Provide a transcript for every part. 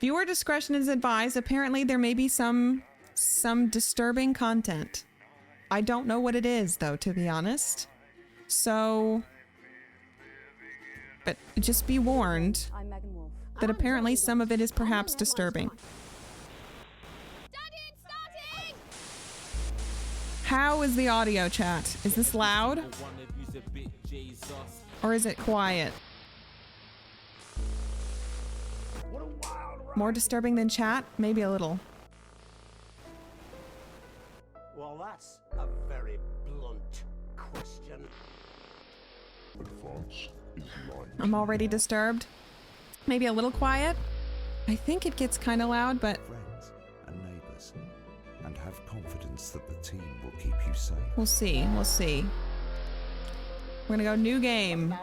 Viewer discretion is advised. Apparently there may be some disturbing content. I don't know what it is though, to be honest. So, but just be warned that apparently some of it is perhaps disturbing. How is the audio, chat? Is this loud? Or is it quiet? More disturbing than chat? Maybe a little. Well, that's a very blunt question. I'm already disturbed. Maybe a little quiet. I think it gets kind of loud, but... Friends and neighbors, and have confidence that the team will keep you safe. We'll see. We'll see. We're gonna go new game.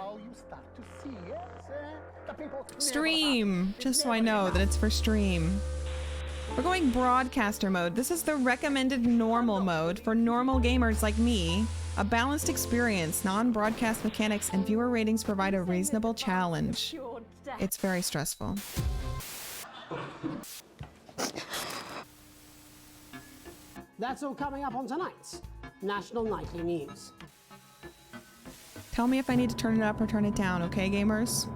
Stream, just so I know that it's for stream. We're going broadcaster mode. This is the recommended normal mode for normal gamers like me. A balanced experience, non-broadcast mechanics, and viewer ratings provide a reasonable challenge. It's very stressful. That's all coming up on tonight's National Nightly News. Tell me if I need to turn it up or turn it down, okay, gamers?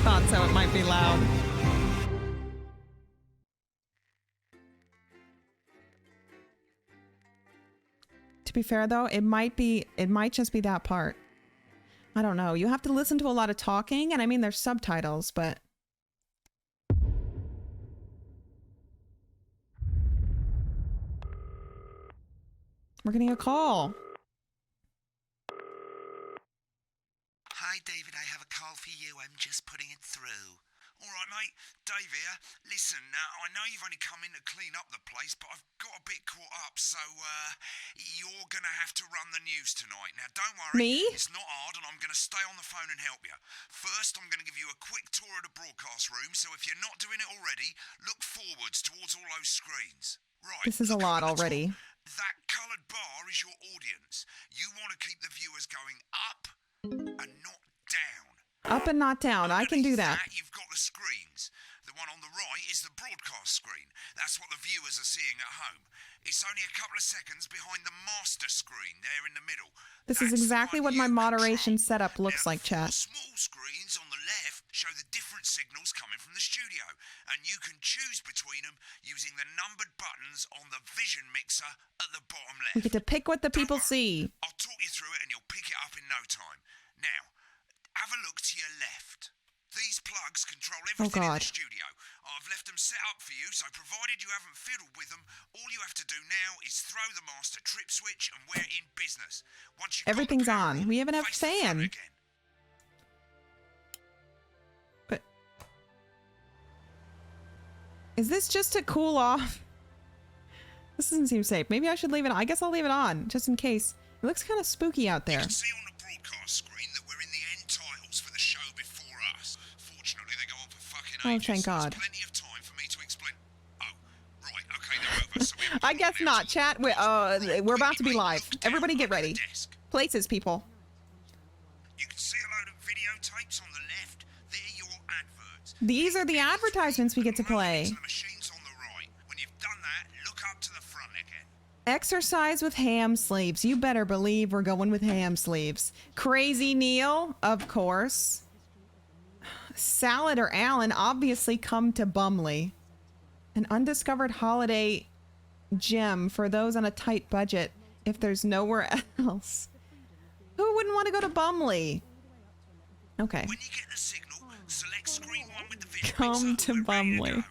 Thought so, it might be loud. To be fair though, it might just be that part. I don't know. You have to listen to a lot of talking, and I mean there's subtitles, but we're getting a call. Hi, David, I have a call for you. I'm just putting it through. All right, mate. Dave here. Listen, I know you've only come in to clean up the place, but I've got a bit caught up, so you're going to have to run the news tonight. Now, don't worry. Me? It's not hard, and I'm going to stay on the phone and help you. First, I'm going to give you a quick tour of the broadcast room, so if you're not doing it already, look forwards towards all those screens. Right. This is a lot already. That coloured bar is your audience. You want to keep the viewers going up and not down. Up and not down. I can do that. You've got the screens. The one on the right is the broadcast screen. That's what the viewers are seeing at home. It's only a couple of seconds behind the master screen there in the middle. This is exactly what my moderation setup looks like, chat. Small screens on the left show the different signals coming from the studio, and you can choose between them using the numbered buttons on the vision mixer at the bottom left. We get to pick what the people see. I'll talk you through it and you'll pick it up in no time. Now, have a look to your left. These plugs control everything in the studio. I've left them set up for you, so provided you haven't fiddled with them, all you have to do now is throw the master trip switch and we're in business. Once you've Everything's on. We have enough fan. But is this just to cool off? This doesn't seem safe. Maybe I should leave it on. I guess I'll leave it on, just in case. It looks kind of spooky out there. You can see on the broadcast screen that we're in the end titles for the show before us. Fortunately, they go on for fucking ages. Oh, thank God. So there's plenty of time for me to explain. Oh, right, okay, they're over. So I guess not, chat. We're about to be live. Everybody get ready. Places, people. You can see a load of videotapes on the left. They're your adverts. These are the advertisements we get to play. The machines on the right. When you've done that, look up to the front again. Exercise with ham sleeves. You better believe we're going with ham sleeves. Crazy Neil, of course. Salad or Alan obviously come to Bumley. An undiscovered holiday gem for those on a tight budget if there's nowhere else. Who wouldn't want to go to Bumley? Okay. When you get the signal, select screen 1 with the video. Come to Bumley.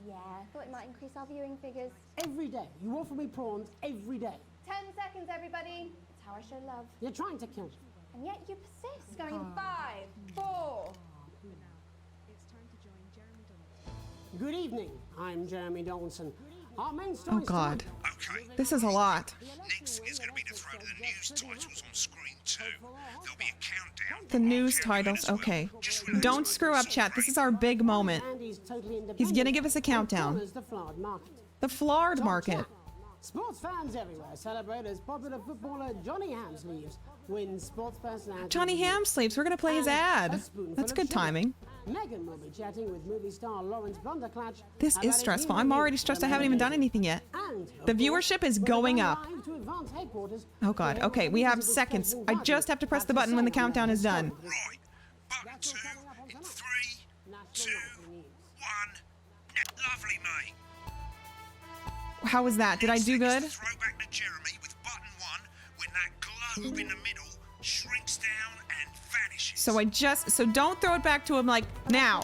Yeah, I thought it might increase our viewing figures. Every day. You offer me prawns every day. 10 seconds, everybody. It's how I show love. You're trying to kill me. And yet you persist. Going in 5, 4. Good evening. I'm Jeremy Donaldson. Our main story. Oh God. Okay. This is a lot. Next is going to be the throw to the news titles on screen 2. There'll be a countdown countdown. The news titles. Okay. Don't screw up, chat. This is our big moment. Andy's totally He's gonna give us a countdown. Corners the Flowered Market. The Flard Top Market. chat. Sports fans everywhere celebrate as popular footballer Johnny Hamsleeves wins Sports Personality. Johnny Hamsleeves. We're gonna play his And a ad. spoonful That's of good sugar. timing. Megan will be chatting with movie star Lawrence Blunderclatch. This about is his stressful. new I'm movie, already stressed. I The haven't even done Medication. anything yet. And, The of course, viewership is we're going going up. live to Advance headquarters Oh to god. hear Okay, what we news have is seconds. discussing I party just have to press at the button when the ceremony countdown is done. Right. Button That's all 2 coming up on in tonight. 3, National 2, Nightly News. 1. Lovely, mate. How was that? Did I do good? Throwback to Jeremy with button 1 when that globe in the middle shrinks down and vanishes. So don't throw it back to him like now.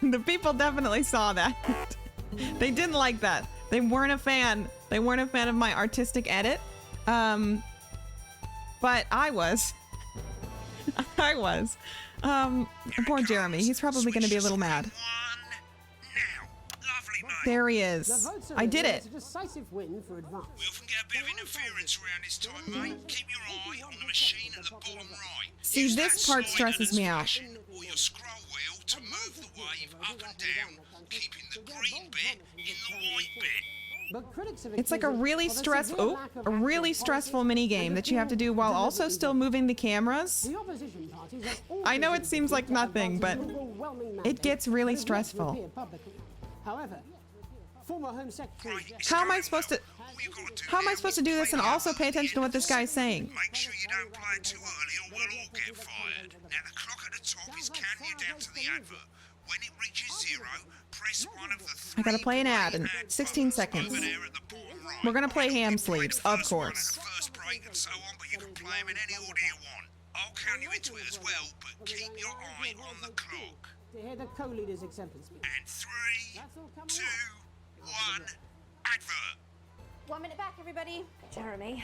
The people definitely saw that. They didn't like that. They weren't a fan. They weren't a fan of my artistic edit. But I was. I was. Poor Jeremy. He's probably going to be a little mad. One now. Lovely, mate. There he The is. votes are I in. did It's it. a decisive win for Advance. We often get a bit of interference around this time, mate. Keep your eye on the machine at the bottom right. See, Use this that part slider stresses that's me out. flashing or your scroll wheel to move the wave up and down, keeping the green bit in the white bit. But critics have It's like a accused it really of a stressful, severe lack of a really accurate stressful policies mini and game that you have to do appeal while also deliberately still wrong. moving the cameras. The opposition parties have all I know it contributed seems like to nothing, but Advance's overwhelming it mandate, gets really but yet to stressful. appear publicly. However, former Home Secretary Right, Jeff it's How am I going supposed to? well. All you gotta do How am I now supposed is to do this and play also up pay to the attention to end what of this the guy's saying? Make sure you don't play it too early or we'll all get fired. Now the clock at the top is counting you down to the advert. When it reaches 0, press one of the I gotta three play an ad in ad 16 buttons seconds. over there at the bottom right. We're gonna play You ham can play sleeves, the of first one at course. the first break and so on, but you can play them in any order you want. I'll count you into it as well, but keep your eye on the clock. to hear the co-leader's acceptance speech. And 3, That's all coming 2, up. 1, advert. 1 minute back, everybody. Jeremy,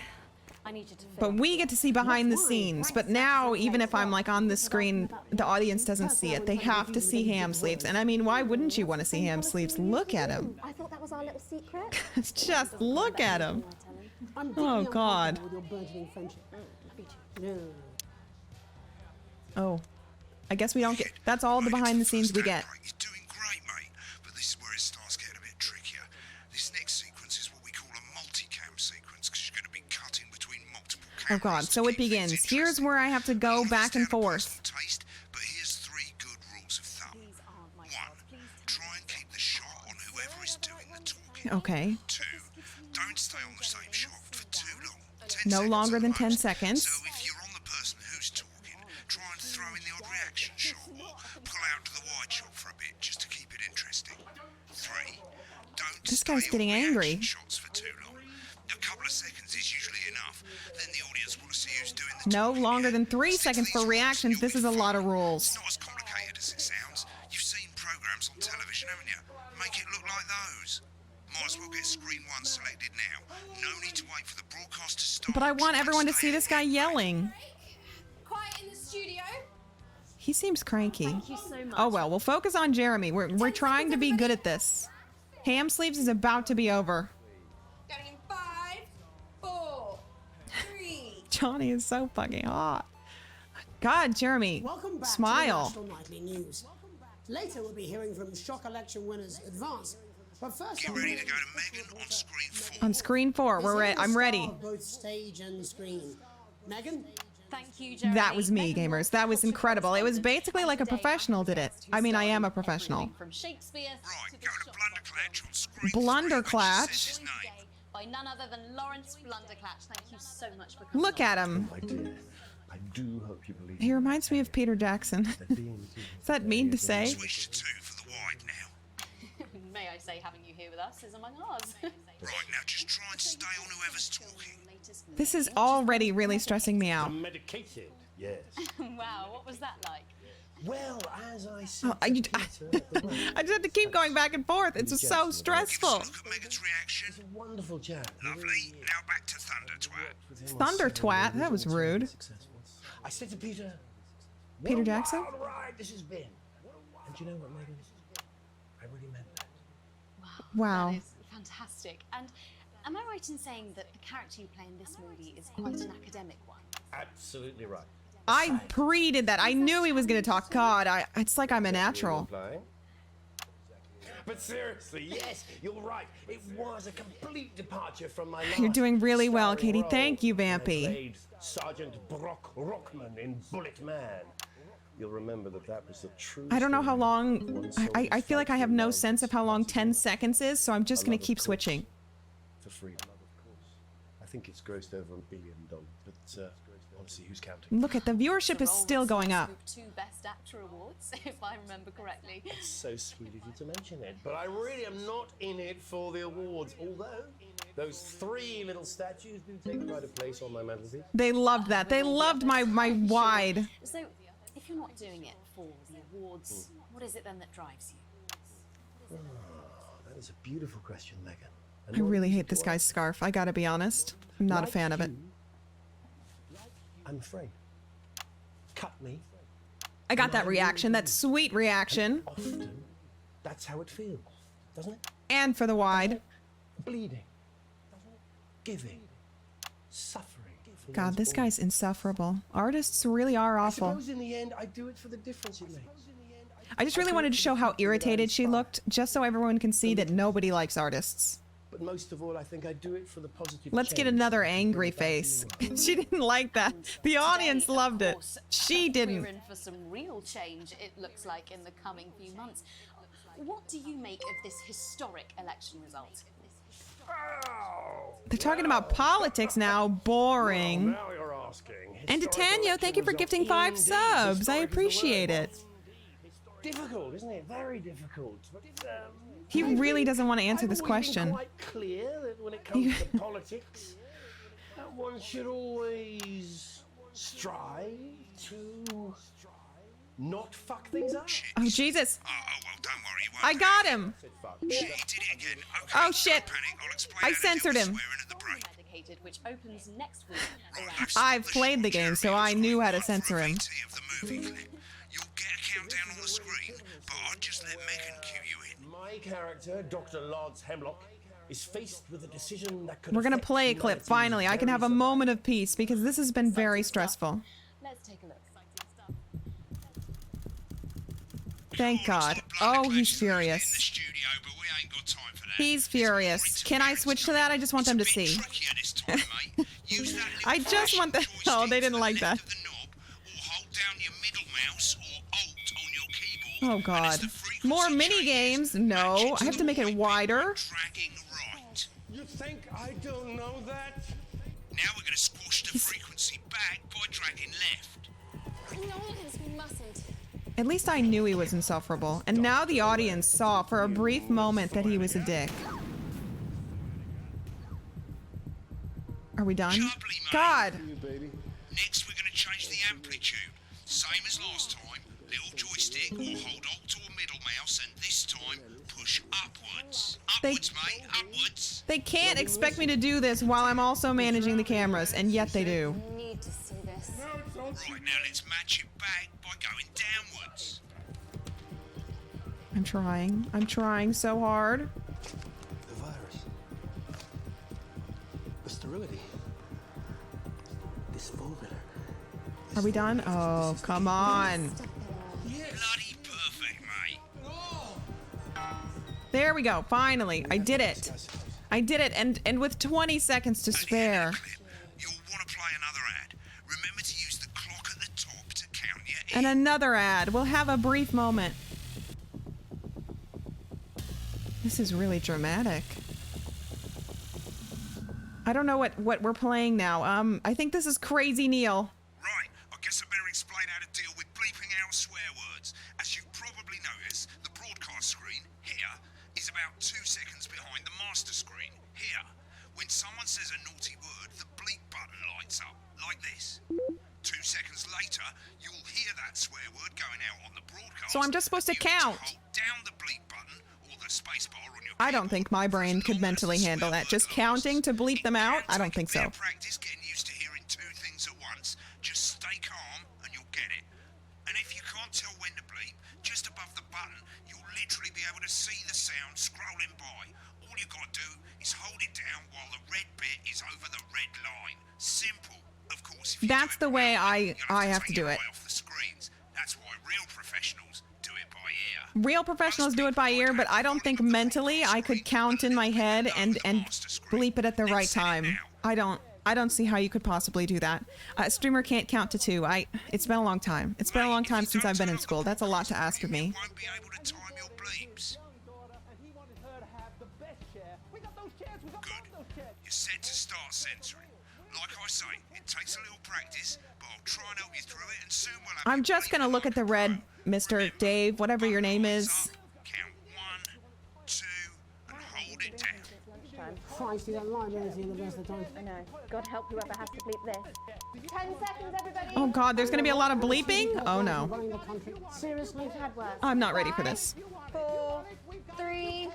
I need you to But we get to see behind the scenes. But now, even if I'm like on the screen, the audience doesn't see it. They have to see ham sleeves. And I mean, why wouldn't you want to see ham sleeves? Look at him. I thought that was our little secret. Just look at him. I'm deeply Oh, God. uncomfortable with your burgeoning friendship. No. Oh, I guess we don't get. That's all the behind the scenes we get. You're doing great, mate. But this is where it starts getting a bit trickier. This next sequence is what we call a multicam sequence because you're going to be cutting between multiple Oh cameras. God. to So it keep things begins. Here's interesting. where I have to go This back is and down to forth. personal taste, but here's 3 good rules of thumb. 1. Try and keep the shot on whoever is doing the talking. Okay. 2. Don't stay on the same shot for too long. 10 No seconds longer at than 10 most. seconds. So if you're on the person who's talking, try and throw in the odd reaction shot or pull out to the wide shot for a bit just to keep it interesting. 3. Don't This stay guy's on getting angry. reaction shots for too long. A couple of seconds is usually enough. Then the audience will see who's doing the No talking. longer than 3 Stick to seconds these for rules, reactions. you'll This be is a lot of fine. rules. It's not as complicated as it sounds. You've seen programs on television, haven't you? Make it look like those. Might as well get screen 1 selected now. No need to wait for the broadcast to start. But I want Try and everyone to stay see this guy ahead, mate. yelling. Quiet in the studio. He seems cranky. Thank you so much. Oh well, we'll focus on Jeremy. We're trying to be good at this. Ham sleeves is about to be over. Going in 5, 4, 3. Johnny is so fucking hot. God, Jeremy, Welcome back smile. to the National Nightly News. Later we'll be hearing from shock election winners Advance. But first Get on ready to go to Megan on screen 4. On screen 4, we're ready. I'm ready. Both stage and screen. Megan, Thank you, Jeremy. That was me, Megan gamers. That was Cultural incredible. It was correspondent. basically like a And today professional did it. I'm I mean, I am a everything professional. From Shakespeare Right, to go the to shop Blunderclatch on screen 3, Blunderclatch? which says his name. today by none other than Lawrence Blunderclatch. Thank you so much for coming. Look at him. My dear, I do hope you believe He reminds me of Peter Jackson. that being Is that mean to say? Switch to 2 for the wide now. May I say, having you here with us is among ours. Right, now just try and stay on whoever's talking. This is already really stressing me out. medicated. Yes. Wow, what was that like? Well, as I said, I to Peter at the wedding, I just have to keep going back and forth. It's just so stressful. Look at Megan's reaction. he's a wonderful chap. He Lovely. really is. Now back to Thunder Twat. With him on Thunder several twat, that was occasions, very rude. successful. I said to Peter, Peter "What a Jackson? wild ride this has been." And do you know what, Megan? I really meant that. Wow. That is fantastic. And am I right in saying that the character you play in this movie is quite an academic one? Absolutely right. I pre-did that. I knew he was going to talk. God, it's like I'm a natural. But seriously, yes, you're right. It was a complete departure from my You're last doing really well, starring Katey. role. Thank you, I Vampy. played Sergeant Brock Rockman in Bullet Man. You'll remember that was the true. I don't know how story. long. One I soldier's feel like fight I have for no love, sense of how long party 10 war, seconds is, so I'm just a going love to of keep course, switching. for freedom. I think it's grossed over $1 billion, but honestly, who's counting? Look at the viewership is still going up. 2 Best Actor awards, if I remember correctly. It's so sweet of you to mention it, but I really am not in it for the awards, although those 3 little statues do take quite a place on my mantelpiece. They loved that. They loved my wide. So, if you're not doing it for the awards, what is it then that drives you? That is a beautiful question, Megan. I really hate this guy's scarf. I gotta be honest. I'm not a fan of it. I'm afraid. Cut me. I got that reaction, that sweet reaction. Often, that's how it feels, doesn't it? And for the wide. Bleeding. Giving. Suffering. God, this guy's insufferable. Artists really are I awful. suppose in the end, I do it for the difference it makes. I just really wanted to show how irritated she looked, just so everyone can see that nobody likes artists. But most of all, I think I do it for the positive. Let's get change another that angry brings about in face. the world. She didn't like that. The audience Today, of loved it. course, She We're didn't. in for some real change, it looks like, in the coming few months. What do you make of this historic election result? They're talking about politics now. Boring. Now you're asking. And Titania, thank you for gifting 5 subs. I appreciate it. Difficult, isn't it? Very difficult. But, He really doesn't want to answer I've this always been question. quite clear that when it comes to politics, that one should always strive to not fuck things up. Oh, Jesus. Oh, well, don't worry. You won't I got him. Shit, he did it again. Okay, Oh, don't shit. panic. I'll explain I how to deal censored with him. swearing at the break. Dedicated, which opens next week. Right, I've played the game, so I knew how to censor him. Of the movie clip. You'll get a countdown on the screen, but I'd just let Megan cue you in. My character, Dr. Lance Hemlock, is faced with a decision that could We're going to affect play a clip, humanity finally. I can have a very moment of peace because this has been very stressful. Let's take a look. Thank God. Oh, he's furious. Studio, but we ain't got time for that. He's furious. Can I switch to that? I just want them to see. Trickier this time, mate. Use that little I just want the... fashion Oh, joystick they to didn't the like that. left of the knob, or hold down your middle mouse or Alt on your keyboard. Oh, And God. as the frequency More mini changes, games? No. match I have to make it to the wider. dragging right. You think I don't know that? Now we're going to squash the frequency back by dragging left. Nolans, we mustn't. At least I knew he was insufferable. And now the audience saw for a brief moment that he was a dick. Are we done? Jubbly, mate. God. Next, we're going to change the amplitude. Same as last time. Little joystick or hold Alt or middle mouse, and this time push upwards. Upwards, mate. Upwards. They can't expect me to do this while I'm also managing the cameras, and yet they do. I need to see this. Right, now let's match it back by going downwards. I'm trying. I'm trying so hard. The virus. The sterility. This formula. Are we done? Oh, come on. Bloody perfect, mate. There we go. Finally. I did it. I did it, and with 20 seconds to spare. You'll want to play another ad. Remember to use the clock at the top to count your And another ad. We'll have a brief moment. This is really dramatic. I don't know what we're playing now. I think this is Crazy Neil. Right, I guess I better explain how to deal with bleeping out swear words. As you've probably noticed, the broadcast screen, here, is about 2 seconds behind the master screen, here. When someone says a naughty word, the bleep button lights up, like this. 2 seconds later, you'll hear that swear word going out on the broadcast. So I'm just supposed to and you have count. hold down the bleep button or the space bar on your I don't keyboard think my brain for as could long as mentally the handle swear that. word Just lasts. counting to bleep them out? I don't think so. Take a bit of practice getting used to hearing 2 things at once. Just stay calm and you'll get it. And if you can't tell when to bleep, just above the button, you'll literally be able to see the sound scrolling by. All you gotta do is hold it down while the red bit is over the red line. Simple. Of course, if you That's do the it way by ear, I you'll have to take do your it. eye off the screens. That's why real professionals do it by ear. Real professionals do it by ear, but I don't think mentally I could count in my head and bleep it at the right time. I don't see how you could possibly do that. A streamer can't count to 2. It's been a long time. It's been a long time since I've been in school. That's a lot to ask of me. You won't be able to time your bleeps. Good. You're set to start censoring. Like I say, it takes a little practice, but I'll try and help you through it, and soon we'll have I'm you just gonna look at the red, Mr. Dave, whatever your name is. Count 1, 2, and hold it down. Christ, you don't lie to anything the rest of the time. I know. God help whoever has to bleep this. 10 seconds, everybody. Oh god, there's gonna be a lot of bleeping? Oh no. Running the country. Seriously? We've had worse. I'm not ready for this. 4, 3.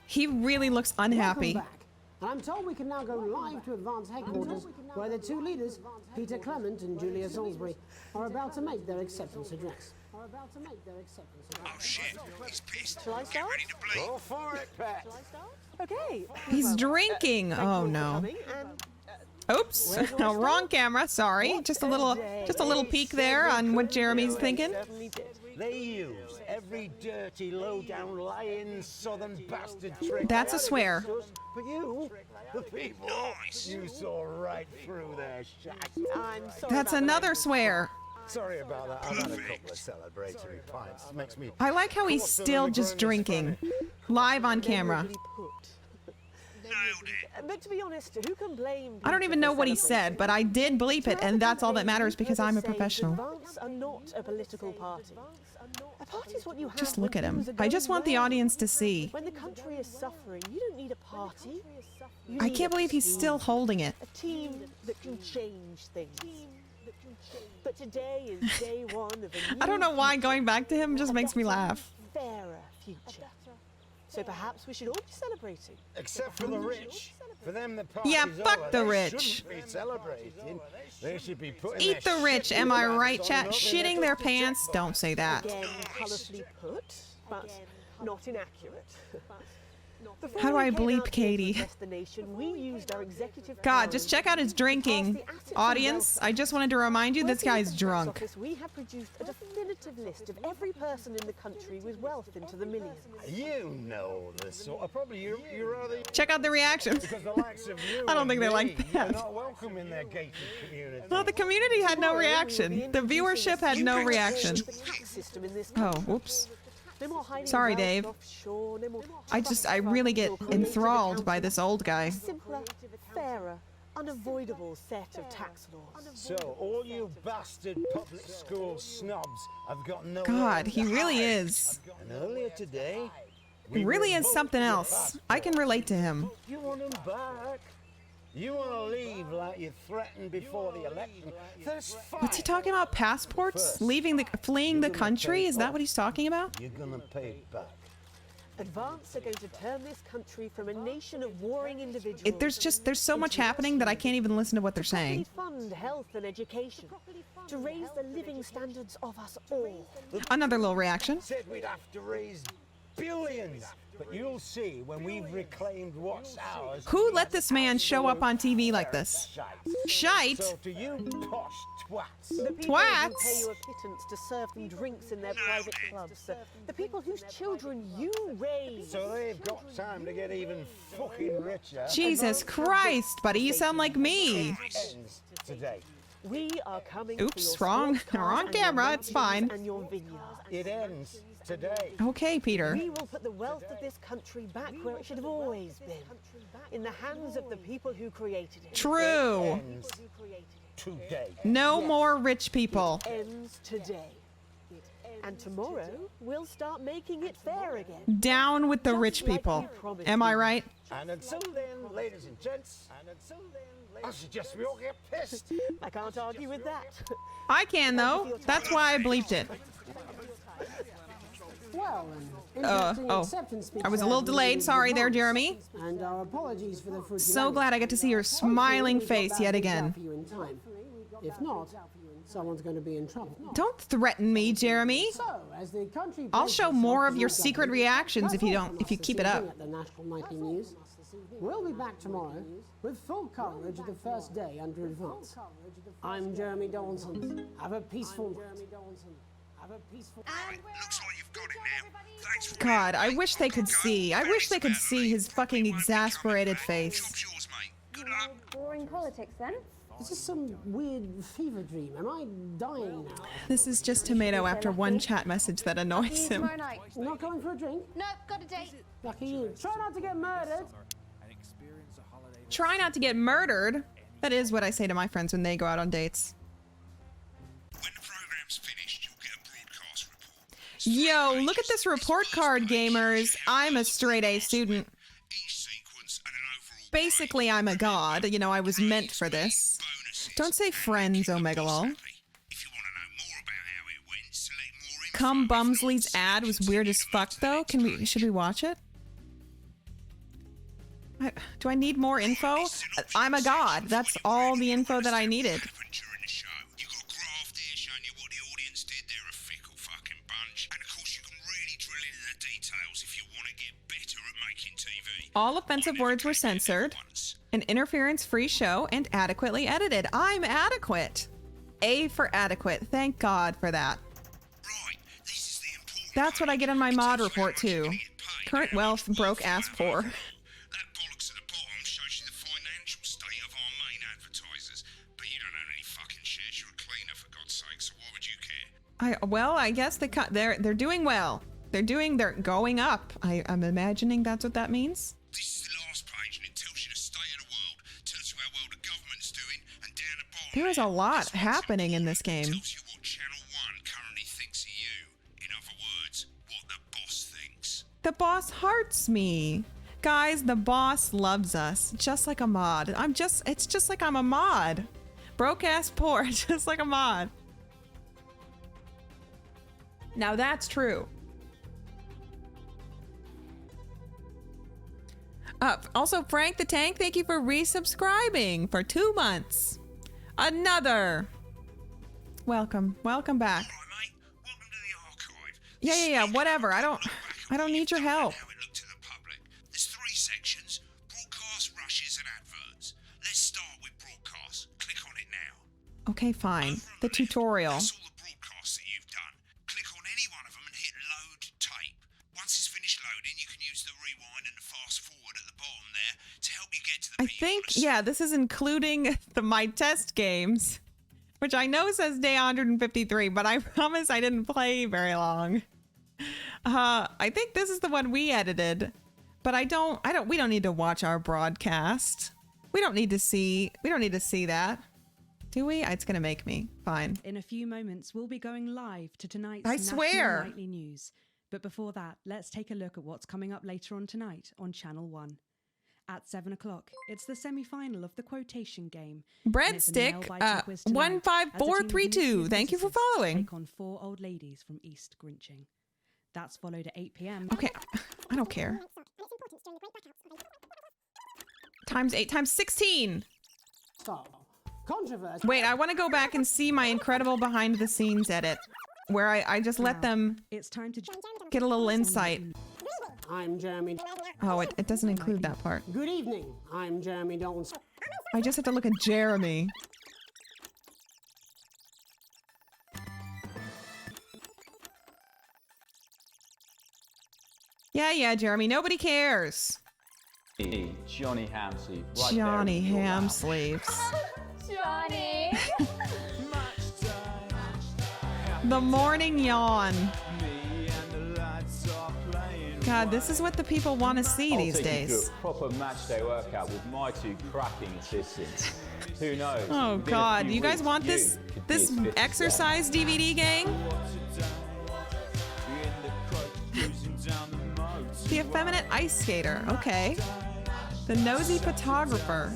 He really looks unhappy. Welcome back. And I'm told we can now go live to Advance headquarters, where the two leaders, Peter Clement and Julia Salisbury, are about to make their acceptance address. Oh shit, he's pissed. Shall I Get start? ready to bleep. Go for it, Pat. Okay. He's drinking. Oh no. Oops. No, wrong camera. Sorry. Just a little peek there on what Jeremy's thinking. They use every dirty, low-down, lying southern bastard trick. That's a swear. But you, the people, you saw right through their shit. I'm sorry. That's about another that. swear. Sorry about that. I've had a couple of celebratory pints. Makes me. I like how he's still just drinking. Live on camera. Really put. Nailed it. But to be honest, who can blame? I don't even know what he said, but I did bleep it, and that's all that matters because I'm a professional. Advance are not a political party. A party is what you have Just when look at him. things are I just going want the well. audience to see. When the country is suffering, you don't need a party. You I need can't a believe he's team. still holding it. A team that can change things. But today is day one of a new I don't know why going back to him just makes me laugh. fairer future. So perhaps we should all be celebrating. Except for the rich. For them, the party's Yeah, fuck over. the They rich. shouldn't be celebrating. They should be putting Eat the their rich, shit am I pants right, on chat? up in Shitting their pants? Don't say that. Again, colourfully put, but not inaccurate. Before How do we I came bleep out here to Katie? address the nation, we used our executive God, powers just check out his drinking. Audience, I just wanted to remind you this Working guy's with the tax drunk. office, we have produced a definitive list of every person in the country with wealth into the millions. You know this sort of. Probably you're rather. Check out the reactions. Because the likes of you I don't think they and like me, that. You're not welcome in their gated community. Well, the community had no reaction. The viewership had no reaction. The tax system in this Oh, country. whoops. No more hiding Sorry, wealth Dave. offshore, no more I really get enthralled by this old guy. A simpler, fairer, unavoidable set of tax laws. So all you bastard public school snobs have got no. God, he really is. And earlier today, He really is something else. I can relate to him. You want them back? You want to leave like you threatened before the election? That's fine. What's he talking about? Passports? Fleeing the country? Is that what he's talking about? You're gonna pay it back. Advance are going to turn this country from a nation of warring individuals. There's so much happening that I can't even listen to what they're saying. Fund health and education, to raise the living standards of us all. Another little reaction. Said we'd have to raise billions, but you'll see when we've reclaimed what's ours. Who let this man show up on TV like this? Shite? So to you posh twats, The people who Twats? pay you a pittance to serve them drinks in their private clubs. The people whose children you raise. so they've got time to get even fucking richer. Jesus Christ, buddy, you sound like me. Ends today. We are coming for Oops, your wrong sports cars wrong and your camera, it's mansions fine. And your vineyards. It ends today. Okay, Peter. We will put the wealth of this country back where it should have always been, in the hands of the people who created it. True. Ends today. No more rich people. Ends today. And tomorrow, we'll start making it fair again. Down with the rich people. Am I right? And until then, ladies and gents, I suggest we all get pissed. I can't argue with that. I can, though. That's why I bleeped it. Well, interesting oh. acceptance speech I was a there little from delayed. Advance. Sorry there, Jeremy. And our apologies for the fruity So language. glad I get to see your Hopefully smiling we got face that yet figured out again. for you in time. If not, someone's going to be in trouble. Don't threaten me, Jeremy. So, as the country I'll braces show itself more for of new your secret government, reactions that's if you all don't, from if you us keep this it up. evening at the National Nightly News. We'll be back tomorrow with full coverage of the first day under advance. I'm Jeremy Dawson. Have a peaceful night. Right, looks like you've got it now. Thanks for God, I wish they could see. I wish they could see his fucking exasperated face. Job's yours, mate. Good luck. Boring politics then? Is this some weird fever dream? Am I dying now? This is just Tomato after one chat message that annoys See you him. tomorrow night. Not going for a drink? No, got a date. Lucky you. Try not to get murdered. Try not to get murdered. That is what I say to my friends when they go out on dates. When the program's finished, you'll get a broadcast report. Yo, look at this report card, gamers. I'm a straight A student. Each sequence and an overall Basically, I'm a god. You know, I was meant for this. bonuses. Don't say friends, Omegalol. If you want to know more about how it went, select more info. Cum Bumsley's ad was weird as fuck, though. Should we watch it? Do I need more info? I'm a god. That's all the info that I needed. Happened during the show. You got a graph there showing you what the audience did. They're a fickle fucking bunch. And of course, you can really drill into the details if you want to get better at making TV. All offensive words were censored. An interference-free show and adequately edited. I'm adequate. A for adequate. Thank God for that. Right, this is the important That's what I get on my mod report, too. Current wealth, broke ass poor. That bollocks at the bottom shows you the financial state of our main advertisers. But you don't own any fucking shares. You're a cleaner, for God's sake, so why would you care? Well, I guess they're doing well. They're going up. I'm imagining that's what that means. This is the last page, and it tells you the state of the world, tells you how well the government's doing, and down the bottom There is a lot happening in this game. tells you what Channel 1 currently thinks of you. In other words, what the boss thinks. The boss hearts me. Guys, the boss loves us. Just like a mod. It's just like I'm a mod. Broke ass poor, just like a mod. Now that's true. Also, Frank the Tank, thank you for resubscribing for 2 months. Another. Welcome back. All right, mate. Welcome to the archive. Yeah, whatever. I don't need your help. How it looked to the public. There's 3 sections: broadcast, rushes, and adverts. Let's start with broadcast. Click on it now. Okay, fine. Over on The left, tutorial. That's all the broadcasts that you've done. Click on any one of them and hit load tape. Once it's finished loading, you can use the rewind and the fast forward at the bottom there to help you get to the I bit you think, wanna see. yeah, this is including my test games, which I know says day 153, but I promise I didn't play very long. I think this is the one we edited, but we don't need to watch our broadcast. We don't need to see that. Do we? It's gonna make me. Fine. In a few moments, we'll be going live to tonight's I national swear. nightly news. But before that, let's take a look at what's coming up later on tonight on Channel 1. At 7 o'clock, it's the semi-final of the quotation game. And it's a Breadstick, nail-biting quiz tonight, as a team of 15432. youth Thank you for physicists following. Take on 4 old ladies from East Grinching. That's followed at 8 p.m. Okay, I don't care. Times 8 times 16. Stop. Controversy. Wait, I want to go back and see my incredible behind the scenes edit where I just let Now, them It's time to get a little insight. I'm Jeremy. Oh, it doesn't include that part. Good evening. I'm Jeremy Dawson. I just have to look at Jeremy. Yeah, Jeremy. Nobody cares. Johnny Hamsleeve. Right Johnny there in your Ham lap. Sleeves. Johnny! The morning yawn. God, this is what the people want to see I'll these take you days. through a proper match day workout with my 2 cracking assistants. Who knows? Oh within a God, few you guys weeks, want you this could be this as fit as exercise DVD gang? The effeminate ice skater. Okay. The nosy photographer.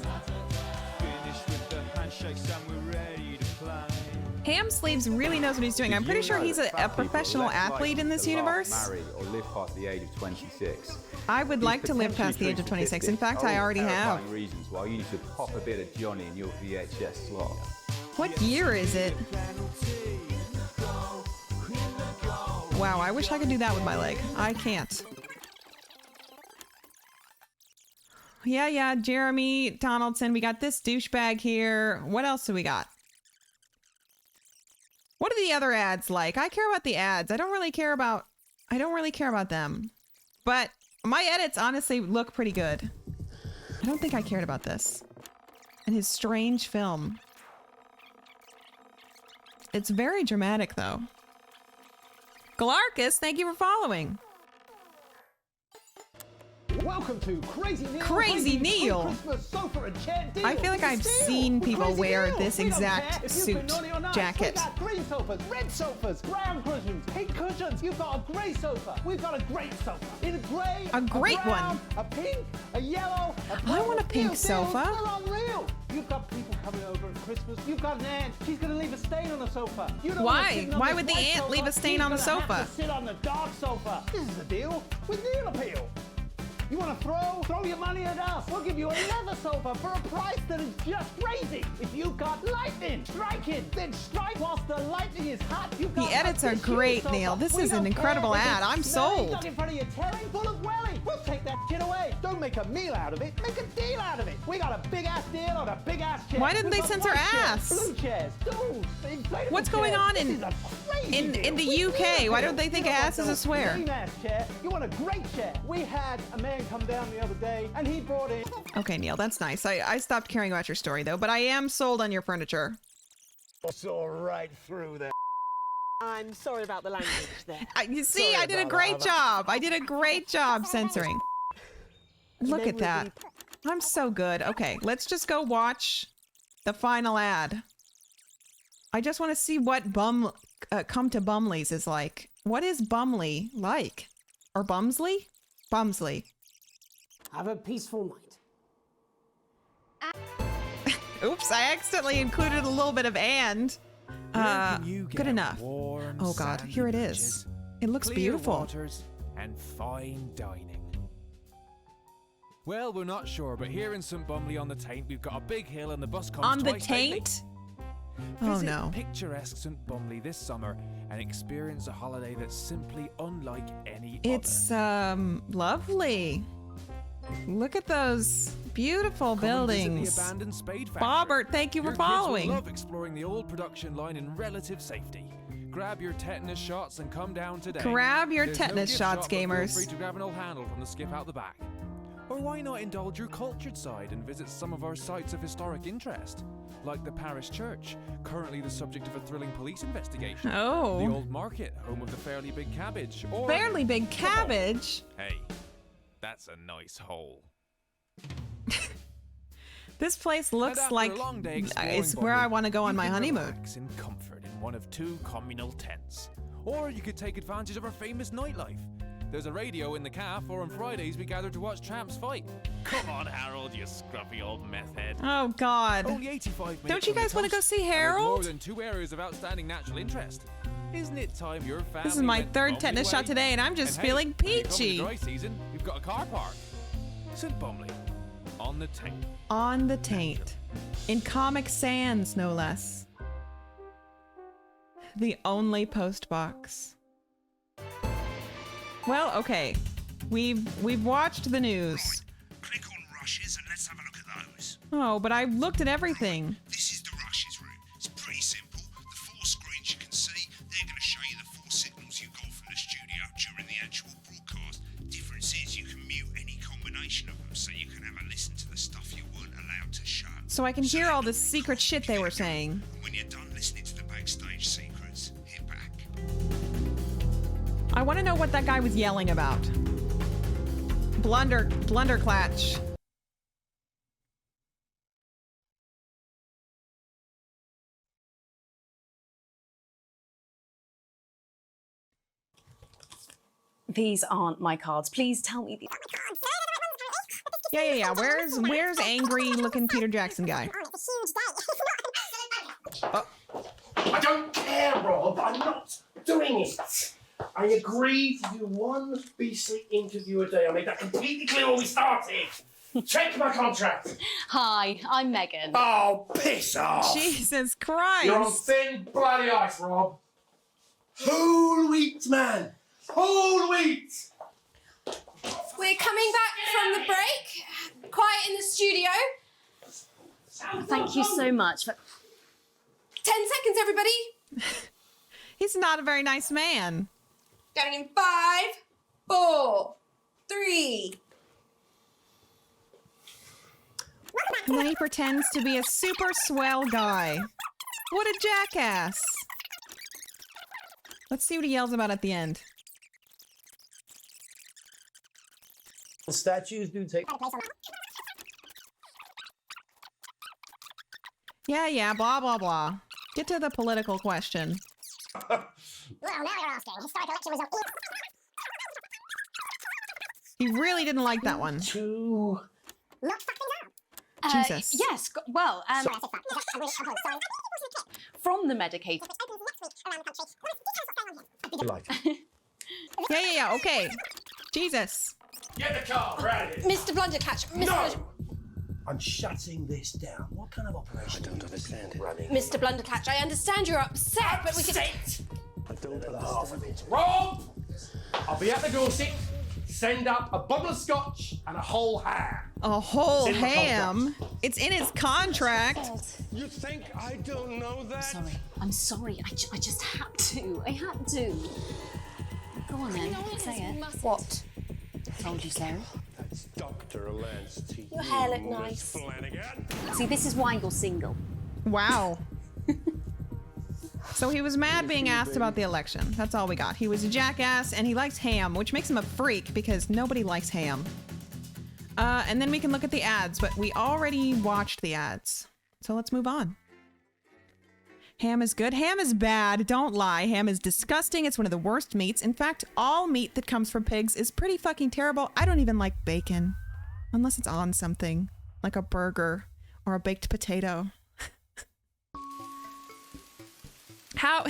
Ham Sleeves really knows what he's doing. I'm pretty sure he's a professional athlete in this universe. Marry or live past the age of 26. I would like to live past the age of 26. In fact, I already have. Reasons why you need to pop a bit of Johnny in your VHS slot. What year is it? Wow, I wish I could do that with my leg. I can't. Yeah, Jeremy Donaldson. We got this douchebag here. What else do we got? What are the other ads like? I care about the ads. I don't really care about them. But my edits honestly look pretty good. I don't think I cared about this. And his strange film. It's very dramatic though. Galarkus, thank you for following. Welcome to Crazy Neil. Christmas sofa and chair deal. I feel like I've seen people wear this exact suit jacket. We've got green sofas, red sofas, brown cushions, pink cushions. You've got a grey sofa. We've got a great sofa. In a grey, a great brown, one. A pink, a yellow, a purple. I want a pink sofa. Still unreal. You've got people coming over at Christmas. You've got an aunt. She's going to leave a stain on the sofa. Why? Why would the aunt leave a stain on the sofa? Have to sit on the dark sofa. This is the deal with Neil Appeal. You want to throw your money at us? We'll give you a leather sofa for a price that is just crazy. If you've got lightning, strike it. Then strike whilst the lightning is hot. The edits are great, Neil. This is an incredible ad. I'm sold. Stuck in front of your telly, full of welly. We'll take that shit away. Don't make a meal out of it. Make a deal out of it. We got a big ass deal on a big ass chair. Why didn't they censor ass? Blue chairs, stools, inflatable What's going chairs. on in the UK? Why don't they think ass is a swear? Chair. You want a great chair? We had a man come down the other day and he brought in. Okay, Neil, that's nice. I stopped caring about your story though, but I am sold on your furniture. Saw right through there. I'm sorry about the language there. You see, I did a great job. I did a great job censoring. Look at that. I'm so good. Okay, let's just go watch the final ad. I just want to see what Come to Bumley's is like. What is Bumley like? Or Bumsley? Bumsley. Have a peaceful night. Oops, I accidentally included a little bit of and. Good enough. Oh God, here it is. It looks beautiful. Waters and fine dining. Well, we're not sure, but here in St. Bumley on the Taint, we've got a big hill and the bus comes on the twice daily. Taint? Oh Visit no. picturesque St. Bumley this summer and experience a holiday that's simply unlike any It's lovely. Look at those beautiful buildings. The abandoned Spade Factory. Bobbert, thank you for following. Your kids will love exploring the old production line in relative safety. Grab your tetanus shots and come down today. Grab your There's tetanus no gift shots, shop, but gamers. Feel free to grab an old handle from the skip out the back. Or why not indulge your cultured side and visit some of our sites of historic interest, like the parish church, currently the subject of a thrilling police investigation. Oh. The old market, home of the Fairly Big Cabbage. Or Fairly Big Cabbage? Hey, that's a nice hole. This place looks like it's where I want to go on my honeymoon. Relax in comfort in one of 2 communal tents. Or you could take advantage of our famous nightlife. There's a radio in the calf, or on Fridays we gather to watch tramps fight. Come on, Harold, you scruffy old meth head. Oh God. Only 85 minutes. Don't you guys want to go see Harold? More than 2 areas of outstanding natural interest. Isn't it time your family? This is my went 3rd tetanus shot today, and I'm just feeling peachy. Dry season, you've got a car park. St. Bumley, on the Taint. On the Taint. In Comic Sans, no less. The only post box. Well, okay. We've watched the news. Click on rushes and let's have a look at those. Oh, but I've looked at everything. This is the rushes room. It's pretty simple. The 4 screens you can see, they're going to show you the 4 signals you got from the studio during the actual broadcast. Difference is you can mute any combination of them, so you can have a listen to the stuff you weren't allowed to show. So I can hear all the secret shit they were saying. And when you're done listening to the backstage secrets, hit back. I want to know what that guy was yelling about. Blunderclatch. These aren't my cards. Please tell me the. Yeah. Where's angry looking Peter Jackson guy? I don't care, Rob. I'm not doing it. I agreed to do 1 BC interview a day. I made that completely clear when we started. Check my contract. Hi, I'm Megan. Oh, piss off. Jesus Christ. You're on thin bloody ice, Rob. Whole wheat, man. Whole wheat. We're coming back from the break. quiet in the studio. Thank you so much. 10 seconds, everybody. He's not a very nice man. Counting in 5, 4, 3. And then he pretends to be a super swell guy. What a jackass. Let's see what he yells about at the end. Statues do take place on Yeah, blah, blah, blah. Get to the political question. Well, now you're asking. Historic election result. He really didn't like that one. To Not fuck things up. Jesus. Yes, well, from the medicated. like. Yeah, okay. Jesus. Get the car, we're out of here. Mr. Blundercatch. No! I'm shutting this down. What kind of operation? I don't understand. Running. Mr. Blundercatch, I understand you're upset, but we can... I don't understand. Rob! I'll be at the Dorset. Send up a bottle of scotch and a whole ham. A whole It's in my ham? It's in his contract. You think I don't know that? I'm sorry. I just had to. I had to. Go on then. Say it. What? Told you so. That's Dr. Lance T. Your hair looked nice. Flanagan. See, this is why you're single. Wow. So he was mad being asked about the election. That's all we got. He was a jackass and he likes ham, which makes him a freak because nobody likes ham. And then we can look at the ads, but we already watched the ads. So let's move on. Ham is good. Ham is bad. Don't lie. Ham is disgusting. It's one of the worst meats. In fact, all meat that comes from pigs is pretty fucking terrible. I don't even like bacon. Unless it's on something, like a burger or a baked potato. How?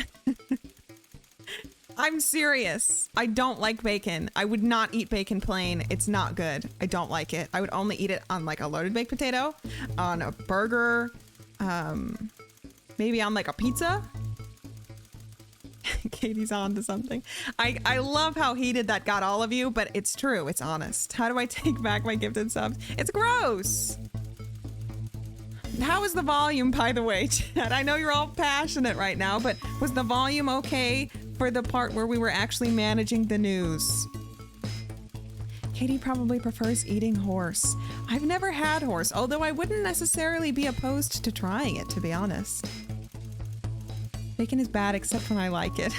I'm serious. I don't like bacon. I would not eat bacon plain. It's not good. I don't like it. I would only eat it on like a loaded baked potato, on a burger, maybe on like a pizza. Katie's on to something. I love how heated that got all of you, but it's true. It's honest. How do I take back my gifted subs? It's gross. How is the volume, by the way, Chad? I know you're all passionate right now, but was the volume okay for the part where we were actually managing the news? Katey probably prefers eating horse. I've never had horse, although I wouldn't necessarily be opposed to trying it, to be honest. Bacon is bad except when I like it.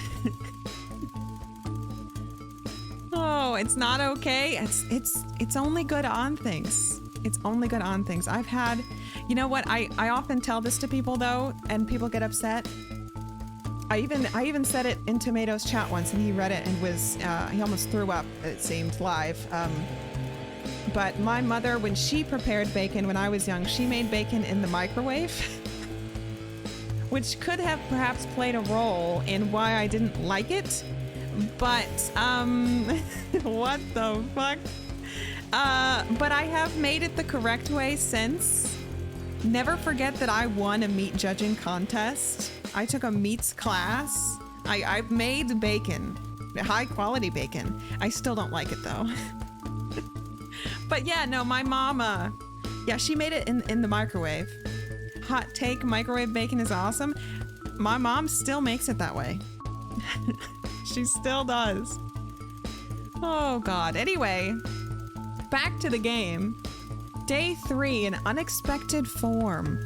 Oh, it's not okay. It's only good on things. It's only good on things. I've had, you know what? I often tell this to people though, and people get upset. I even said it in Tomato's chat once, and he read it and was he almost threw up. It seemed live. But my mother, when she prepared bacon when I was young, she made bacon in the microwave, which could have perhaps played a role in why I didn't like it. But what the fuck? But I have made it the correct way since. Never forget that I won a meat judging contest. I took a meats class. I've made bacon, high quality bacon. I still don't like it though. But yeah, no, my mama, yeah, she made it in the microwave. Hot take, microwave bacon is awesome. My mom still makes it that way. She still does. Oh God. Anyway, back to the game. Day 3, an unexpected form.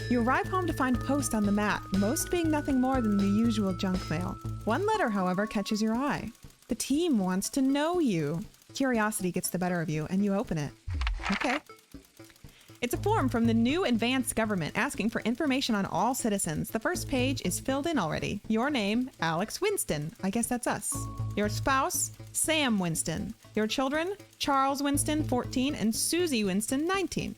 You arrive home to find a post on the mat, most being nothing more than the usual junk mail. One letter, however, catches your eye. The team wants to know you. Curiosity gets the better of you, and you open it. Okay. It's a form from the new advanced government asking for information on all citizens. The first page is filled in already. Your name, Alex Winston. I guess that's us. Your spouse, Sam Winston. Your children, Charles Winston, 14, and Susie Winston, 19.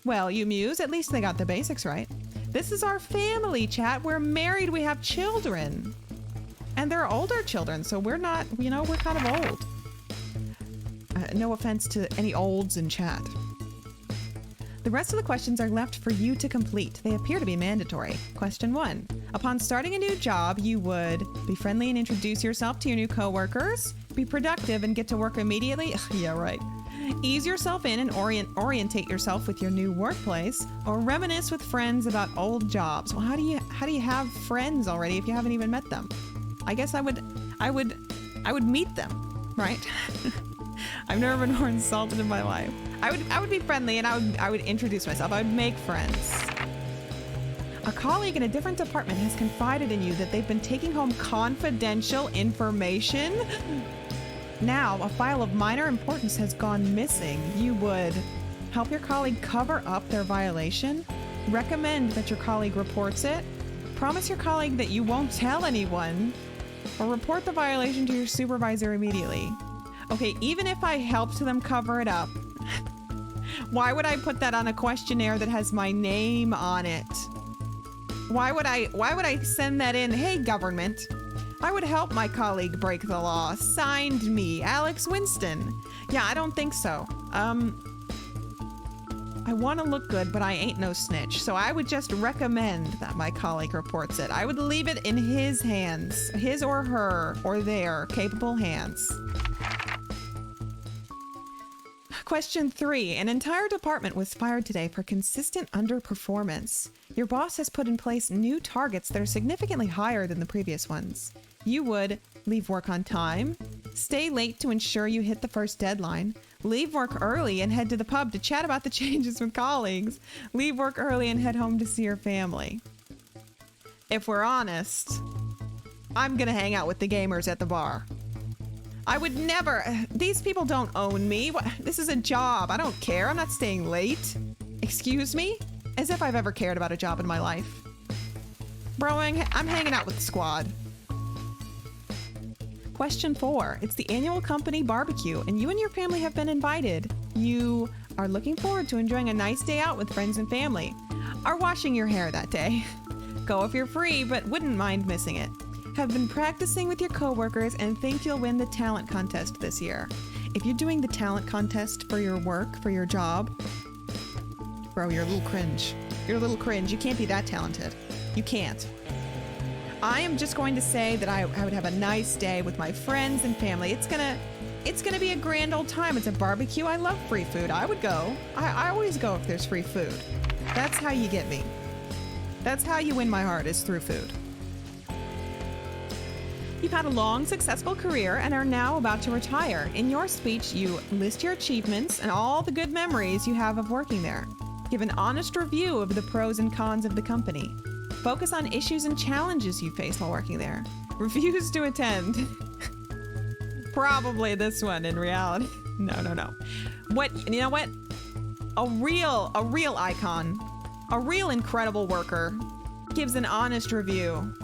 Well, you muse, at least they got the basics right. This is our family chat. We're married, we have children. And they're older children, so we're not, you know, we're kind of old. No offense to any olds in chat. The rest of the questions are left for you to complete. They appear to be mandatory. Question 1. Upon starting a new job, you would be friendly and introduce yourself to your new coworkers, be productive and get to work immediately. Yeah, right. Ease yourself in and orientate yourself with your new workplace, or reminisce with friends about old jobs. Well, how do you have friends already if you haven't even met them? I guess I would meet them, right? I've never been more insulted in my life. I would be friendly, and I would introduce myself. I would make friends. A colleague in a different department has confided in you that they've been taking home confidential information. Now, a file of minor importance has gone missing. You would help your colleague cover up their violation, recommend that your colleague reports it, promise your colleague that you won't tell anyone, or report the violation to your supervisor immediately. Okay, even if I helped them cover it up, why would I put that on a questionnaire that has my name on it? Why would I send that in? Hey, government, I would help my colleague break the law. Signed me, Alex Winston. Yeah, I don't think so. I want to look good, but I ain't no snitch. So I would just recommend that my colleague reports it. I would leave it in his hands, his or her or their capable hands. Question 3. An entire department was fired today for consistent underperformance. Your boss has put in place new targets that are significantly higher than the previous ones. You would leave work on time, stay late to ensure you hit the first deadline, leave work early and head to the pub to chat about the changes with colleagues, leave work early and head home to see your family. If we're honest, I'm gonna hang out with the gamers at the bar. I would never. These people don't own me. This is a job. I don't care. I'm not staying late. Excuse me? As if I've ever cared about a job in my life. Bro, I'm hanging out with the squad. Question 4. It's the annual company barbecue, and you and your family have been invited. You are looking forward to enjoying a nice day out with friends and family. Are washing your hair that day. Go if you're free, but wouldn't mind missing it. Have been practicing with your coworkers and think you'll win the talent contest this year. If you're doing the talent contest for your work, for your job, bro, you're a little cringe. You're a little cringe. You can't be that talented. You can't. I am just going to say that I would have a nice day with my friends and family. It's gonna be a grand old time. It's a barbecue. I love free food. I would go. I always go if there's free food. That's how you get me. That's how you win my heart, is through food. You've had a long, successful career and are now about to retire. In your speech, you list your achievements and all the good memories you have of working there. Give an honest review of the pros and cons of the company. Focus on issues and challenges you faced while working there. Refuse to attend. Probably this one in reality. No. You know what? A real icon, a real incredible worker gives an honest review.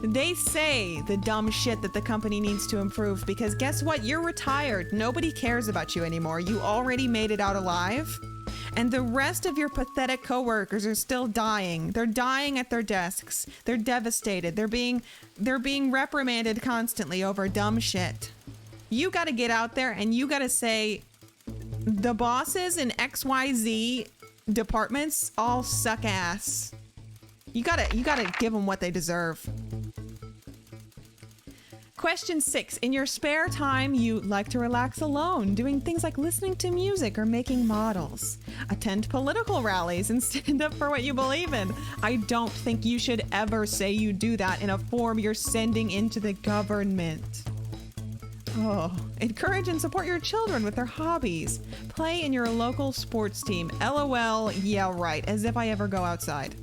They say the dumb shit that the company needs to improve because guess what? You're retired. Nobody cares about you anymore. You already made it out alive. And the rest of your pathetic coworkers are still dying. They're dying at their desks. They're devastated. They're being reprimanded constantly over dumb shit. You got to get out there and you got to say the bosses in XYZ departments all suck ass. You gotta give them what they deserve. Question 6. In your spare time, you like to relax alone, doing things like listening to music or making models. Attend political rallies and stand up for what you believe in. I don't think you should ever say you do that in a form you're sending into the government. Oh, encourage and support your children with their hobbies. Play in your local sports team. LOL, yeah right, as if I ever go outside.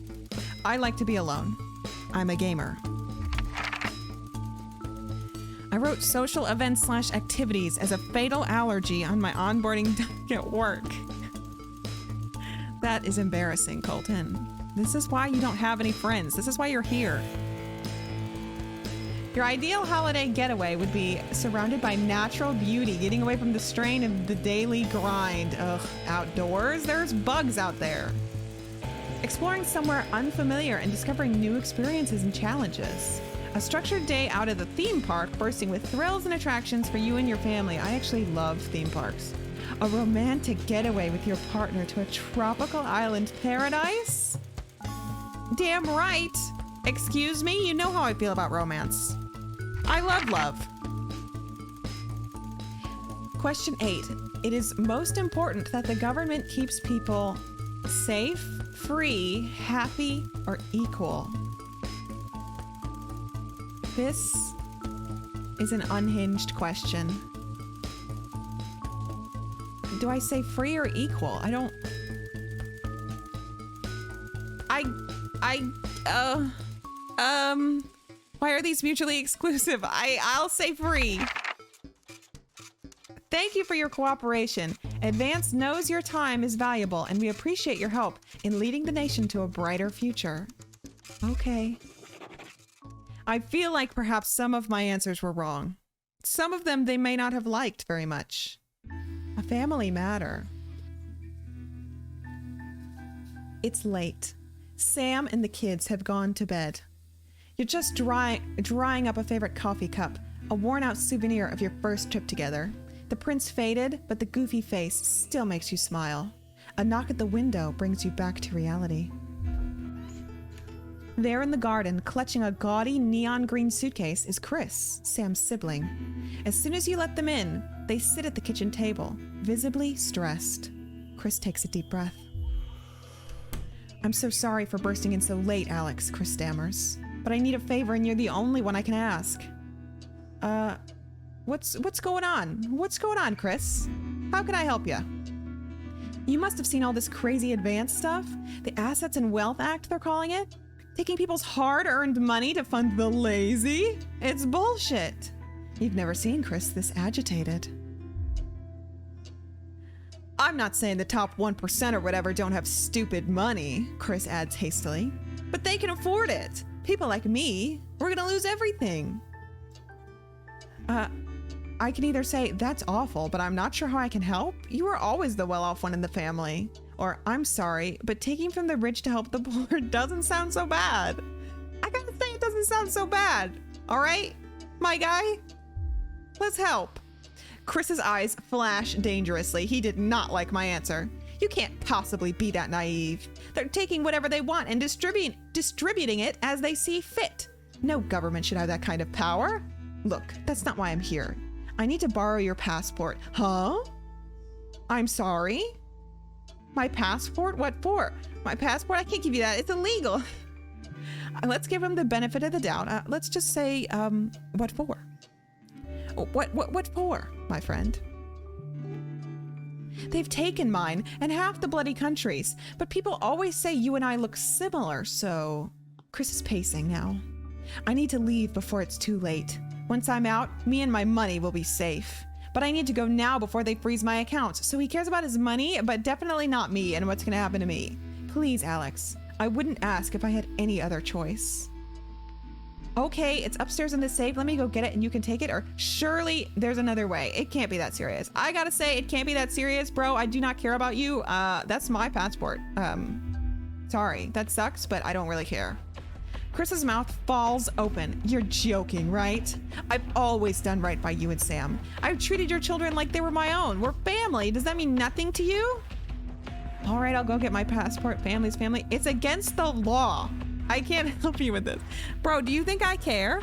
I like to be alone. I'm a gamer. I wrote social events/activities as a fatal allergy on my onboarding doc at work. That is embarrassing, Colton. This is why you don't have any friends. This is why you're here. Your ideal holiday getaway would be surrounded by natural beauty, getting away from the strain of the daily grind. Ugh, outdoors? There's bugs out there. Exploring somewhere unfamiliar and discovering new experiences and challenges. A structured day out at the theme park, bursting with thrills and attractions for you and your family. I actually love theme parks. A romantic getaway with your partner to a tropical island paradise? Damn right. Excuse me, you know how I feel about romance. I love love. Question 8. It is most important that the government keeps people safe, free, happy, or equal. This is an unhinged question. Do I say free or equal? I don't... Why are these mutually exclusive? I'll say free. Thank you for your cooperation. Advance knows your time is valuable, and we appreciate your help in leading the nation to a brighter future. Okay. I feel like perhaps some of my answers were wrong. Some of them they may not have liked very much. A family matter. It's late. Sam and the kids have gone to bed. You're just drying up a favorite coffee cup, a worn-out souvenir of your first trip together. The print's faded, but the goofy face still makes you smile. A knock at the window brings you back to reality. There in the garden, clutching a gaudy neon green suitcase, is Chris, Sam's sibling. As soon as you let them in, they sit at the kitchen table, visibly stressed. Chris takes a deep breath. I'm so sorry for bursting in so late, Alex, Chris stammers. But I need a favor and you're the only one I can ask. What's going on? What's going on, Chris? How can I help you? You must have seen all this crazy advance stuff. The Assets and Wealth Act, they're calling it. Taking people's hard-earned money to fund the lazy? It's bullshit. You've never seen Chris this agitated. I'm not saying the top 1% or whatever don't have stupid money, Chris adds hastily. But they can afford it. People like me, we're gonna lose everything. I can either say, that's awful, but I'm not sure how I can help. You are always the well-off one in the family. Or, I'm sorry, but taking from the rich to help the poor doesn't sound so bad. I gotta say, it doesn't sound so bad. All right, my guy? Let's help. Chris's eyes flash dangerously. He did not like my answer. You can't possibly be that naive. They're taking whatever they want and distributing it as they see fit. No government should have that kind of power. Look, that's not why I'm here. I need to borrow your passport. Huh? I'm sorry? My passport? What for? My passport? I can't give you that. It's illegal. Let's give him the benefit of the doubt. Let's just say, what for? What for, my friend? They've taken mine and half the bloody countries, but people always say you and I look similar, so... Chris is pacing now. I need to leave before it's too late. Once I'm out, me and my money will be safe. But I need to go now before they freeze my accounts, so he cares about his money, but definitely not me and what's gonna happen to me. Please, Alex. I wouldn't ask if I had any other choice. Okay, it's upstairs in the safe. Let me go get it and you can take it, or surely there's another way. It can't be that serious. I gotta say, it can't be that serious, bro. I do not care about you. That's my passport. Sorry, that sucks, but I don't really care. Chris's mouth falls open. You're joking, right? I've always done right by you and Sam. I've treated your children like they were my own. We're family. Does that mean nothing to you? All right, I'll go get my passport. Family's family. It's against the law. I can't help you with this. Bro, do you think I care?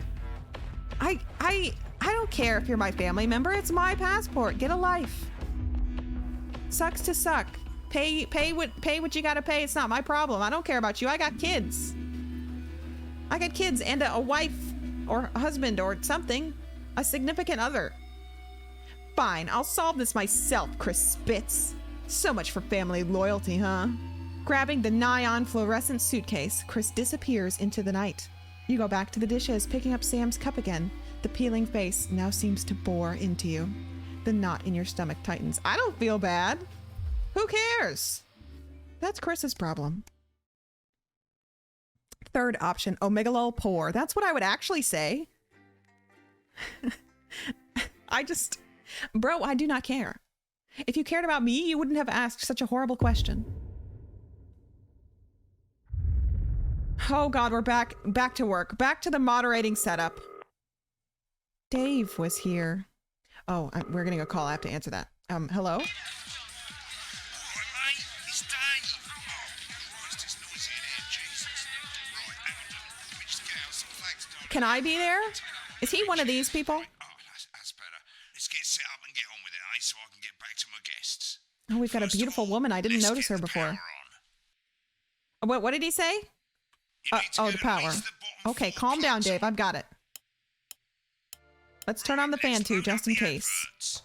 I don't care if you're my family member. It's my passport. Get a life. Sucks to suck. Pay what you gotta pay. It's not my problem. I don't care about you. I got kids. I got kids and a wife or a husband or something. A significant other. Fine, I'll solve this myself, Chris spits. So much for family loyalty, huh? Grabbing the nigh-on fluorescent suitcase, Chris disappears into the night. You go back to the dishes, picking up Sam's cup again. The peeling face now seems to bore into you. The knot in your stomach tightens. I don't feel bad. Who cares? That's Chris's problem. Third option, omegalol poor. That's what I would actually say. Bro, I do not care. If you cared about me, you wouldn't have asked such a horrible question. Oh God, we're back to work. Back to the moderating setup. Dave was here. Oh, we're getting a call. I have to answer that. Hello? Can I be there? Is he one of these people? Oh, that's better. Let's get set up and get on with it, eh? So Oh, we've got a beautiful woman. I didn't notice her before. What did he say? Oh, the power. Okay, calm down, Dave. I've got it. Let's turn on the fan too, just in case.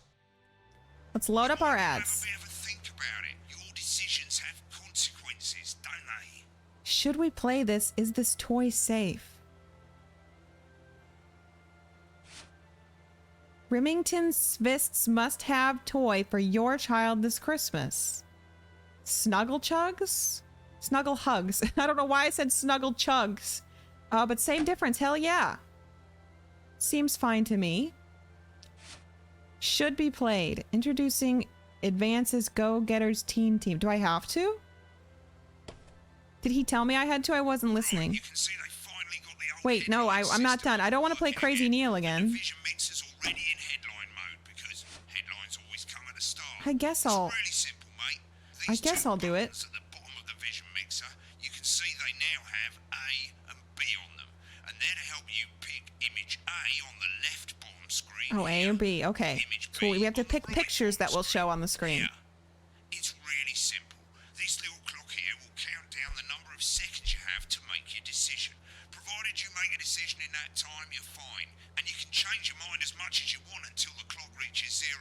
Let's load up our ads. Should we play this? Is this toy safe? Remington Swist's must-have toy for your child this Christmas. Snuggle Chugs? Snuggle Hugs. I don't know why I said Snuggle Chugs. But same difference. Hell yeah. Seems fine to me. Should be played. Introducing Advance's Go-Getters Teen Team. Do I have to? Did he tell me I had to? I wasn't listening. Wait, no, I'm not done. I don't want to play Crazy Neil again. I guess I'll do it. Oh, A and B. Okay. So we have to pick pictures that will show on the screen. It's really simple. This little clock here will count down the number of seconds you have to make your decision. Provided you make a decision in that time, you're fine. And you can change your mind as much as you want until the clock reaches 0.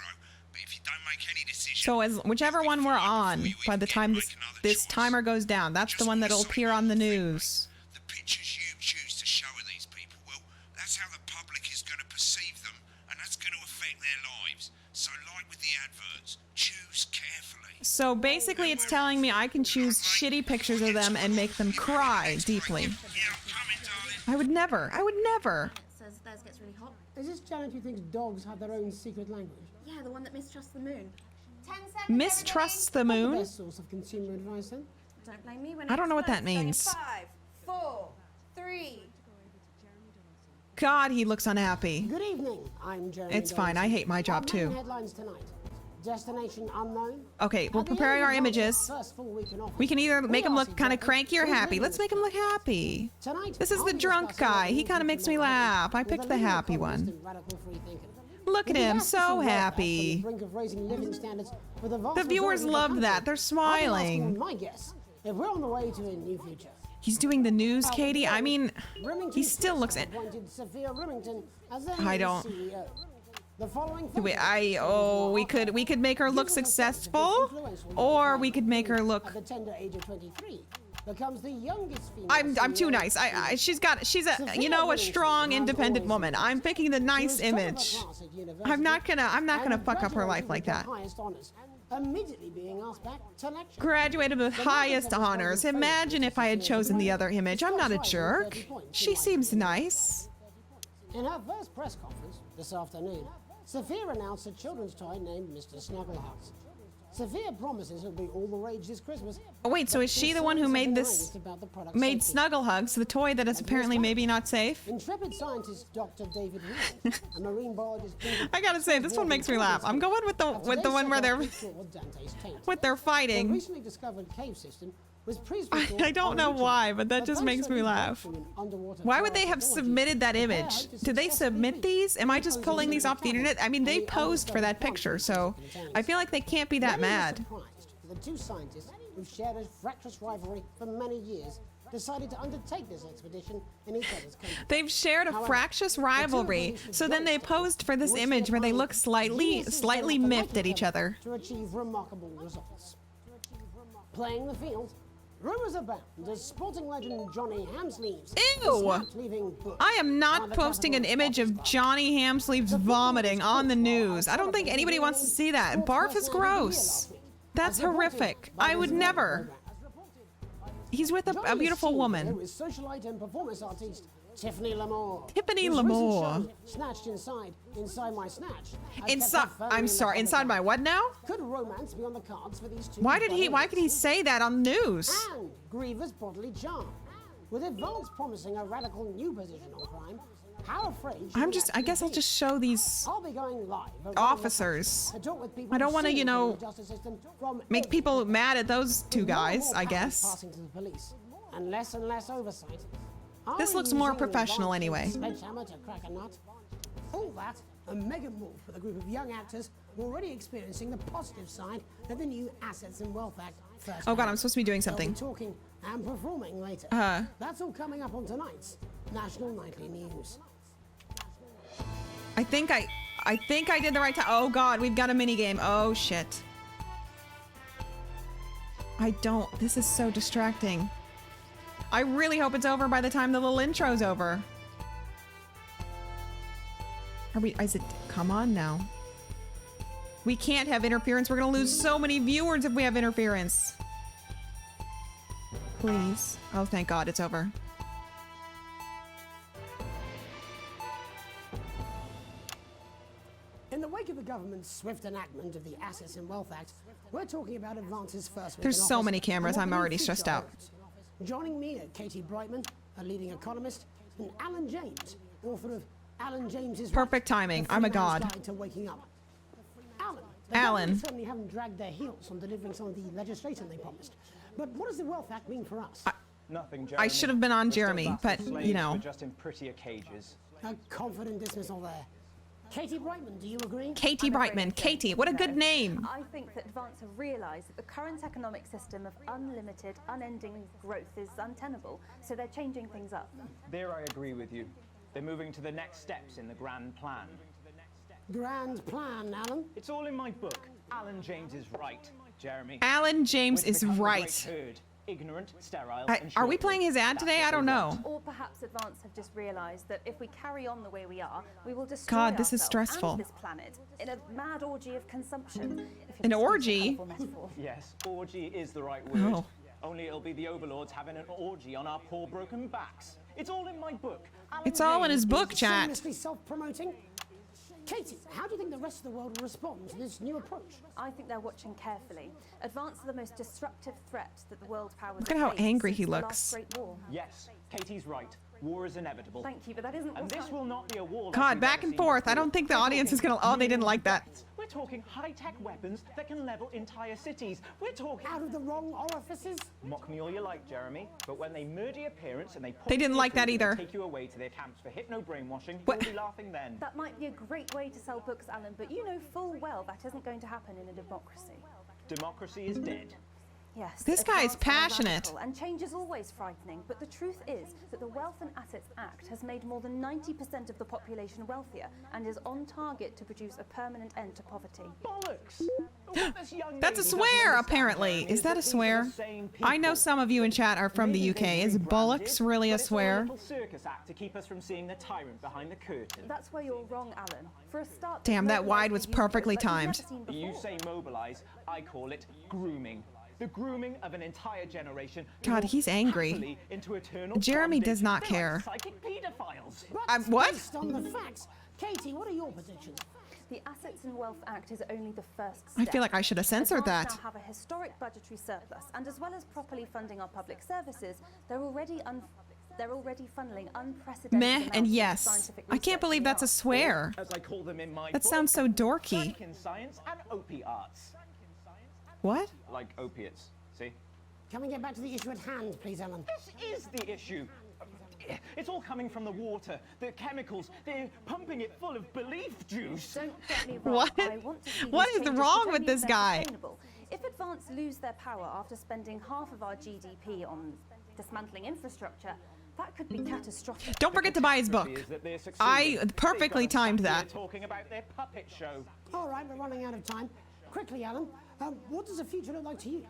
But if you don't make any decision... So as whichever one we're on, by the time this timer goes down, that's the one that'll appear on the news. The pictures you choose to show these people, well, that's how the public is going to perceive them, and that's going to affect their lives. So like with the adverts, choose carefully. So basically it's telling me I can choose shitty pictures of them and make them cry deeply. I would never. Says theirs gets really hot. Is this Janet who thinks dogs have their own secret language? Yeah, the one that mistrusts the moon. 10 seconds. Mistrusts the moon? Best source of consumer advice then? Don't blame me when I don't know what that means. 5, 4, 3. God, he looks unhappy. Good evening. I'm Jeremy. It's fine. I hate my job Our too. main headlines tonight. Destination unknown. Okay, we're preparing our images. We can either make him look kind of cranky or happy. Let's make him look happy. This is the drunk guy. He kind of makes me laugh. I picked the happy one. Look at him, so happy. The viewers loved that. They're smiling. My guess, if we're on the way to a new future. He's doing the news, Katey. I mean, he still looks at. I don't. We could make her look successful, or we could make her look. I'm too nice. She's a strong, independent woman. I'm picking the nice image. I'm not gonna fuck up her life like that. Graduated with highest honors. Imagine if I had chosen the other image. I'm not a jerk. She seems nice. In her first press conference this afternoon, Sophia announced a children's toy named Mr. Snugglehugs. Sophia promises it'll be all the rage this Christmas. Oh wait, so is she the one who made Snugglehugs, the toy that is apparently maybe not safe? Intrepid scientist Dr. David Whelan, a marine biologist. I gotta say, this one makes me laugh. I'm going with the one where they're fighting. The recently discovered cave system was I don't know why, but that just makes me laugh. Why would they have submitted that image? Did they submit these? Am I just pulling these off the internet? I mean, they posed for that picture, so I feel like they can't be that mad. The two scientists, who've shared a fractious rivalry for many years, decided to undertake this expedition in each other's country. They've shared a fractious rivalry, so then they posed for this image where they look slightly miffed at each other. To achieve remarkable results. Playing the field, rumors abound as sporting legend Johnny Hamsleeves. Ew! I am not posting an image of Johnny Hamsleeves vomiting on the news. I don't think anybody wants to see that. Barf is gross. That's horrific. I would never. He's with a beautiful woman. Socialite and performance artist Tiffany Lamore. Tiffany Lamore. Snatched inside my snatch. Inside my what now? Could romance be on the cards for these two? Why could he say that on the news? And Griever's bodily charm. With Advance promising a radical new position on crime, how afraid I guess I'll just show these I'll be going live officers. I don't want to, make people mad at those two guys, I guess. Passing to the police, and less oversight. This looks more professional anyway. Sledgehammer to crack a nut. All that a mega move for the group of young actors already experiencing the positive side of the new Assets and Wealth Act first. Oh god, I'm supposed to be doing something. They'll be talking and performing later. That's all coming up on tonight's National Nightly News. I think I did the right time. Oh god, we've got a mini game. Oh shit. This is so distracting. I really hope it's over by the time the little intro's over. Come on now. We can't have interference. We're gonna lose so many viewers if we have interference. Please. Oh, thank God it's over. In the wake of the government's swift enactment of the Assets and Wealth Act, we're talking about advances first. There's so many cameras, I'm already stressed out. Joining me are Katey Brightman, a leading economist, and Alan James, author of Alan James's Perfect timing. I'm a god. Guide to Waking Up. Alan. Certainly haven't dragged their heels on delivering some of the legislation they promised. But what does the Wealth Act mean for us? Nothing, Jeremy. I should have been on Jeremy, but you know. Just in prettier cages. A confident dismissal there. Katey Brightman, do you agree? Katey Brightman. Katey, what a good name. I think that Advance have realised that the current economic system of unlimited, unending growth is untenable, so they're changing things up. There I agree with you. They're moving to the next steps in the grand plan. Grand plan, Alan? It's all in my book. Alan James is right, Jeremy. Alan James is right. Ignorant, sterile, Are we playing his ad today? I don't know. Or perhaps Advance have just realised that if we carry on the way we are, we will destroy God, this is ourselves stressful. and this planet in a mad orgy of consumption. An orgy? Yes, orgy is the right word. Oh. Only it'll be the overlords having an orgy on our poor broken backs. It's all in my book. It's all in his book, chat. Shamelessly self-promoting. Katey, how do you think the rest of the world will respond to this new approach? I think they're watching carefully. Advance are the most disruptive threat that the world powers Look at how face angry since he the looks. last Great War. Yes, Katey's right. War is inevitable. Thank you, but that isn't. And this will not be a war. God, back and forth. I don't think the audience is gonna. Oh, they didn't like that. We're talking high-tech weapons that can level entire cities. We're talking out of the wrong orifices. Mock me all you like, Jeremy, but when they murder your parents and they didn't like that either. Take you away to their camps for hypno-brainwashing. We'll be laughing then. That might be a great way to sell books, Alan, but you know full well that isn't going to happen in a democracy. Democracy is dead. Yes. This guy's advance are passionate. radical, and change is always frightening, but the truth is that the Wealth and Assets Act has made more than 90% of the population wealthier and is on target to produce a permanent end to poverty. Bollocks! That's a swear, apparently. Is that a swear? I know some of you in chat are from the UK. Is bollocks really a swear? Circus act to keep us from seeing the tyrant behind the curtain. That's where you're wrong, Alan. For a start, Damn, that wide was perfectly timed. You say mobilize, I call it grooming. The grooming of an entire generation. God, he's angry. Into eternal Jeremy bondage. does not They're care. like psychic pedophiles. What? Based on the facts, Katey, what are your predictions? The Assets and Wealth Act is only the first step. I feel like I should have censored Advance that. now have a historic budgetary surplus, and as well as properly funding our public services, they're already funneling unprecedented Meh amounts and of yes. scientific I can't research believe in that's a the arts. swear. As I call them in my That book, sounds so dorky. Franken-science and opiates. What? Like opiates, see? Can we get back to the issue at hand, please, Alan? This is the issue. It's all coming from the water, the chemicals. They're pumping it full of belief juice. Don't get me wrong. What? I want to see What these is changes, wrong but with only if this they're guy? sustainable. If Advance lose their power after spending half of our GDP on dismantling infrastructure, that could be catastrophic. Don't forget to buy his book. I perfectly timed that. Talking about their puppet show. All right, we're running out of time. Quickly, Alan, what does the future look like to you?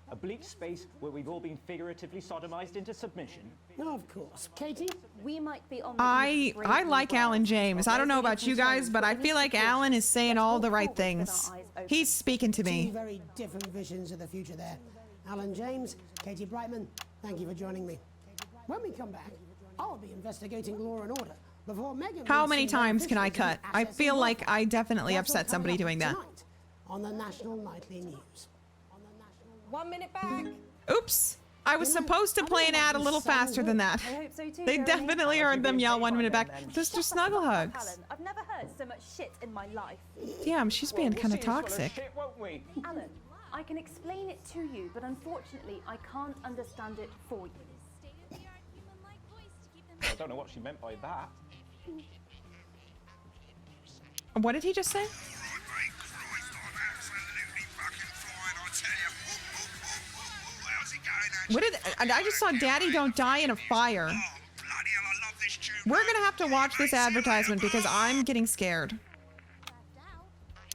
A bleak space where we've all been figuratively sodomized into submission. No, of course. Katey? We might be on the I like Alan James. I don't know about you guys, but I feel like Alan is saying all the right things. He's speaking to Two me. very different visions of the future there. Alan James, Katey Brightman, thank you for joining me. When we come back, I'll be investigating Law and Order before Megan. How many times can I cut? I feel like I definitely upset somebody doing that. On the National Nightly News. 1 minute back. Oops. I was supposed to play an ad a little faster than that. I hope so too, They Jeremy. definitely heard them yell 1 minute back. Mr. Snugglehugs. Alan, I've never heard so much shit in my life. Damn, she's being kind of toxic. Alan, I can explain it to you, but unfortunately, I can't understand it for you. I don't know what she meant by that. What did he just say? What did I just saw Daddy Don't Die in a Fire. We're gonna have to watch this advertisement because I'm getting scared.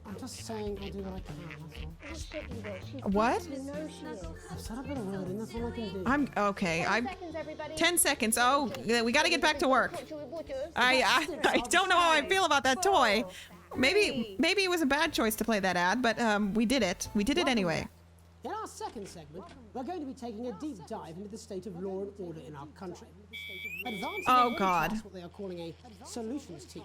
I'm just saying I'll do what I can. What? I've set up a word and that's all I can do. I'm okay. I'm 10 seconds. Oh, we got to get back to work. I don't know how I feel about that toy. Maybe it was a bad choice to play that ad, but we did it. We did it anyway. In our second segment, we're going to be taking a deep dive into the state of law and order in our country. Oh God. What they are calling a solutions team.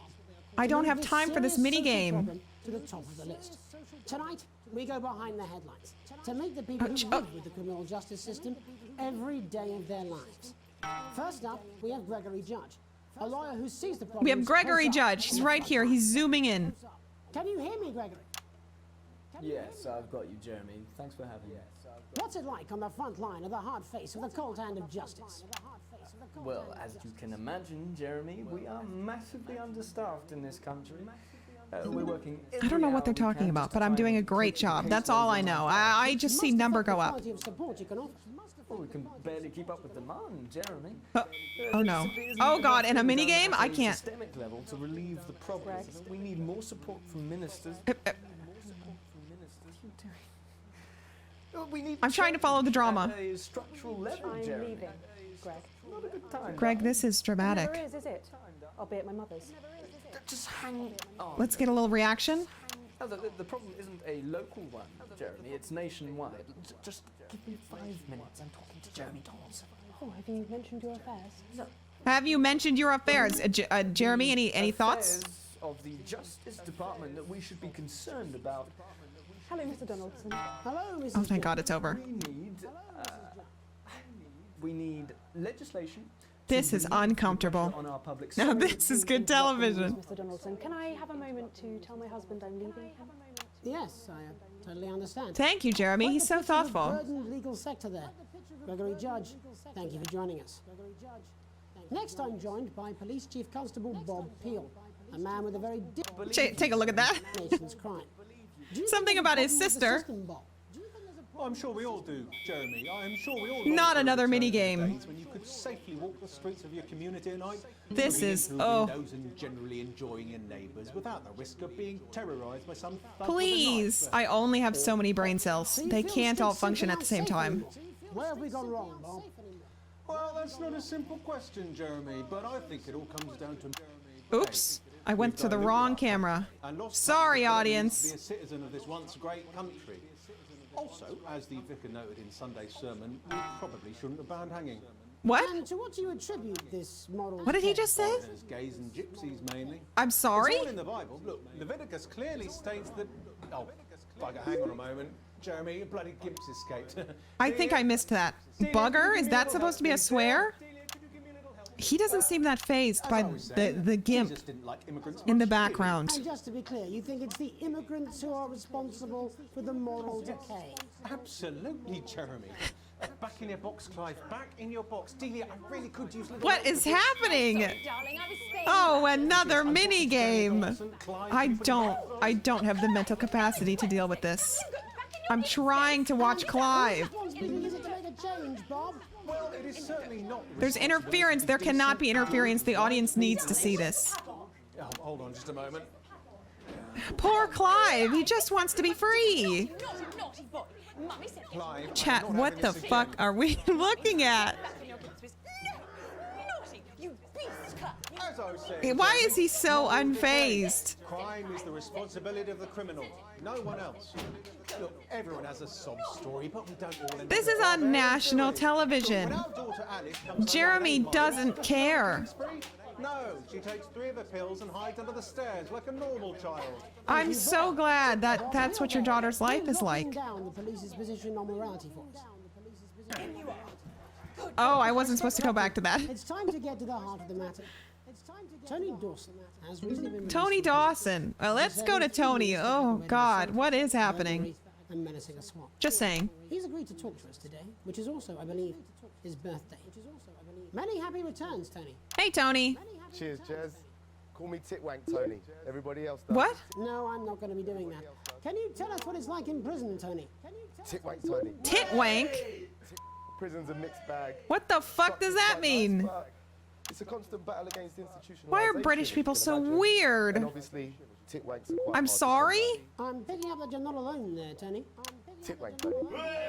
I don't have time for this mini game. To the top of the list. Tonight, we go behind the headlines to meet the people who live with the criminal justice system every day of their lives. First up, we have Gregory Judge, a lawyer who sees the problem. We have Gregory Judge. He's right here. He's zooming in. Can you hear me, Gregory? Yes, I've got you, Jeremy. Thanks for having me. What's it like on the front line of the hard face of the cold hand of justice? Well, as you can imagine, Jeremy, we are massively understaffed in this country. We're working. I don't know what they're talking about, but I'm doing a great job. That's all I know. I just see number go up. Well, we can barely keep up with demand, Jeremy. Oh no. Oh God, in a mini game? I can't. Systemic level to relieve the problem. We need more support from ministers. I'm trying to follow the drama. At a structural level, Jeremy. leaving, Greg. Not a good time. Greg, this is dramatic. Never is it? I'll be at my mother's. Just hang on. Let's get a little reaction. Oh, the problem isn't a local one, Jeremy. It's nationwide. Just give me 5 minutes. I'm talking to Jeremy Donaldson. Oh, have you mentioned your affairs? No. Have you mentioned your affairs, Jeremy? Any thoughts? Affairs of the Justice Department that we should be concerned about. Hello, Mr. Donaldson. Hello, Mrs. Oh, thank God it's over. We need legislation. This is uncomfortable. Now this is good television. Mr. Donaldson, can I have a moment to tell my husband I'm leaving him? Yes, I totally understand. Thank you, Jeremy. He's so thoughtful. Burdened legal sector there. Gregory Judge, thank you for joining us. Next, I'm joined by Police Chief Constable Bob Peel, a man with a very Take a look at that. nation's crime. Something about his sister. I'm sure we all do, Jeremy. I'm sure we all. Not another mini game. When you could safely walk the streets of your community at night. This is windows and generally enjoying your neighbours without the risk of being terrorised by some. Please. I only have so many brain cells. They can't all function at the same time. Where have we gone wrong, Bob? Well, that's not a simple question, Jeremy. But I think it all comes down to. Oops. I went to the wrong camera. Sorry, audience. Be a citizen of this once great country. Also, as the vicar noted in Sunday's sermon, we probably shouldn't have banned hanging. What? And to what do you attribute this moral? What did he just say? As gays and gypsies mainly. I'm sorry? It's all in the Bible. Look, Leviticus clearly states that. Oh, bugger, hang on a moment. Jeremy, your bloody gimps escaped. I think I missed that. Bugger? Is that supposed to be a swear? He doesn't seem that fazed by the gimp in the background. And just to be clear, you think it's the immigrants who are responsible for the moral decay? Absolutely, Jeremy. Back in your box, Clive. Back in your box. Delia, I really could use... What is happening? Oh, another mini game. I don't have the mental capacity to deal with this. I'm trying to watch Clive. Well, it is certainly not. There's interference. There cannot be interference. The audience needs to see this. Oh, hold on just a moment. Poor Clive. He just wants to be free. Clive, Chat, what the fuck are we looking at? As I was saying, Why is he so unfazed? crime is the responsibility of the criminal, no one else. Look, everyone has a sob story, but we don't all. This is on national television. Jeremy doesn't care. No, she takes 3 of the pills and hides under the stairs like a normal child. I'm so glad that that's what your daughter's life is like. Down the police's position on morality for us. Oh, I wasn't supposed to go back to that. It's time to get to the heart of the matter. Tony Dawson has recently been Tony Dawson. Well, let's go to Tony. Oh, God. What is happening? and menacing a swamp. Just saying. He's agreed to talk to us today, which is also, I believe, his birthday. Many happy returns, Tony. Hey, Tony. Cheers, Jez. Call me Titwank Tony. Everybody else does. What? No, I'm not going to be doing that. Can you tell us what it's like in prison, Tony? Titwank Tony. Titwank? Prison's a mixed bag. What the fuck does that mean? It's a constant battle against institutionalization. Why are British people so weird? And obviously, Titwanks are quite I'm hard to sorry? I'm picking up that you're not alone there, Tony. Titwank Tony.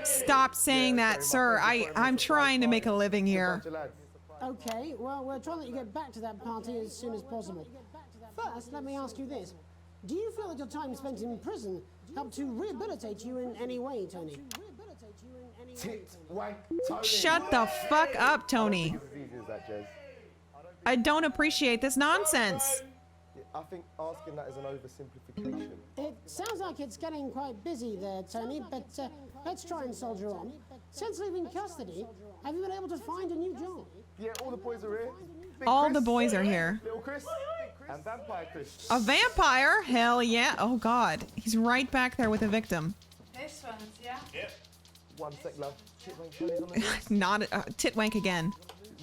Stop saying that, sir. I'm trying to make a living here. Okay, well, we're trying to let you get back to that party as soon as possible. First, let me ask you this. Do you feel that your time spent in prison helped to rehabilitate you in any way, Tony? Titwank Tony. Shut the fuck up, Tony. I don't appreciate this nonsense. I think asking that is an oversimplification. It sounds like it's getting quite busy there, Tony, but let's try and soldier on. Since leaving custody, have you been able to find a new job? Yeah, all the boys are here. All the boys are here. Little Chris and Vampire Chris. A vampire? Hell yeah. Oh god. He's right back there with a victim. This one's, yeah? Yep. 1 sec, love. Titwank Tony's on the news. Not Titwank again.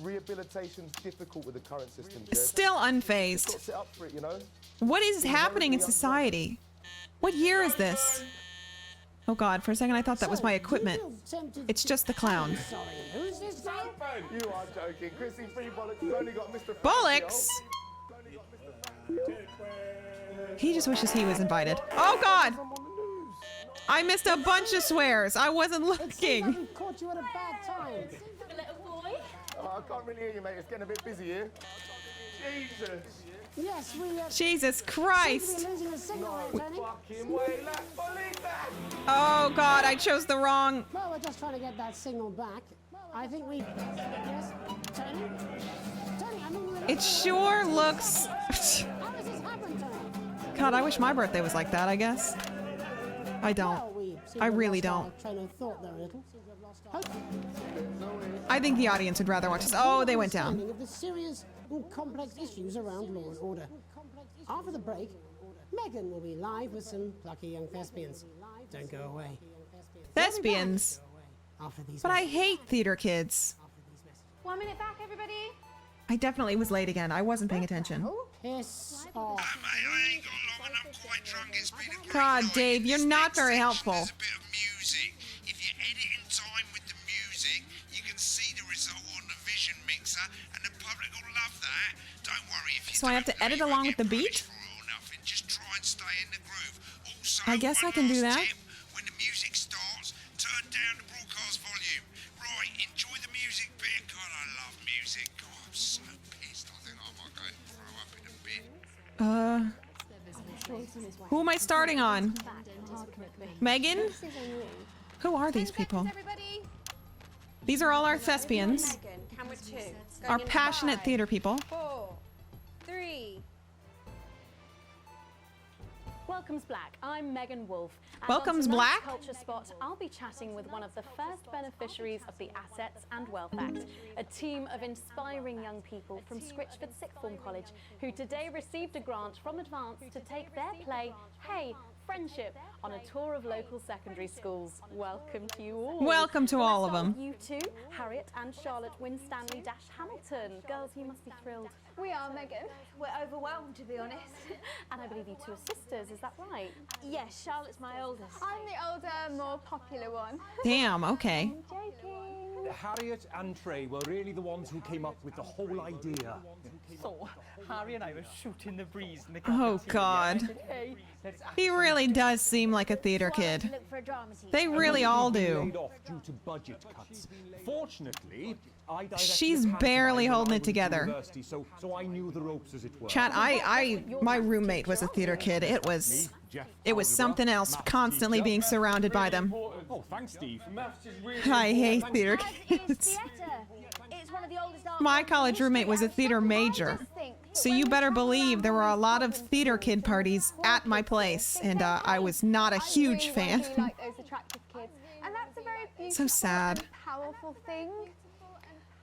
Rehabilitation's difficult with the current system, Jez. Still unfazed. Got to sit up for it, you know? What is happening in society? What year is this? Oh god, for a second I thought that was my equipment. It's just the clown. Sorry, who's this guy? You are joking. Chrissy Free Bollocks has only got Mr. Bollocks? He just wishes he was invited. Oh god! I missed a bunch of swears. I wasn't looking. Caught you at a bad time. Little boy? Oh, I can't really hear you, mate. It's getting a bit busy here. Jesus. Yes, we Jesus Christ. losing a signal, Tony. Oh god, I chose the wrong. Well, we're just trying to get that signal back. I think we... Yes, Tony? Tony, I mean... It sure looks... How does this happen, Tony? God, I wish my birthday was like that, I guess. I don't. I really don't. Train of thought there a little. I think the audience would rather watch this. Oh, they went down. Of the serious and complex issues around law and order. After the break, Megan will be live with some plucky young thespians. Don't go away. Thespians? But I hate theater kids. 1 minute back, everybody. I definitely was late again. I wasn't paying attention. Piss off. I ain't got long and I'm quite drunk. It's been a great God, night. Dave, you're not very helpful. There's a bit of music. If you edit in time with the music, you can see the result on the vision mixer, and the public will love that. Don't worry if you So I have to edit along with the beat? just try and stay in the groove. Also, I guess I can do that. when the music starts, turn down the broadcast volume. Right, enjoy the music bit. God, I love music. God, I'm so pissed. I think I might go and throw up in a bit. Who am I starting on? Megan? Who are these people? These are all our thespians. Camera 2. Our passionate theater people. 4, 3. Welcome's Black. I'm Megan Wolf. And Welcome's on tonight's Black? Culture Spot, I'll be chatting with one of the first beneficiaries of the Assets and Wealth Act, a team of inspiring young people from Scritchford Sixth Form College who today received a grant from Advance to take their play, Hey, Friendship, on a tour of local secondary schools. Welcome to you all. Welcome to all of them. You two, Harriet and Charlotte Winstanley-Hamilton. Girls, you must be thrilled. We are, Megan. We're overwhelmed, to be honest. And I believe you two are sisters, is that right? Yes, Charlotte's my oldest. I'm the older, more popular one. Damn, okay. Harriet and Trey were really the ones who came up with the whole idea. So, Harry and I were shooting the breeze in the Oh cafeteria. god. Hey, let's He really does seem like a theater kid. They really all do. Laid off due to budget cuts. Fortunately, I directed She's the pantomime barely when holding I it was at together. university, so I knew the ropes as it were. Chat, my roommate was a theater kid. It was something else, constantly being surrounded by them. Oh, thanks, Steve. I hate theater kids. It's one of the oldest art My college roommate was a theater major, so you better believe there were a lot of theater kid parties at my place, and I was not a huge fan. like those attractive kids. And that's a very beautiful So sad. and powerful thing.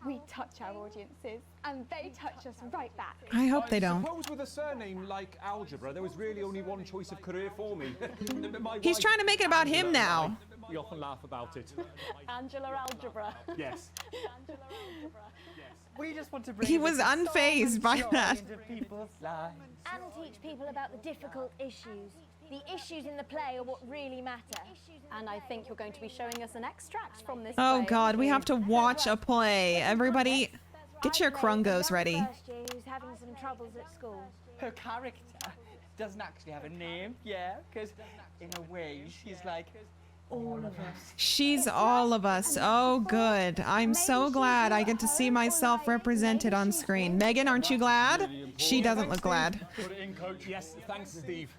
We touch our audiences, and they touch us right back. I hope they don't. Suppose with a surname like Algebra, there was really only one choice of career for me. He's trying to make it about him now. We often laugh about it. Angela Algebra. Yes. We just want to bring He a was bit of song unfazed and by joy that. into people's lives. And teach people about the difficult issues. The issues in the play are what really matter. And I think you're going to be showing us an extract from this Oh play. God, we have to watch a play. Everybody, get your crungos ready. First year who's having some troubles at school. Her character doesn't actually have a name, yeah, because in a way she's like all of us. She's all of us. Oh, good. I'm so glad I get to see myself represented on screen. Megan, aren't you glad? She doesn't look glad. Put it in, coach. Yes, thanks, Steve.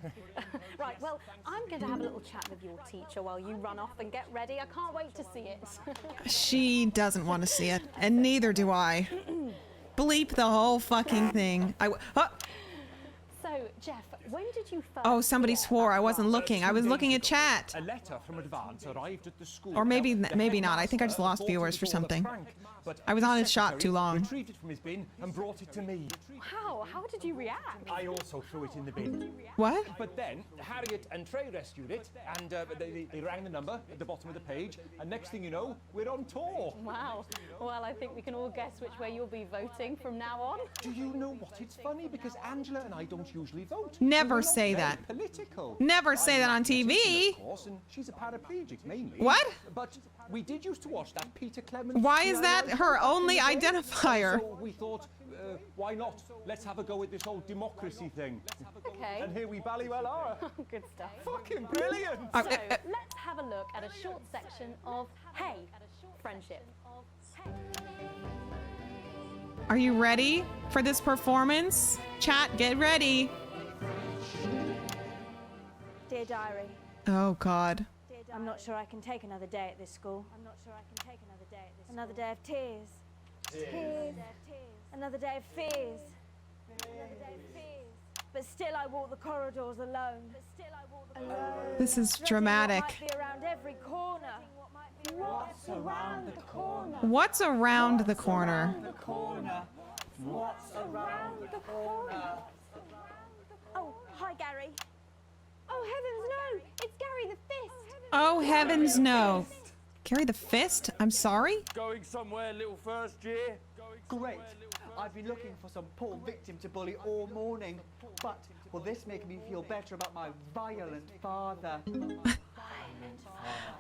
Right, well, I'm going to have a little chat with your teacher while you run off and get ready. I can't wait to see it. She doesn't want to see it, and neither do I. Bleep the whole fucking thing. So, Jeff, when did you first... Oh, somebody swore I wasn't looking. I was looking at chat. A letter from Advance arrived at the school. Or maybe not. I think I just lost viewers for something. I was on his shot too long. Retrieved it from his bin and brought it to me. How? How did you react? I also threw it in the bin. What? But then Harriet and Trey rescued it, and they rang the number at the bottom of the page, and next thing you know, we're on tour. Wow. Well, I think we can all guess which way you'll be voting from now on. Do you know what? It's funny because Angela and I don't usually vote. Never We're not say very that. Political. Never say that on TV. Of course, and she's a paraplegic mainly. What? But we did used to watch that Peter Clemens. Why is that her only identifier? So we thought, why not? Let's have a go at this whole democracy thing. Okay. And here we bally well are. Good stuff. Fucking brilliant. So, let's have a look at a short section of Hey, Friendship. Are you ready for this performance? Chat, get ready. Dear Diary, Oh God. I'm not sure I can take another day at this school. Another day of tears. Tears. Another day of fears. But still I walk the corridors alone. This is dramatic. What might be around every corner. What's around the corner? What's around the corner? What's around the corner? Oh, hi Gary. Oh heavens no! It's Gary the Fist! Oh heavens no. Gary the Fist? I'm sorry? Going somewhere, little first year? Great. I've been looking for some poor victim to bully all morning. But will this make me feel better about my violent father?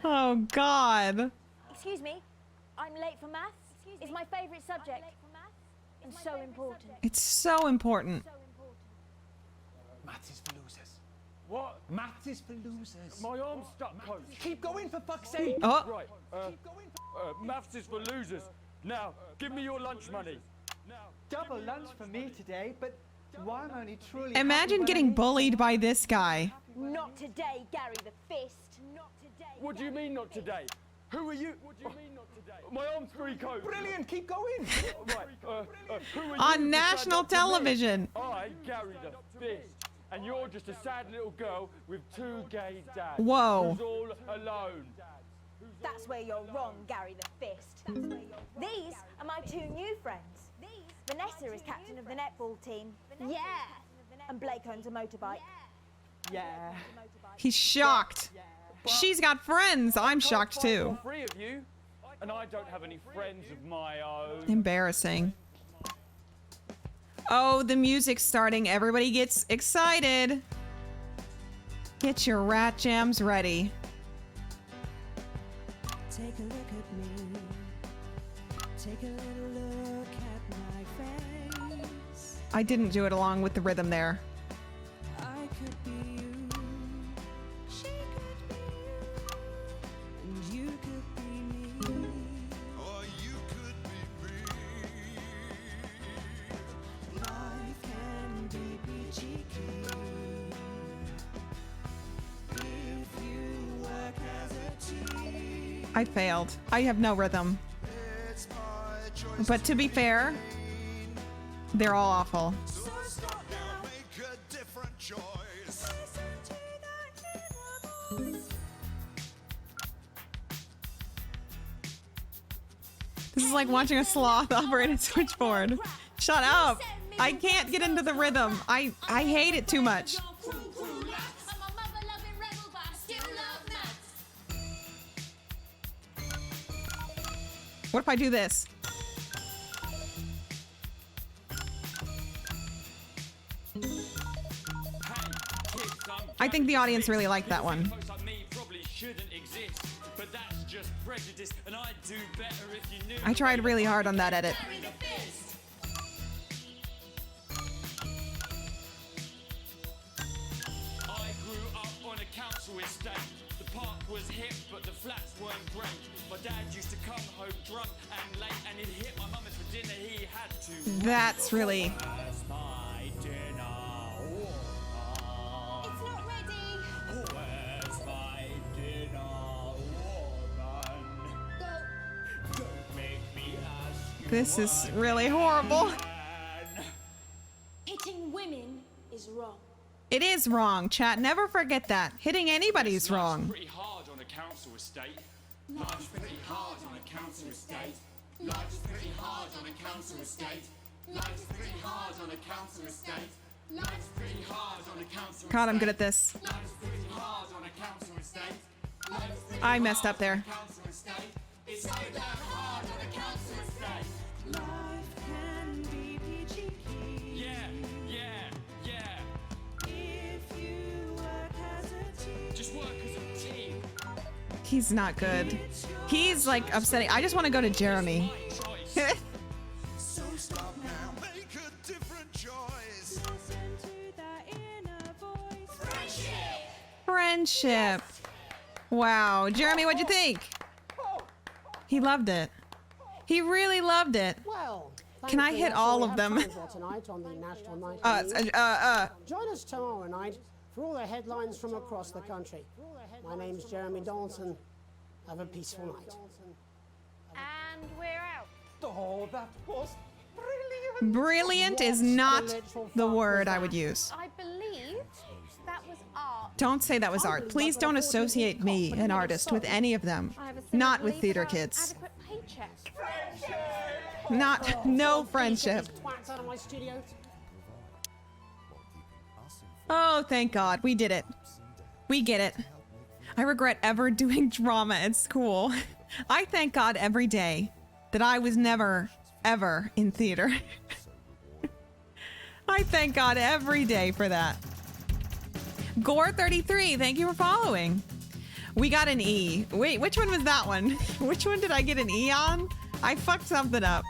Oh God. Excuse me, I'm late for maths. It's my favourite subject. And so important. It's so important. Maths is for losers. What? Maths is for losers. My arm's stuck, coach. Keep going for fuck's sake. Oh. Right. Maths is for losers. Now, give me your lunch money. Double lunch for me today, but why am I only truly... Imagine getting bullied by this guy. Not today, Gary the Fist. Not today. What do you mean not today? Who are you? What do you mean not today? My arm's free, coach. Brilliant, keep going. Right. Who are you On to national stand up to me? television. I, Gary the Fist. And you're just a sad little girl with two gay dads. Whoa. Who's all alone. That's where you're wrong, Gary the Fist. These are my two new friends. Vanessa is captain of the netball team. Yeah. And Blake owns a motorbike. Yeah. He's shocked. She's got friends. I'm shocked too. All three of you, and I don't have any friends of my own. Embarrassing. Oh, the music's starting. Everybody gets excited. Get your rat jams ready. Take a look at me. Take a little look at my face. I didn't do it along with the rhythm there. I could be you. She could be you. And you could be me. Or you could be me. Life can be peachy keen if you work as a team. I failed. I have no rhythm. But to be fair, they're all awful. So stop now, make a different choice. This is like watching a sloth operate a switchboard. Shut up. I can't get into the rhythm. I hate it too much. What if I do this? I think the audience really liked that one. I tried really hard on that edit. I grew up on a council estate. The park was hip, but the flats weren't great. My dad used to come home drunk and late, and he'd hit my mum for dinner. He had to. That's really. Where's my dinner? It's not ready. Where's my dinner, woman? Don't make me ask you. This is really horrible. Hitting women is wrong. It is wrong, chat. Never forget that. Hitting anybody's wrong. Pretty hard on a council estate. Life's pretty hard on a council estate. Life's pretty hard on a council estate. Life's pretty hard on a council estate. Life's pretty hard on a council. God, I'm good at this. Life's pretty hard on a council estate. I messed up there. It's so damn hard on a council estate. Life can be peachy keen. Yeah. If you work as a team. Just work as a team. He's not good. He's like upsetting. I just want to go to Jeremy. So stop now. Make a different choice. Listen to that inner voice. Friendship. Wow. Jeremy, what'd you think? He loved it. He really loved it. Well, can I hit all of them? Tonight on the National Night Join us tomorrow night for all the headlines from across the country. My name's Jeremy Dawson. Have a peaceful night. And we're out. Oh, that was brilliant. Brilliant is not the word I would use. I believe that was art. Don't say that was art. Please don't associate me, an artist, with any of them. Not with theater kids. Adequate paycheck. No friendship. Twats out of my studio. Oh, thank God. We did it. We get it. I regret ever doing drama at school. I thank God every day that I was never, ever in theater. I thank God every day for that. Gore33, thank you for following. We got an E. Wait, which one was that one? Which one did I get an E on? I fucked something up.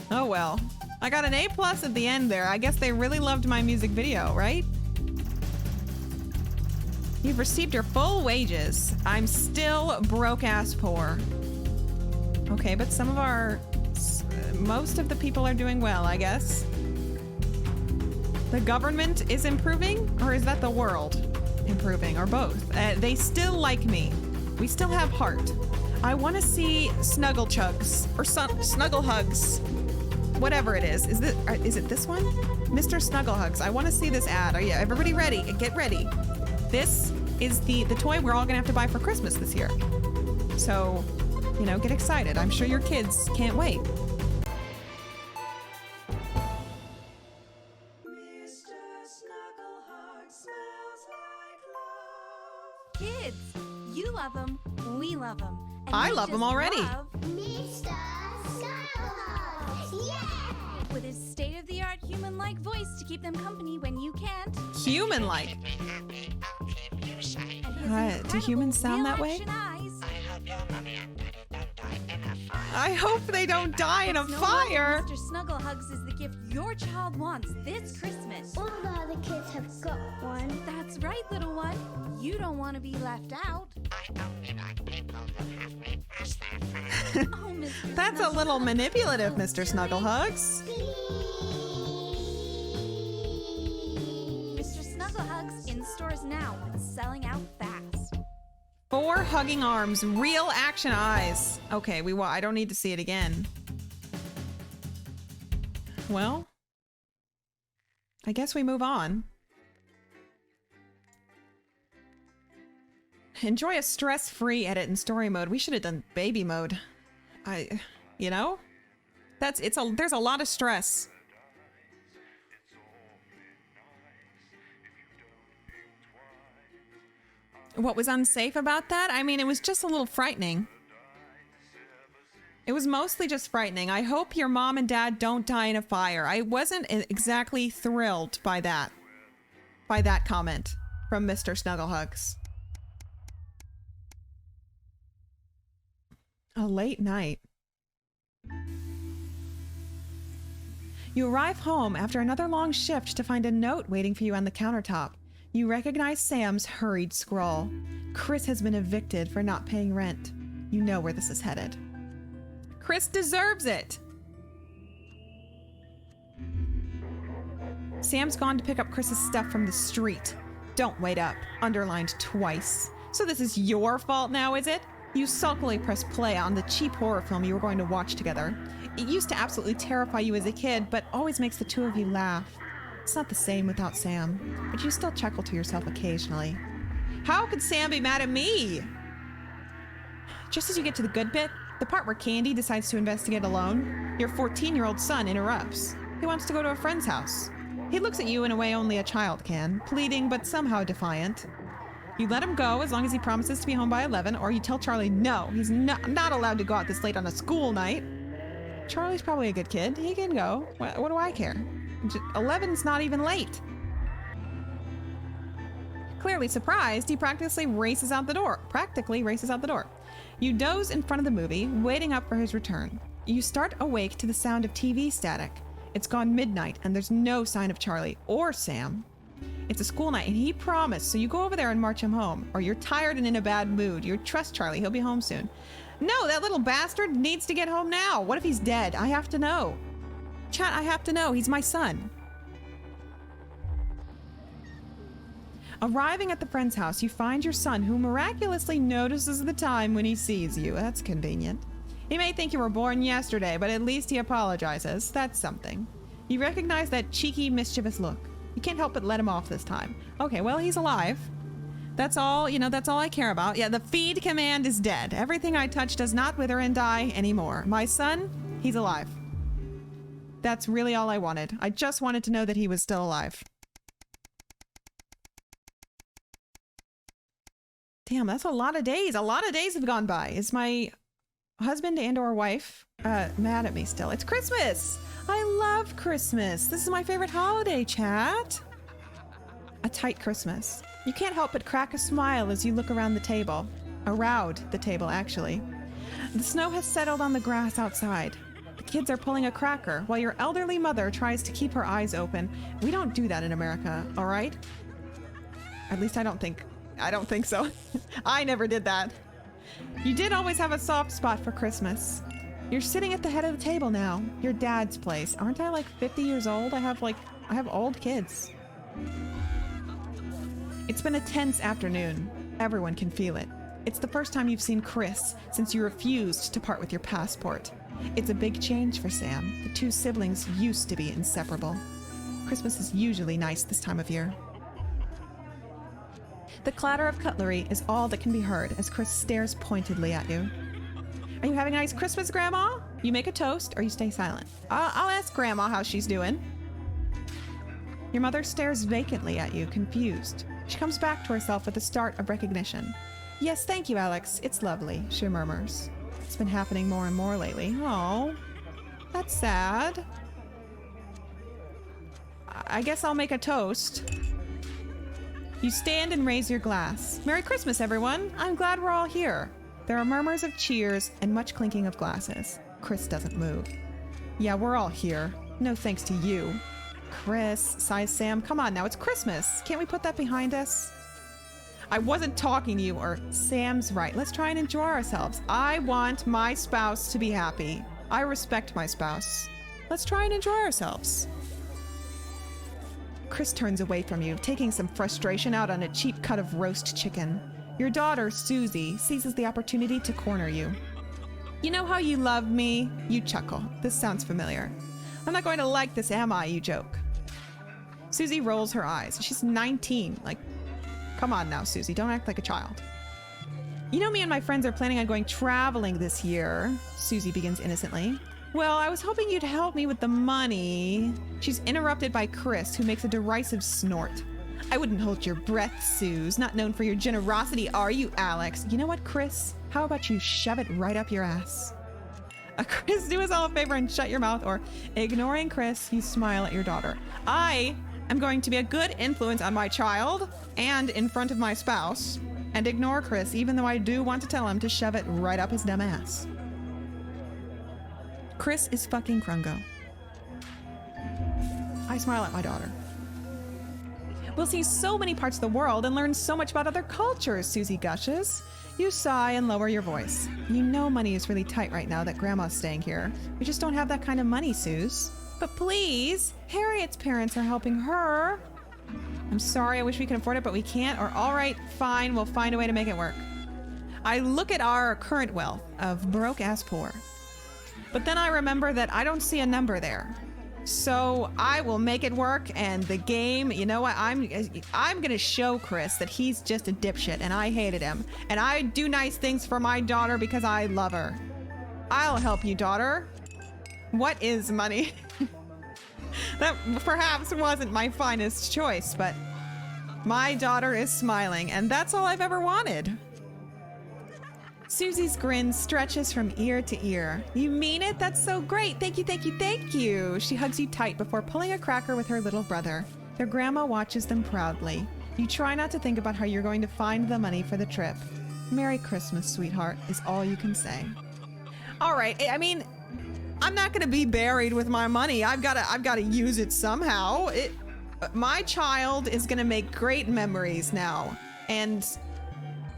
Oh well. I got an A+ at the end there. I guess they really loved my music video, right? You've received your full wages. I'm still broke-ass poor. Okay, but some of our... most of the people are doing well, I guess. The government is improving? Or is that the world improving? Or both? They still like me. We still have heart. I want to see snuggle chugs. Or snuggle hugs. Whatever it is. Is it this one? Mr. Snuggle Hugs. I want to see this ad. Are you everybody ready? Get ready. This is the toy we're all gonna have to buy for Christmas this year. So, you know, get excited. I'm sure your kids can't wait. Kids, you love them, we love them. I love them already. Mr. Snugglehug, yeah! With his state-of-the-art human-like voice to keep them company when you can't. Human-like. Do humans sound that way? I hope they don't die in a fire. Mr. Snugglehugs is the gift your child wants this Christmas. All the other kids have got one. That's right, little one. You don't want to be left out. Oh, Mr. That's a little manipulative, Mr. Snugglehugs. Mr. Snugglehugs in stores now and selling out fast. 4 hugging arms, real action eyes. Okay, I don't need to see it again. Well, I guess we move on. Enjoy a stress-free edit in story mode. We should have done baby mode. You know? There's a lot of stress. What was unsafe about that? I mean, it was just a little frightening. It was mostly just frightening. I hope your mom and dad don't die in a fire. I wasn't exactly thrilled by that comment. from Mr. Snugglehugs. A late night. You arrive home after another long shift to find a note waiting for you on the countertop. You recognize Sam's hurried scrawl. Chris has been evicted for not paying rent. You know where this is headed. Chris deserves it! Sam's gone to pick up Chris's stuff from the street. Don't wait up. Underlined twice. So this is your fault now, is it? You sulkily press play on the cheap horror film you were going to watch together. It used to absolutely terrify you as a kid, but always makes the two of you laugh. It's not the same without Sam, but you still chuckle to yourself occasionally. How could Sam be mad at me? Just as you get to the good bit, the part where Candy decides to investigate alone, your 14-year-old son interrupts. He wants to go to a friend's house. He looks at you in a way only a child can, pleading but somehow defiant. You let him go as long as he promises to be home by 11, or you tell Charlie no, he's not allowed to go out this late on a school night. Charlie's probably a good kid. He can go. What do I care? 11's not even late. Clearly surprised, he practically races out the door. You doze in front of the movie, waiting up for his return. You start awake to the sound of TV static. It's gone midnight, and there's no sign of Charlie or Sam. It's a school night, and he promised, so you go over there and march him home. Or you're tired and in a bad mood. You trust Charlie. He'll be home soon. No, that little bastard needs to get home now. What if he's dead? I have to know. Chat, I have to know. He's my son. Arriving at the friend's house, you find your son, who miraculously notices the time when he sees you. That's convenient. He may think you were born yesterday, but at least he apologizes. That's something. You recognize that cheeky, mischievous look. You can't help but let him off this time. Okay, well, he's alive. That's all, that's all I care about. Yeah, the feed command is dead. Everything I touch does not wither and die anymore. My son, he's alive. That's really all I wanted. I just wanted to know that he was still alive. Damn, that's a lot of days. A lot of days have gone by. Is my husband and or wife mad at me still? It's Christmas. I love Christmas. This is my favorite holiday, chat. A tight Christmas. You can't help but crack a smile as you look around the table. Around the table, actually. The snow has settled on the grass outside. The kids are pulling a cracker while your elderly mother tries to keep her eyes open. We don't do that in America, all right? At least I don't think so. I never did that. You did always have a soft spot for Christmas. You're sitting at the head of the table now. Your dad's place. Aren't I like 50 years old? I have old kids. It's been a tense afternoon. Everyone can feel it. It's the first time you've seen Chris since you refused to part with your passport. It's a big change for Sam. The two siblings used to be inseparable. Christmas is usually nice this time of year. The clatter of cutlery is all that can be heard as Chris stares pointedly at you. Are you having a nice Christmas, Grandma? You make a toast or you stay silent. I'll ask Grandma how she's doing. Your mother stares vacantly at you, confused. She comes back to herself with a start of recognition. Yes, thank you, Alex. It's lovely, she murmurs. It's been happening more and more lately. Oh, that's sad. I guess I'll make a toast. You stand and raise your glass. Merry Christmas, everyone. I'm glad we're all here. There are murmurs of cheers and much clinking of glasses. Chris doesn't move. Yeah, we're all here. No thanks to you. Chris, sighs Sam. Come on now, it's Christmas. Can't we put that behind us? I wasn't talking to you, or Sam's right. Let's try and enjoy ourselves. I want my spouse to be happy. I respect my spouse. Let's try and enjoy ourselves. Chris turns away from you, taking some frustration out on a cheap cut of roast chicken. Your daughter, Susie, seizes the opportunity to corner you. You know how you love me? You chuckle. This sounds familiar. I'm not going to like this, am I? You joke. Susie rolls her eyes. She's 19. Like, come on now, Susie. Don't act like a child. You know me and my friends are planning on going traveling this year. Susie begins innocently. Well, I was hoping you'd help me with the money. She's interrupted by Chris, who makes a derisive snort. I wouldn't hold your breath, Suze. Not known for your generosity, are you, Alex? You know what, Chris? How about you shove it right up your ass? Chris, do us all a favor and shut your mouth, or ignoring Chris, you smile at your daughter. I am going to be a good influence on my child and in front of my spouse and ignore Chris, even though I do want to tell him to shove it right up his dumb ass. Chris is fucking Krungo. I smile at my daughter. We'll see so many parts of the world and learn so much about other cultures, Susie gushes. You sigh and lower your voice. You know money is really tight right now that Grandma's staying here. We just don't have that kind of money, Suze. But please, Harriet's parents are helping her. I'm sorry, I wish we could afford it, but we can't. Or all right, fine, we'll find a way to make it work. I look at our current wealth of broke ass poor. But then I remember that I don't see a number there. So I will make it work, and the game, you know what, I'm gonna show Chris that he's just a dipshit and I hated him. And I do nice things for my daughter because I love her. I'll help you, daughter. What is money? That perhaps wasn't my finest choice, but my daughter is smiling, and that's all I've ever wanted. Susie's grin stretches from ear to ear. You mean it? That's so great. Thank you, thank you, thank you. She hugs you tight before pulling a cracker with her little brother. Their grandma watches them proudly. You try not to think about how you're going to find the money for the trip. Merry Christmas, sweetheart, is all you can say. All right, I mean, I'm not going to be buried with my money. I've got to use it somehow. My child is going to make great memories now. And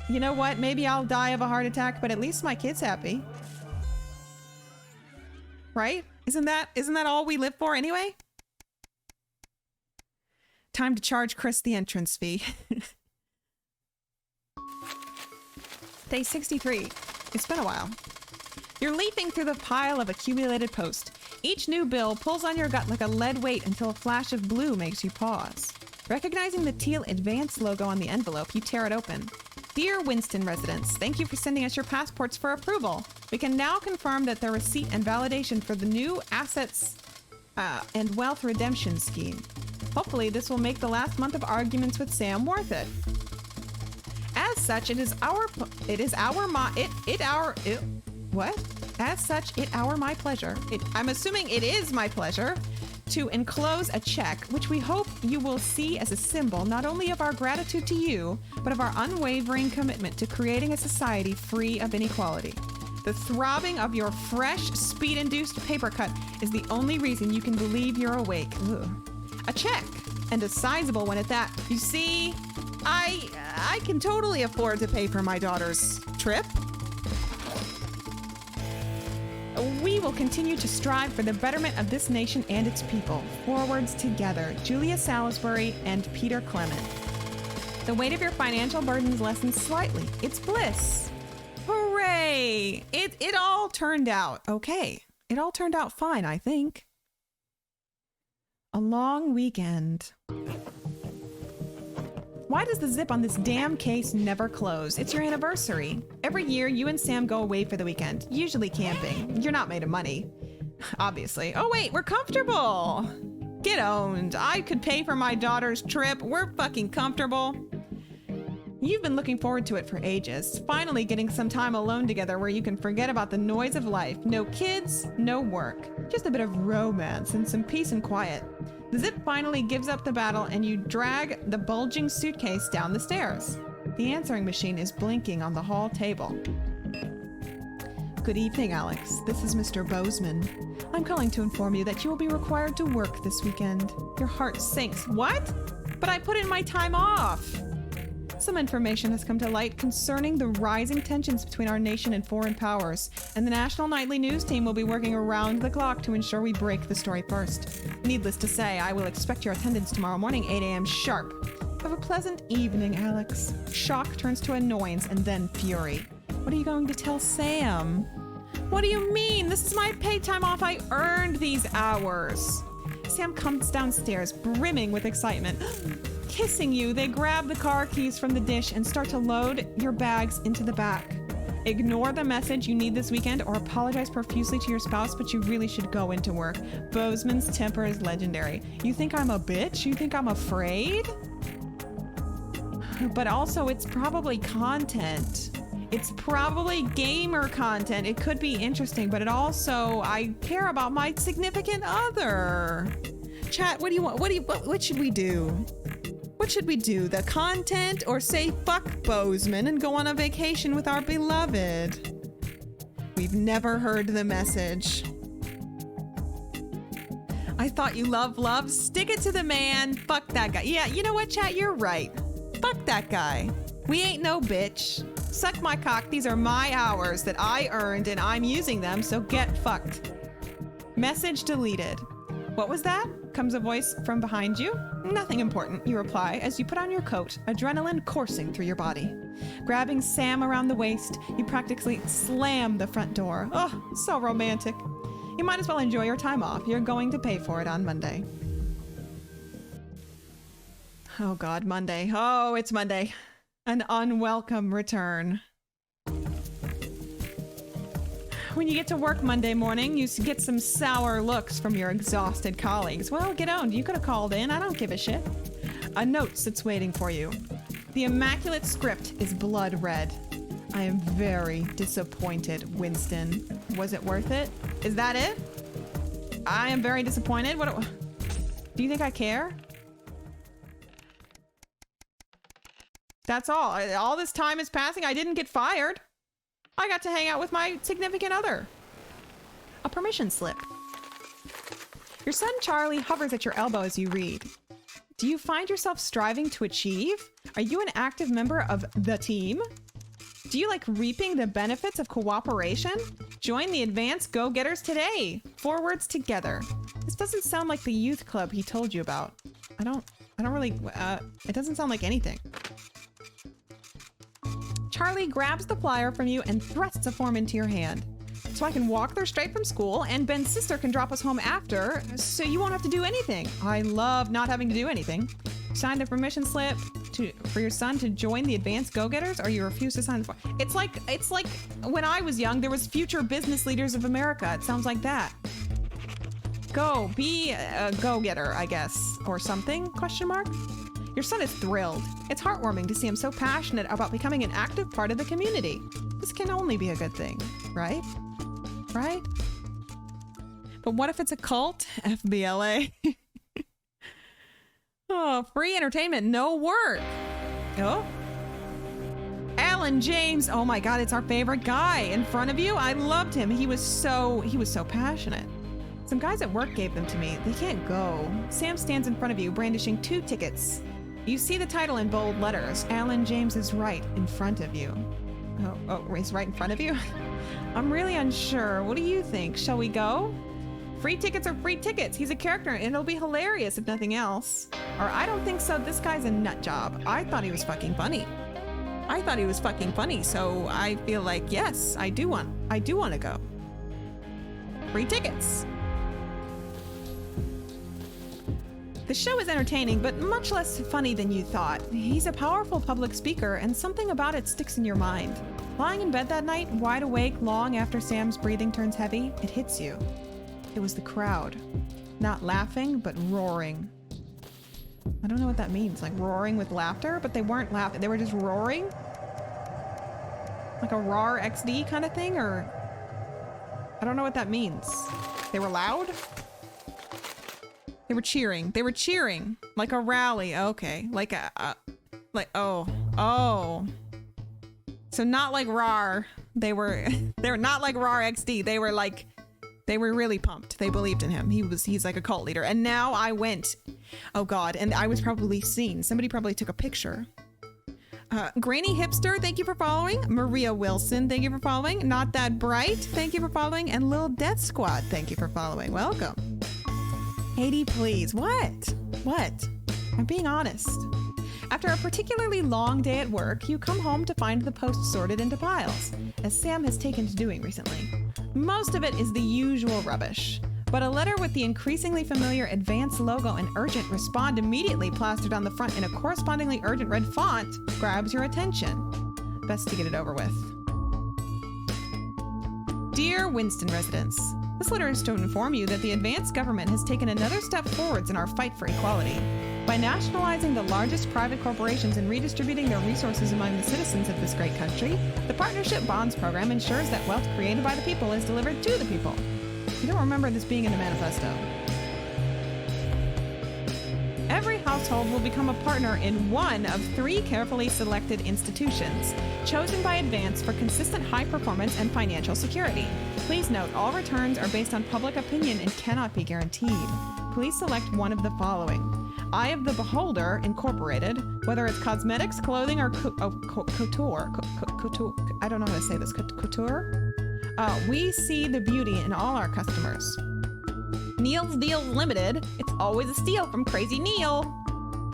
you know what? Maybe I'll die of a heart attack, but at least my kid's happy. Right? Isn't that all we live for anyway? Time to charge Chris the entrance fee. Day 63. It's been a while. You're leafing through the pile of accumulated post. Each new bill pulls on your gut like a lead weight until a flash of blue makes you pause. Recognizing the teal Advance logo on the envelope, you tear it open. Dear Winston residents, thank you for sending us your passports for approval. We can now confirm that the receipt and validation for the new assets and wealth redemption scheme. Hopefully this will make the last month of arguments with Sam worth it. As such, my pleasure. I'm assuming it is my pleasure to enclose a check, which we hope you will see as a symbol not only of our gratitude to you, but of our unwavering commitment to creating a society free of inequality. The throbbing of your fresh, speed-induced paper cut is the only reason you can believe you're awake. Ugh. A check, and a sizable one at that. You see, I can totally afford to pay for my daughter's trip. We will continue to strive for the betterment of this nation and its people. Forwards together, Julia Salisbury and Peter Clement. The weight of your financial burdens lessens slightly. It's bliss. Hooray! It all turned out okay. It all turned out fine, I think. A long weekend. Why does the zip on this damn case never close? It's your anniversary. Every year, you and Sam go away for the weekend, usually camping. You're not made of money. Obviously. Oh wait, we're comfortable. Get owned. I could pay for my daughter's trip. We're fucking comfortable. You've been looking forward to it for ages. Finally getting some time alone together where you can forget about the noise of life. No kids, no work. Just a bit of romance and some peace and quiet. The zip finally gives up the battle and you drag the bulging suitcase down the stairs. The answering machine is blinking on the hall table. Good evening, Alex. This is Mr. Bozeman. I'm calling to inform you that you will be required to work this weekend. Your heart sinks. What? But I put in my time off. Some information has come to light concerning the rising tensions between our nation and foreign powers, and the National Nightly News team will be working around the clock to ensure we break the story first. Needless to say, I will expect your attendance tomorrow morning, 8 a.m. sharp. Have a pleasant evening, Alex. Shock turns to annoyance and then fury. What are you going to tell Sam? What do you mean? This is my paid time off. I earned these hours. Sam comes downstairs, brimming with excitement. Kissing you, they grab the car keys from the dish and start to load your bags into the back. Ignore the message you need this weekend or apologize profusely to your spouse, but you really should go into work. Bozeman's temper is legendary. You think I'm a bitch? You think I'm afraid? But also, it's probably content. It's probably gamer content. It could be interesting, but it also, I care about my significant other. Chat, what do you want? What should we do? What should we do? The content or say fuck Bozeman and go on a vacation with our beloved? We've never heard the message. I thought you love. Stick it to the man. Fuck that guy. Yeah, you know what, chat? You're right. Fuck that guy. We ain't no bitch. Suck my cock. These are my hours that I earned and I'm using them, so get fucked. Message deleted. What was that? Comes a voice from behind you. Nothing important, you reply as you put on your coat, adrenaline coursing through your body. Grabbing Sam around the waist, you practically slam the front door. Oh, so romantic. You might as well enjoy your time off. You're going to pay for it on Monday. Oh God, Monday. Oh, it's Monday. An unwelcome return. When you get to work Monday morning, you get some sour looks from your exhausted colleagues. Well, get owned. You could have called in. I don't give a shit. A note sits waiting for you. The immaculate script is blood red. I am very disappointed, Winston. Was it worth it? Is that it? I am very disappointed. What? Do you think I care? That's all. All this time is passing. I didn't get fired. I got to hang out with my significant other. A permission slip. Your son Charlie hovers at your elbow as you read. Do you find yourself striving to achieve? Are you an active member of the team? Do you like reaping the benefits of cooperation? Join the Advanced Go-Getters today. Forwards together. This doesn't sound like the youth club he told you about. I don't really, it doesn't sound like anything. Charlie grabs the flyer from you and thrusts a form into your hand. So I can walk there straight from school and Ben's sister can drop us home after, so you won't have to do anything. I love not having to do anything. Sign the permission slip for your son to join the Advanced Go-Getters, or you refuse to sign the form. It's like when I was young, there was Future Business Leaders of America. It sounds like that. Go, be a go-getter, I guess, or something, question mark? Your son is thrilled. It's heartwarming to see him so passionate about becoming an active part of the community. This can only be a good thing, right? Right? But what if it's a cult? FBLA. Oh, free entertainment, no work. Oh. Alan James. Oh my God, it's our favorite guy in front of you. I loved him. He was so passionate. Some guys at work gave them to me. They can't go. Sam stands in front of you, brandishing 2 tickets. You see the title in bold letters. Alan James is right in front of you. Oh, he's right in front of you? I'm really unsure. What do you think? Shall we go? Free tickets are free tickets. He's a character and it'll be hilarious if nothing else. Or I don't think so. This guy's a nut job. I thought he was fucking funny. So I feel like, yes, I do want to go. Free tickets. The show is entertaining, but much less funny than you thought. He's a powerful public speaker, and something about it sticks in your mind. Lying in bed that night, wide awake long after Sam's breathing turns heavy, it hits you. It was the crowd. Not laughing, but roaring. I don't know what that means, like roaring with laughter, but they weren't laughing. They were just roaring? Like a RAR XD kind of thing, or... I don't know what that means. They were loud? They were cheering. They were cheering. Like a rally. Okay. Like a... oh. So not like RAR. They were not like RAR XD. They were really pumped. They believed in him. He's like a cult leader. And now I went, oh God, and I was probably seen. Somebody probably took a picture. Grainy Hipster, thank you for following. Maria Wilson, thank you for following. Not That Bright, thank you for following. And Lil Death Squad, thank you for following. Welcome. Katie, please. What? I'm being honest. After a particularly long day at work, you come home to find the post sorted into piles, as Sam has taken to doing recently. Most of it is the usual rubbish, but a letter with the increasingly familiar Advance logo and urgent respond immediately plastered on the front in a correspondingly urgent red font grabs your attention. Best to get it over with. Dear Winston residents, this letter is to inform you that the Advance government has taken another step forwards in our fight for equality. By nationalizing the largest private corporations and redistributing their resources among the citizens of this great country, the Partnership Bonds program ensures that wealth created by the people is delivered to the people. You don't remember this being in the manifesto. household will become a partner in one of 3 carefully selected institutions, chosen by advance for consistent high performance and financial security. Please note, all returns are based on public opinion and cannot be guaranteed. Please select one of the following. Eye of the Beholder, Incorporated, whether it's cosmetics, clothing, or couture. I don't know how to say this. Couture? We see the beauty in all our customers. Neil's Deals Limited, it's always a steal from Crazy Neil.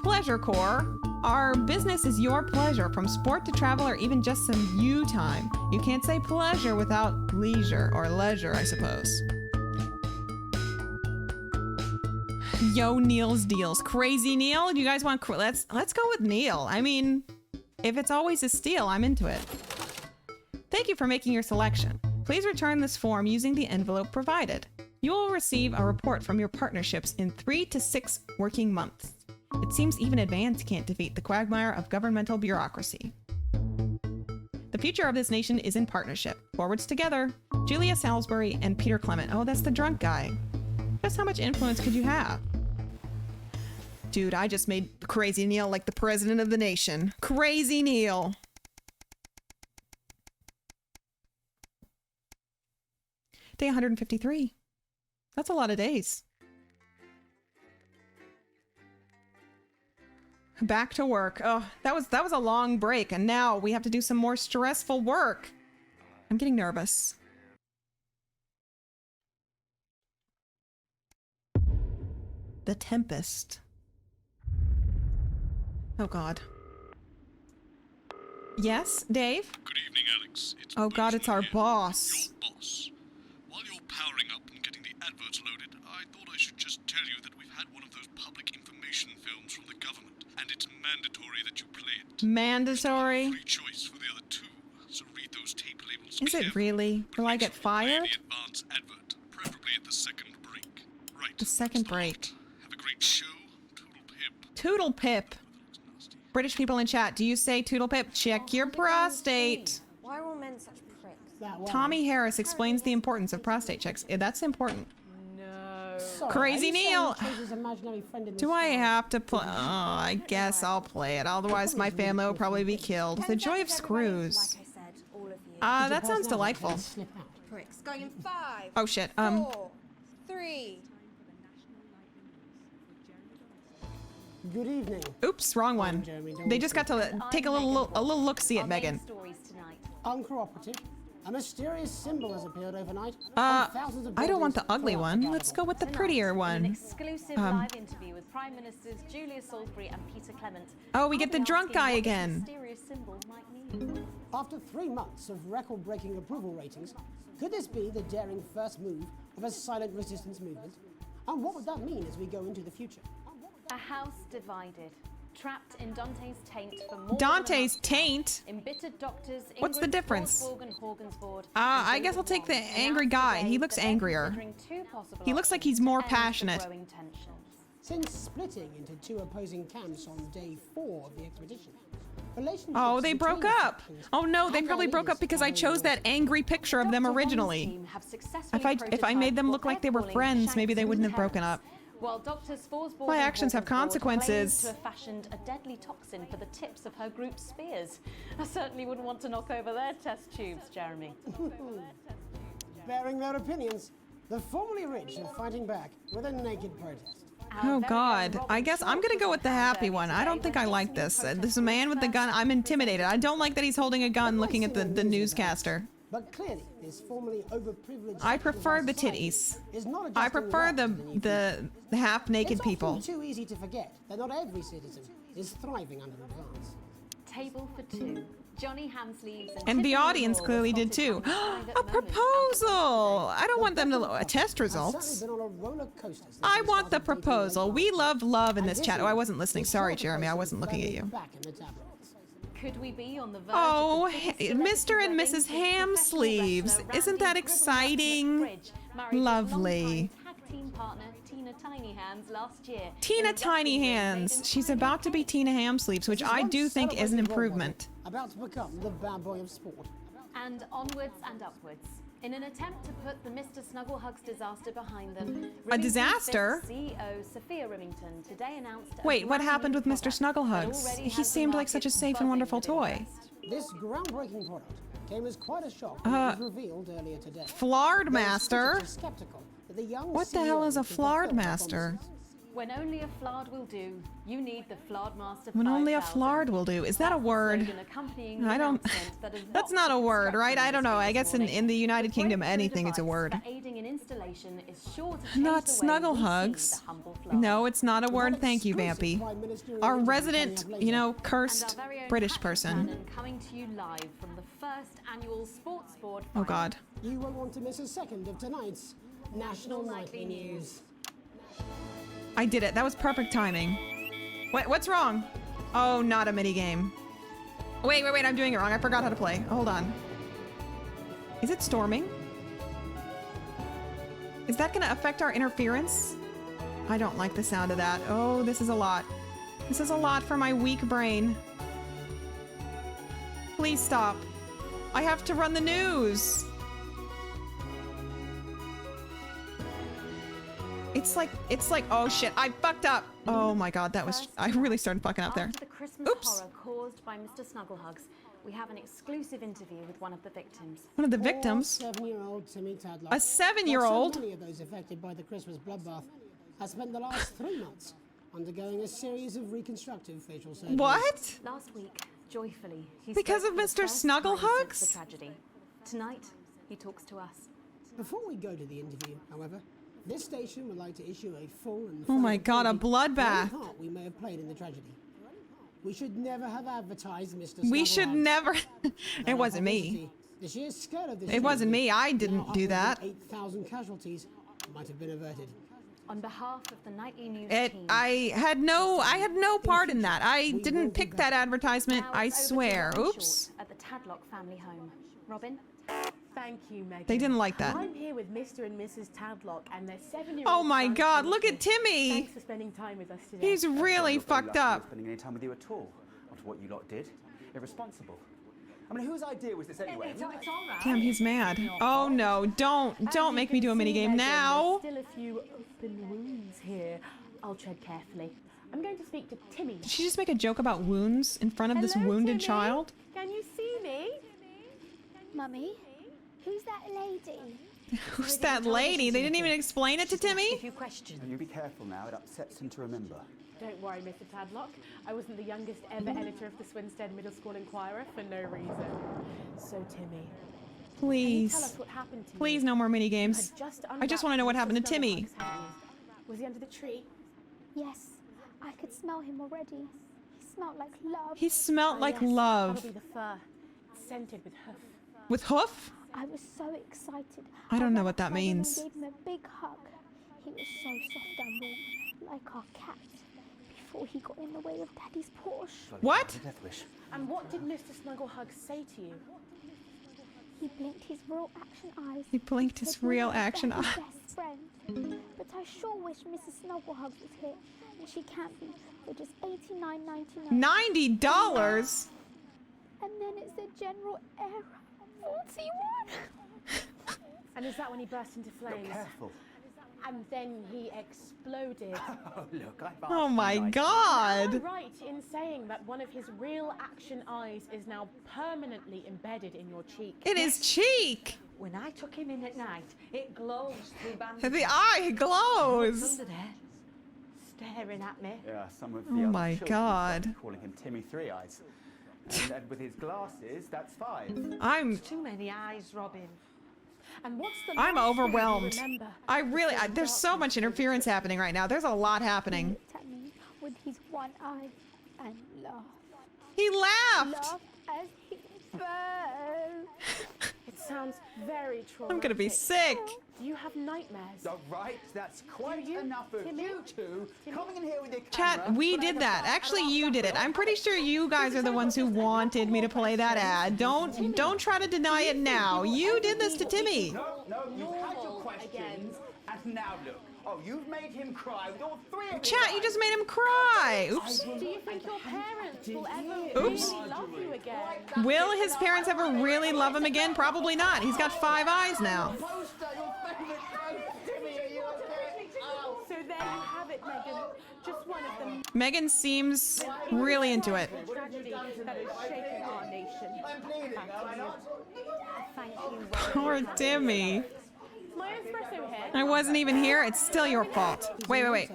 Pleasure Core, our business is your pleasure, from sport to travel or even just some you time. You can't say pleasure without leisure, or leisure, I suppose. Yo, Neil's Deals. Crazy Neil? Do you guys want... Let's go with Neil. I mean, if it's always a steal, I'm into it. Thank you for making your selection. Please return this form using the envelope provided. You will receive a report from your partnerships in 3 to 6 working months. It seems even advance can't defeat the quagmire of governmental bureaucracy. The future of this nation is in partnership. Forwards together. Julia Salisbury and Peter Clement. Oh, that's the drunk guy. Just how much influence could you have? Dude, I just made Crazy Neil like the president of the nation. Crazy Neil. Day 153. That's a lot of days. Back to work. Oh, that was a long break, and now we have to do some more stressful work. I'm getting nervous. The Tempest. Oh God. Yes, Dave? Good evening, Alex. Oh God, it's our boss. Your boss. While you're powering up and getting the adverts loaded, I thought I should just tell you that we've had one of those public information films from the government, and it's mandatory that you play it. Mandatory? Free choice for the other 2, so read those tape labels. Is it really? Will I get fired? Play the advance advert, preferably at the second break. Right. The second break. Have a great show. Toodle pip. Toodle pip. British people in chat, do you say toodle pip? Check your prostate. Why are all men such pricks? Tommy Harris explains the importance of prostate checks. That's important. Sorry, Crazy are you saying Neil. he chose his imaginary friend in this Do I story? have to play? Oh, I guess I'll play it. Otherwise, my family will probably be killed. The joy of screws. That sounds delightful. Pricks. Going in 5. Oh shit. 4, 3. Good evening. Oops, wrong one. They just got to take a little look-see at Megan. Uncooperative. A mysterious symbol has appeared overnight. Thousands of I don't want the bodies ugly one. Let's go with the prettier An one. exclusive live interview with Prime Ministers Julia Salisbury and Peter Clement. Oh, we get the drunk guy again. Mysterious symbol might mean. After 3 months of record-breaking approval ratings, could this be the daring first move of a silent resistance movement? And what would that mean as we go into the future? A house divided. Trapped in Dante's taint for more Dante's than a month. taint? Embittered doctors. What's the Ingrid difference? Forsborg and Horgensvoord, I guess I'll take the angry guy. He looks angrier. He looks like he's more passionate. Since splitting into 2 opposing camps on day 4 of the expedition, relationships Oh, they broke between up. Oh no, they probably broke up because I chose that angry picture of them originally. If I made them look like they were friends, maybe they wouldn't have broken up. While Doctors Forsborg My and actions have Horgensvoord consequences. claims to have fashioned a deadly toxin for the tips of her group's spears. I certainly wouldn't want to knock over their test tubes, Jeremy. Bearing their opinions, the formerly rich are fighting back with a naked protest. Oh God, I guess I'm gonna go with the happy one. I don't think I like this. This man with the gun, I'm intimidated. I don't like that he's holding a gun looking at the newscaster. But clearly, this formerly overprivileged I prefer the titties. I prefer the half-naked people. It's often too easy to forget that not every citizen is thriving under advance. Table for 2. Johnny Hamsleeves And the Tiffany audience Moore clearly were did too. spotted on private A moments proposal! I don't want them to test results. I want the proposal. We love love in this chat. Oh, I wasn't listening. Sorry, Jeremy. I wasn't looking at you. Could we be on the verge Oh, of the biggest Mr. and celebrity Mrs. wedding Ham for Sleeves. professional Isn't that wrestler exciting? Randy married his Lovely. longtime tag team partner Tina Tiny Hands last year. Tina Tiny Hands. She's about to be Tina Ham Sleeves, which I do think is an improvement. About to become the bad boy of sport. And onwards and upwards. In an attempt to put the Mr. Snugglehugs disaster behind them, A disaster? CEO Sophia Remington today announced. Wait, what happened with Mr. Snugglehugs? He seemed like such a safe and wonderful toy. This groundbreaking product came as quite a shock when it was revealed earlier today. Flard Master? Skeptical that the young What the hell is a Flard Master? When only a Flard will do, you need the Flard Master 5000. When only a Flard will do. Is that a word? I don't... That's not a word, right? I don't know. I guess in the United Kingdom, anything is a word. Aiding in installation is sure to Not snuggle hugs. No, it's not a word. Thank you, Vampy. Our resident, you know, cursed British person. Coming to you live from the first annual Sports Board. Oh God. You won't want to miss a second of tonight's National Nightly News. I did it. That was perfect timing. What's wrong? Oh, not a minigame. Wait, I'm doing it wrong. I forgot how to play. Hold on. Is it storming? Is that gonna affect our interference? I don't like the sound of that. Oh, this is a lot. This is a lot for my weak brain. Please stop. I have to run the news. It's like, oh shit, I fucked up. Oh my God, that was, I really started fucking up there. After the Christmas horror caused by Mr. Snugglehugs, we have an exclusive interview with one of the victims. One of the victims? 7-year-old Timmy Tadlock. A 7-year-old? Like so many of those affected by the Christmas bloodbath has spent the last 3 months undergoing a series of reconstructive facial surgery. What? Last week, joyfully, he because of Mr. Snugglehugs? The tragedy. Tonight, he talks to us. Before we go to the interview, however, this station would like to issue a full and oh my God, a bloodbath. Part we may have played in the tragedy. We should never have advertised Mr. We should never. It wasn't me. The sheer scale of this it wasn't me. I didn't do that. 8,000 casualties might have been averted. On behalf of the Nightly News team, I had no part in that. I didn't pick that advertisement. I swear. Oops. At the Tadlock family home. Robin? Thank you, Megan. They didn't like that. I'm here with Mr. and Mrs. Tadlock and their 7-year-old. Oh my God, look at Timmy. Thanks for spending time with us today. He's really fucked up. Spending any time with you at all after what you lot did. Irresponsible. I mean, whose idea was this anyway? It's all right. Damn, he's mad. Oh no, don't make me do a minigame now. There's still a few open wounds here. I'll tread carefully. I'm going to speak to Timmy. Did she just make a joke about wounds in front of this wounded child? Can you see me? Mummy? Who's that lady? Who's that lady? They didn't even explain it to Timmy? A few questions. And you be careful now, it upsets him to remember. Don't worry, Mr. Tadlock. I wasn't the youngest ever editor of the Swinstead Middle School Inquirer for no reason. So, Timmy. Please. Can you tell us what happened to you? Please, no more mini games. I just want to know what happened to Timmy. Was he under the tree? Yes. I could smell him already. He smelled like love. He smelled like love. That'll be the fur. Scented with hoof. With hoof? I was so excited. I don't know what that means. I gave him a big hug. He was so soft and warm, like our cat, before he got in the way of Daddy's Porsche. What? And what did Mr. Snugglehugs say to you? He blinked his real action eyes. He blinked his real action eyes. Best friend. But I sure wish Mrs. Snugglehugs was here, and she can't be. For just $89.99. $90? And then it's a general error. 41. And is that when he burst into flames? Look careful. And then he exploded. Oh, look, I've oh my God. Am I right in saying that one of his real action eyes is now permanently embedded in your cheek? It is cheek. When I took him in at night, it glows through bandages. The eye glows. What's under there? Staring at me. Yeah, some of the oh other my children God. started calling him Timmy Three Eyes. And with his glasses, that's 5. I'm too many eyes, Robin. And what's the I'm overwhelmed. I really, there's so much interference happening right now. There's a lot happening. He looked at me with his one eye and laughed. He laughed. Laughed as he fell. It sounds very traumatic. I'm gonna be sick. Do you have nightmares? All right, that's quite enough of you two coming in here with your Chat, camera. we did that. Actually, you did it. I'm pretty sure you guys are the ones who wanted me to play that ad. Don't try to deny it now. You did this to Timmy. No, you've had your questions, and now look. Oh, you've made him cry with all three of Chat, you just made him cry. Oops. Do you think your parents will ever Oops. really love you again? Will his parents ever really love him again? Probably not. He's got 5 eyes now. So there you have it, Megan. Just one of them. Megan seems really into it. Tragedy that has shaken our nation. Thank you. Poor Timmy. My espresso here. I wasn't even here. It's still your fault. Wait.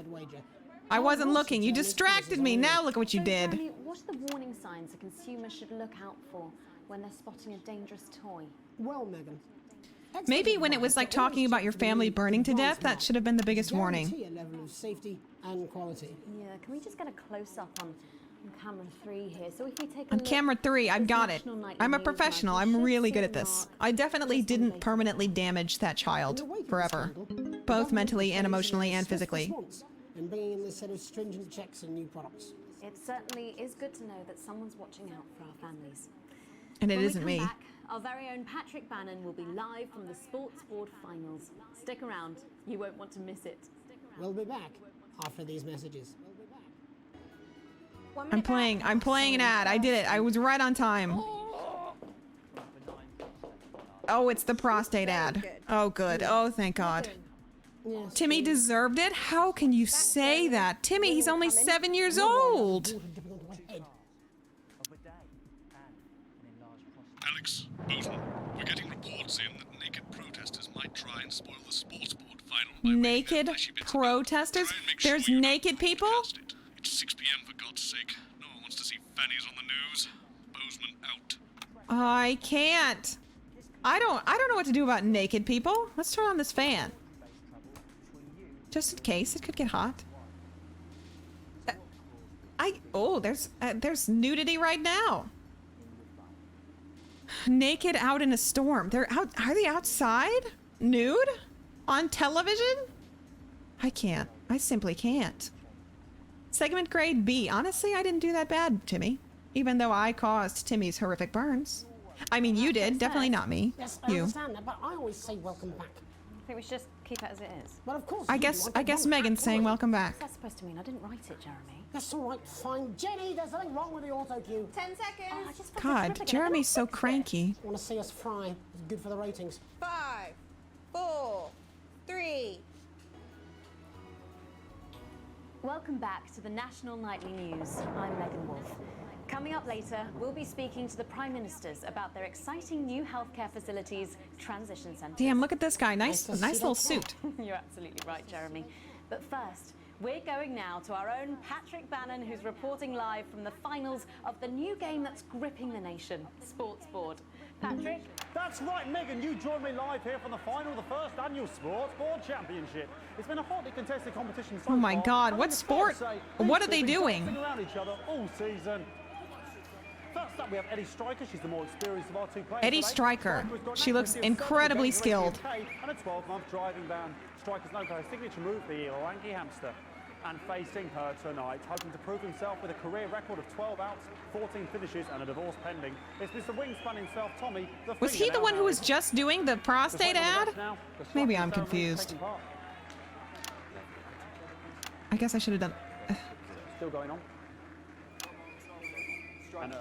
I wasn't looking. You distracted me. Now look at what you did. Jeremy, what are the warning signs a consumer should look out for when they're spotting a dangerous toy? Well, Megan. Maybe when it was like talking about your family burning to death, that should have been the biggest warning. Guarantee a level of safety and quality. Yeah, can we just get a close-up on camera 3 here? So if we take a On look, camera 3, I've this got it. National Nightly I'm a News professional. Live, I'm you really should good see at a this. mark I definitely didn't permanently damage that child forever, both mentally and emotionally and physically. And bringing in this set of stringent checks and new products. It certainly is good to know that someone's watching out for our families. And it When we isn't come me. back, our very own Patrick Bannon will be live from the Sports Board Finals. Stick around, you won't want to miss it. We'll be back after these messages. I'm playing an ad. I did it. I was right on time. Oh, it's the prostate ad. Oh, good. Oh, thank God. Timmy deserved it? How can you say that? Timmy, he's only 7 years old. Alex, Boatman, we're getting reports in that naked protesters might try and spoil the sports board final. Naked protesters? There's naked people? It's 6 p.m. for God's sake. No one wants to see fannies on the news. Bozeman out. I can't. I don't know what to do about naked people. Let's turn on this fan. Just in case, it could get hot. There's nudity right now. Naked out in a storm. They're out. Are they outside? Nude? On television? I can't. I simply can't. Segment grade B. Honestly, I didn't do that bad, Timmy. Even though I caused Timmy's horrific burns. I mean, you did. Definitely not me. Yes, I You. understand that, but I always say welcome back. I think we should just keep it as it is. But of course. I guess Megan's saying welcome back. What's that supposed to mean? I didn't write it, Jeremy. That's all right, fine. Jenny, there's something wrong with the auto cue. 10 seconds. God, Jeremy's so cranky. Want to see us fry? It's good for the ratings. 5, 4, 3. Welcome back to the National Nightly News. I'm Megan Wolf. Coming up later, we'll be speaking to the Prime Ministers about their exciting new healthcare facilities, transition centres. Damn, look at this guy. Nice little suit. You're absolutely right, Jeremy. But first, we're going now to our own Patrick Bannon, who's reporting live from the finals of the new game that's gripping the nation, Sports Board. Patrick? That's right, Megan. You joined me live here from the final of the first annual Sports Board Championship. It's been a hotly contested competition so Oh my far, God, and what it's fair to sport? say What these are they two have been doing? dancing around each other all season. First up, we have Eddie Stryker. She's the more experienced of our two players. Eddie today. Stryker. Stryker's got an She looks accuracy of 7 incredibly against the skilled. UK and a 12-month driving ban. Stryker's known for her signature move, the Orangi hamster. And facing her tonight, hoping to prove himself with a career record of 12 outs, 14 finishes and a divorce pending. It's Mr. Wingspan himself, Tommy. Was he the one who was just doing the prostate ad? Maybe I'm confused. I guess I should have done. Still going on. And,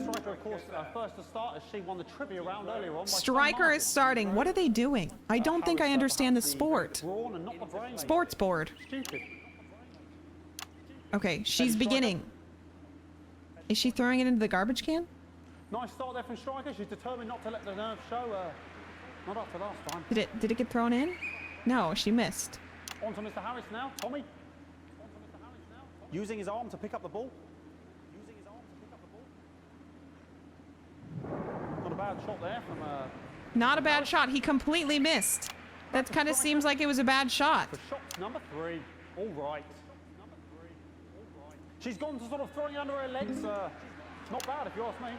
Stryker, of course, first to start as she won the trivia round earlier on. Stryker is starting. What are they doing? I don't think I understand the sport. Sports board. Stupid. Okay, she's beginning. Is she throwing it into the garbage can? Nice start there from Stryker. She's determined not to let the nerves show. Not after last time. Did it get thrown in? No, she missed. On to Mr. Harris now. Tommy. Using his arm to pick up the ball. Not a bad shot there from Not a bad shot. He completely missed. That kind of seems like it was a bad shot. for shot number 3. All right. She's gone to sort of throwing it under her legs. Not bad if you ask me.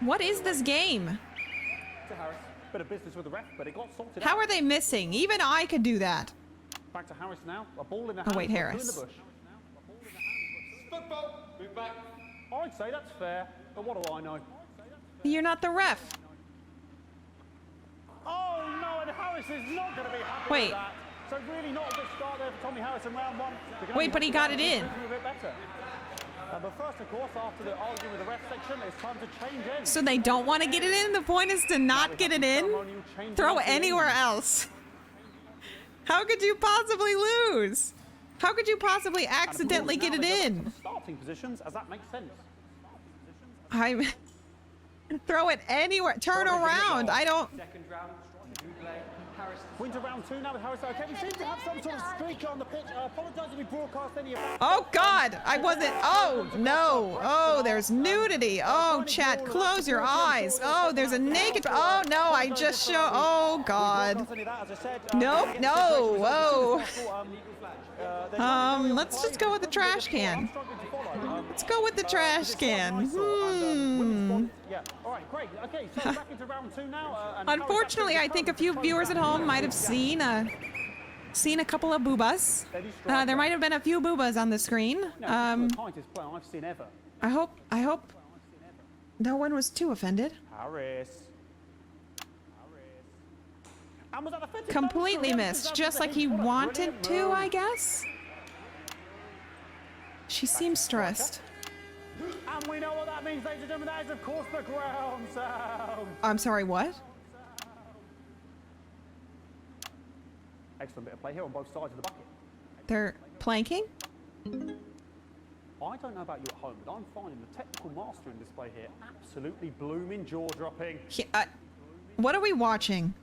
What is this game? To Harris. Bit of business with the ref, but it got sorted out. How are they missing? Even I could do that. Back to Harris now. A ball in the Oh, hand. wait, two in Harris. the bush. Football. Move back. I'd say that's fair, but what do I know? You're not the ref. Oh no, and Harris is not going to be happy Wait. with that. So really not a good start there for Tommy Harris in round one. Wait, but he got it in. A bit better. But first, of course, after the argument with the ref section, it's time to change ends. So they don't want to get it in? The point is to not get it in? Throw anywhere else. How could you possibly lose? How could you possibly accidentally get it in? Starting positions, as that makes sense. I'm... Throw it anywhere. Turn around. I don't... Second round, Harris. Winter round 2 now with Harris. Okay, we seem to have some sort of streak on the pitch. I apologise if we broadcast any of that. Oh, God. I wasn't... Oh, no. Oh, there's nudity. Oh, chat, close your eyes. Oh, there's a naked... Oh, no, I just show... Oh, God. Nope, no. Whoa. Let's just go with the trash can. Let's go with the trash can. Yeah. All right, great. Okay, so back into round 2 now. Unfortunately, I think a few viewers at home might have seen a couple of boobas. There might have been a few boobas on the screen. I've seen ever. I hope no one was too offended. Harris. Completely missed, just like he wanted to, I guess. She seems stressed. And we know what that means, ladies and gentlemen. That is, of course, the ground sound. I'm sorry, what? Excellent bit of play here on both sides of the bucket. They're planking? I don't know about you at home, but I'm finding the technical mastering display here absolutely blooming jaw-dropping. What are we watching?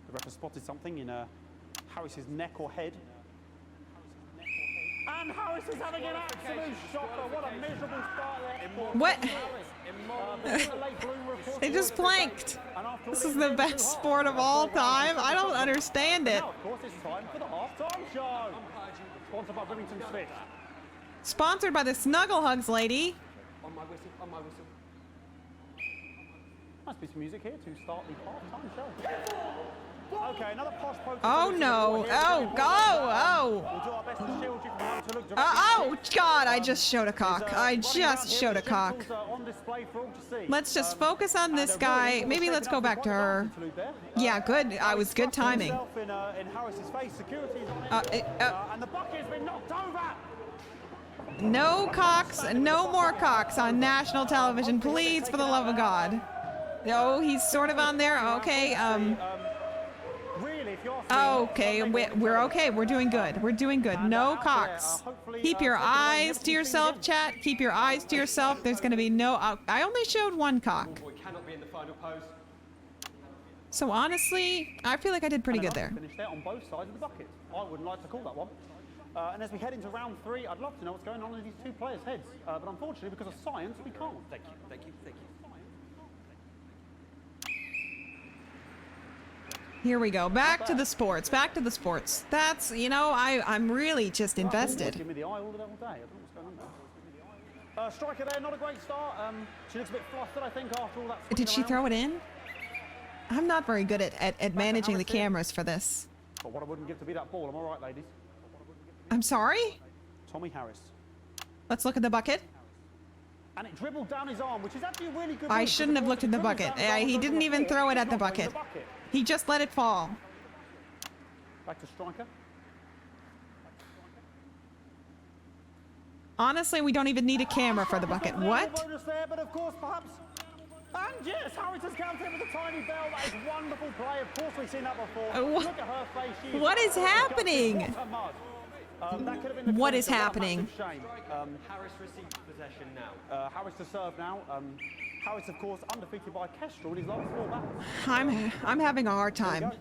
The ref has spotted something in Harris's neck or head. And Harris is having an absolute shocker. What a miserable start there. What? They just planked. This is the best sport of all time. I don't understand it. Now, of course, it's time for the half-time show. Sponsored by Remington Smith. Sponsored by the Snuggle Hugs lady. On my whistle, on my whistle. Must be some music here to start the half-time show. Okay, another posh poke. Oh no! Oh, go! Oh! We'll do our best to shield you from having to look Oh God! I just showed a cock. I just showed a cock. Let's just focus on this guy. Maybe let's go back to her. Yeah, good. I was good timing. And the bucket has been knocked over. No cocks, no more cocks on national television, please, for the love of God. Oh, he's sort of on there. Okay. Okay, we're okay. We're doing good. We're doing good. No cocks. Keep your eyes to yourself, chat. Keep your eyes to yourself. There's going to be no... I only showed one cock. So honestly, I feel like I did pretty good there. Finish there on both sides of the bucket. I wouldn't like to call that one. And as we head into round 3, I'd love to know what's going on in these two players' heads. But unfortunately, because of science, we can't. Thank you, thank you, thank you. Here we go. Back to the sports. Back to the sports. That's, you know, I'm really just invested. Give me the eye all day. I don't know what's going on there. Striker there, not a great start. She looks a bit flustered, I think, after all that. Did she throw it in? I'm not very good at managing the cameras for this. But what I wouldn't give to be that ball. I'm all right, ladies. I'm sorry? Tommy Harris. Let's look at the bucket. And it dribbled down his arm, which is actually a really good move. I shouldn't have looked at the bucket. He didn't even throw it at the bucket. He just let it fall. Back to striker. Honestly, we don't even need a camera for the bucket. What? Bonus there, but of course, perhaps. And yes, Harris has counted with a tiny bell. That is wonderful play. Of course, we've seen that before. Look at her face. What is happening? What is happening? Harris received possession now. Harris to serve now. Harris, of course, undefeated by Kestrel in his last 4 battles. I'm having a hard time.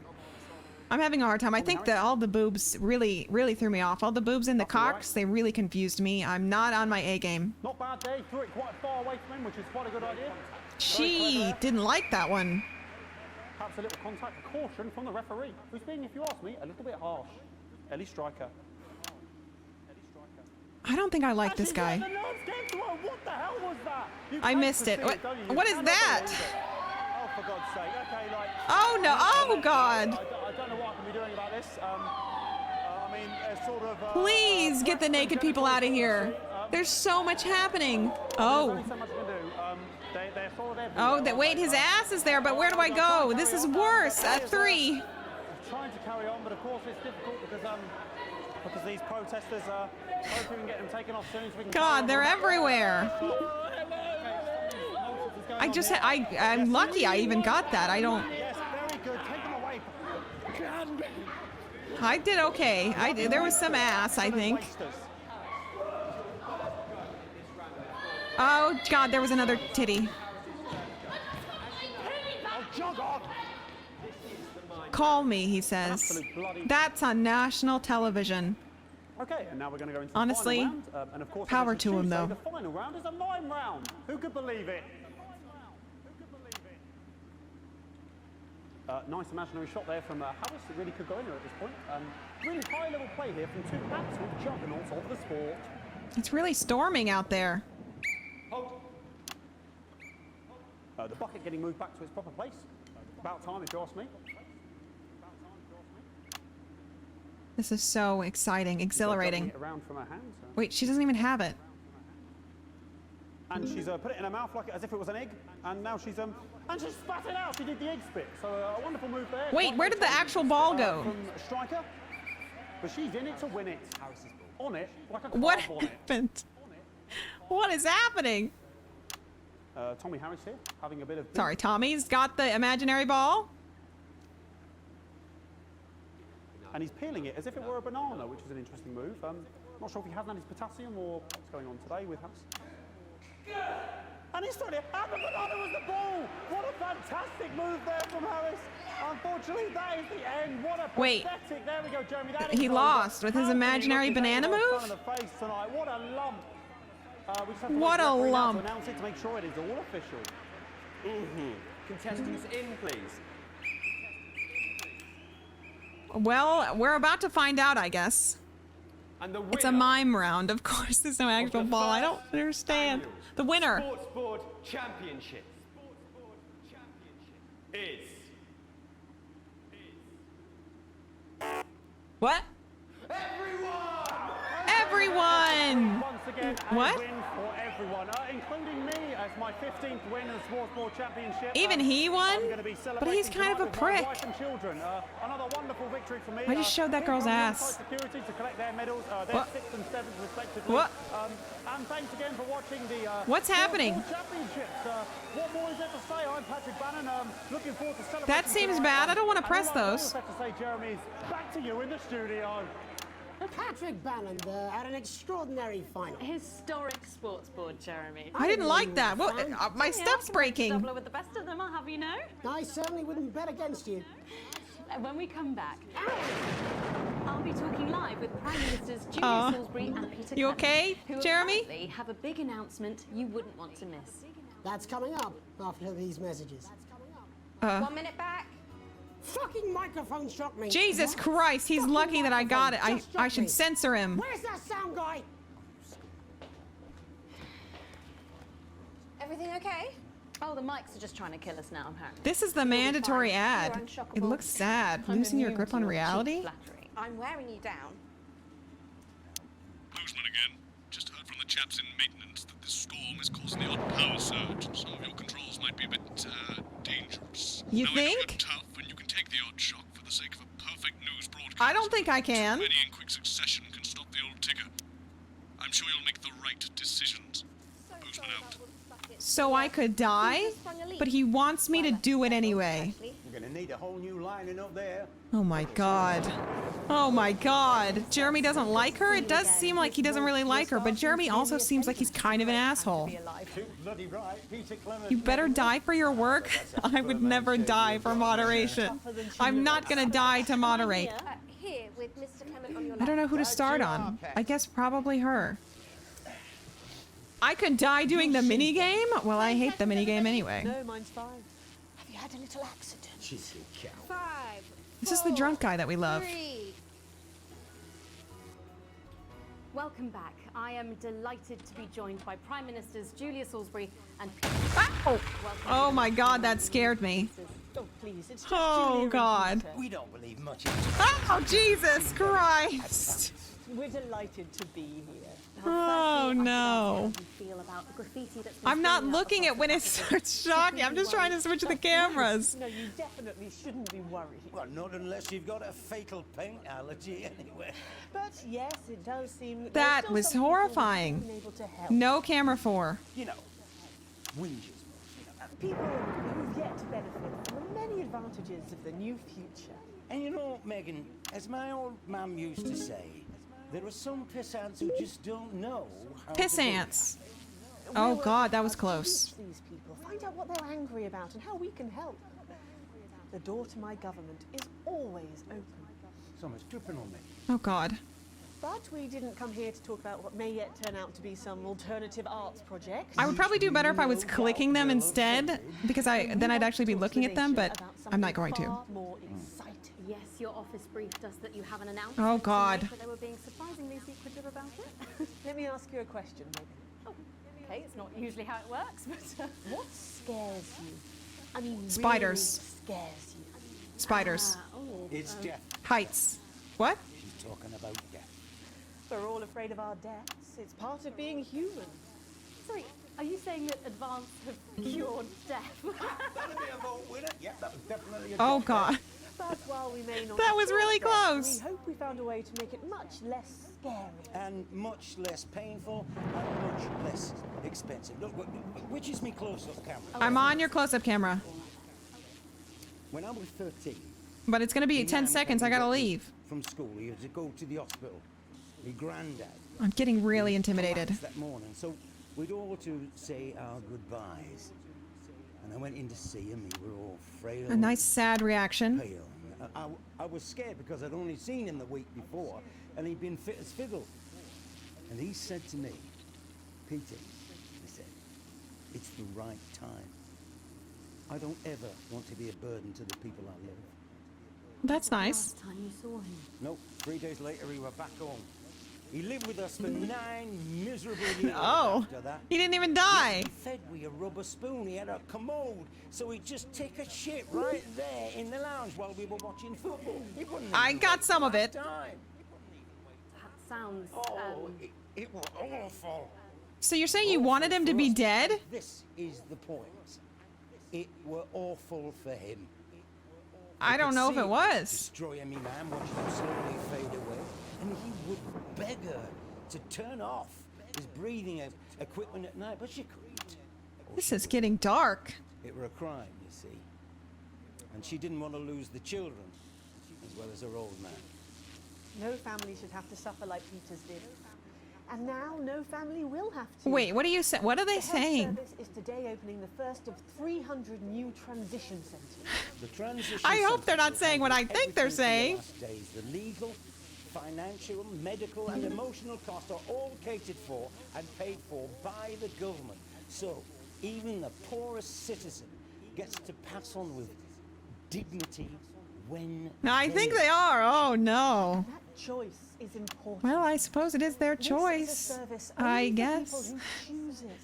I'm having a hard time. I think that all the boobs really threw me off. All the boobs and the cocks, they really confused me. I'm not on my A game. Not bad there. Threw it quite far away from him, which is quite a good idea. She didn't like that one. Perhaps a little contact caution from the referee, who's being, if you ask me, a little bit harsh. Ellie Striker. I don't think I like this guy. What the hell was that? I missed it. What is that? Oh, for God's sake. Okay, like... Oh, no. Oh, God. I don't know what I can be doing about this. I mean, sort of... Please get the naked people out of here. There's so much happening. Oh. They're sort of Oh, wait, his ass is there, but where do I go? This is worse. 3. trying to carry on, but of course it's difficult because these protesters are hoping we can get them taken off soon so we can... God, they're everywhere. I'm lucky I even got that. I don't... Yes, very good. Take them away. I did okay. There was some ass, I think. Oh, God, there was another titty. Call me, he says. That's on national television. Okay, and now we're going to go into honestly, the final round. And of course, power to him, though. The final round is a mime round. Who could believe it? Nice imaginary shot there from Harris. It really could go anywhere at this point. Really high-level play here from two absolute juggernauts of the sport. It's really storming out there. The bucket getting moved back to its proper place. About time, if you ask me. This is so exciting, exhilarating. Around from her hands, Wait, she doesn't even have it. And she's put it in her mouth like as if it was an egg, and now she's and she spat it out. She did the egg spit. So a wonderful move there. Wait, where did the actual ball go? From striker, but she's in it to win it. On it, like a what carb on it. happened? What is happening? Tommy Harris here, having a bit of... Sorry, Tommy's got the imaginary ball. And he's peeling it as if it were a banana, which is an interesting move. Not sure if he hasn't had his potassium or what's going on today with Harris. And he's trying to... And the banana was the ball! What a fantastic move there from Harris. Unfortunately, that is the end. What a pathetic... There we go, Jeremy. That is He lost with his imaginary banana move? What a lump. What a lump. To announce it to make sure it is all official. Contestants in, please. Well, we're about to find out, I guess. And it's a mime round. Of course, there's no actual ball. I don't understand. The winner. Sports Board Championship is... What? Everyone! Once again, what? A win for everyone, including me as my 15th win in the Sports Board Championship. Even he won? But he's kind of a prick. Another wonderful victory for me. I just showed that girl's ass. Security to collect their medals, their 6th and 7th respectively. What? And thanks again for watching the What's happening? Championships. What more is there to say? I'm Patrick Bannon. Looking forward to celebrating. That seems bad. I don't want to press those. To say, Jeremy, is back to you in the studio. Patrick Bannon had an extraordinary final. Historic Sports Board, Jeremy. I didn't like that. What? My stuff's breaking. Doubler with the best of them, I'll have you know. I certainly wouldn't bet against you. When we come back, I'll be talking live with Prime Ministers Julia Salisbury and Peter You Katey, okay, who Jeremy? apparently have a big announcement you wouldn't want to miss. That's coming up after these messages. 1 minute back. Fucking microphone struck me. Jesus Christ, he's lucky that I got it. I should censor him. Where's that sound guy? Everything okay? Oh, the mics are just trying to kill us now, apparently. This is the mandatory ad. It looks sad. Losing your grip on reality? I'm wearing you down. Postman again. Just heard from the chaps in maintenance that this storm is causing the odd power surge, and some of your controls might be a bit dangerous. You now, think? I know you're tough, and you can take the odd shock for the sake of a perfect news broadcast. I don't think I can. Too many in quick succession can stop the old ticker. I'm sure you'll make the right decisions. Postman out. So I could die? But he wants me to do it anyway. You're gonna need a whole new lining up there. Oh my god. Oh my god. Jeremy doesn't like her? It does seem like he doesn't really like her, but Jeremy also seems like he's kind of an asshole. You better die for your work? I would never die for moderation. I'm not gonna die to moderate. Here with Mr. Clement on your I don't know who to start on. I guess probably her. I could die doing the minigame? Well, I hate the minigame anyway. No, mine's 5. Have you had a little accident? She's a cow. 5. This is the drunk guy that we love. 3. Welcome back. I am delighted to be joined by Prime Ministers Julia Salisbury and Oh my god, that scared me. Oh, please, it's just Oh Julia god. We don't believe much in Oh, Jesus Christ. We're delighted to be here. Oh no. Feel about the graffiti that's I'm not looking at when it starts shocking. I'm just trying to switch the cameras. No, you definitely shouldn't be worried. Well, not unless you've got a fatal paint allergy anyway. But yes, it does seem That was horrifying. No camera 4. You know, whinges. People who've yet to benefit from the many advantages of the new future. And you know, Megan, as my old mum used to say, there are some pissants who just don't know how to Pissants. Oh God, that was close. These people, find out what they're angry about and how we can help. The door to my government is always open. Someone's tripping on me. Oh God. But we didn't come here to talk about what may yet turn out to be some alternative arts project. I would probably do better if I was clicking them instead, because then I'd actually be looking at them, but I'm not going to. Yes, your office briefed us that you have an announcement. Oh God. To make, but they were being surprisingly secretive about it. Let me ask you a question, Megan. Oh, okay, it's not usually how it works, but what scares you? I mean, Spiders. Really scares you. Spiders. It's death. Heights. What? She's talking about death. We're all afraid of our deaths. It's part of being human. Sorry, are you saying that Advance have cured death? That'll be a vote winner. Yep, that was definitely a Oh death. God. But while we may not That was really death, close. we hope we found a way to make it much less scary. And much less painful and much less expensive. Look, which is me close-up camera? I'm on your close-up camera. When I was 13, But it's gonna be my 10 nan seconds. came I gotta to get me leave. from school. He had to go to the hospital. My granddad. I'm getting really intimidated. collapsed that morning, so we'd all to say our goodbyes. And I went in to see him. We were all frail. A nice sad reaction. Pale. I was scared because I'd only seen him the week before, and he'd been fit as fiddle. And he said to me, Peter, he said, it's the right time. I don't ever want to be a burden to the people I love. That's nice. Last time you saw him. Nope, 3 days later he were back home. He lived with us for 9 miserable years Oh, after that. he didn't even die. He fed with a rubber spoon. He had a commode, so he'd just take a shit right there in the lounge while we were watching football. He wouldn't I even got waste some of my it. time. That sounds. It was awful. So you're saying you wanted him to be dead? This is the point. It were awful for him. I don't know if it was. Destroy me, man, watch him slowly fade away. And he would beg her to turn off his breathing equipment at night, but she couldn't. This is getting dark. It were a crime, you see. And she didn't want to lose the children, as well as her old man. No family should have to suffer like Peter's did. And now no family will have to. Wait, what are you saying? What are they the saying? Health Service is today opening the first of 300 new transition centres. The transition I hope they're not centres saying what I handle think they're everything saying. for your last days. The legal, financial, medical and emotional costs are all catered for and paid for by the government. So even the poorest citizen gets to pass on with dignity when I think they are. Oh no. That choice is important. Well, I suppose it is their This choice. is a service I only for guess. people who choose it.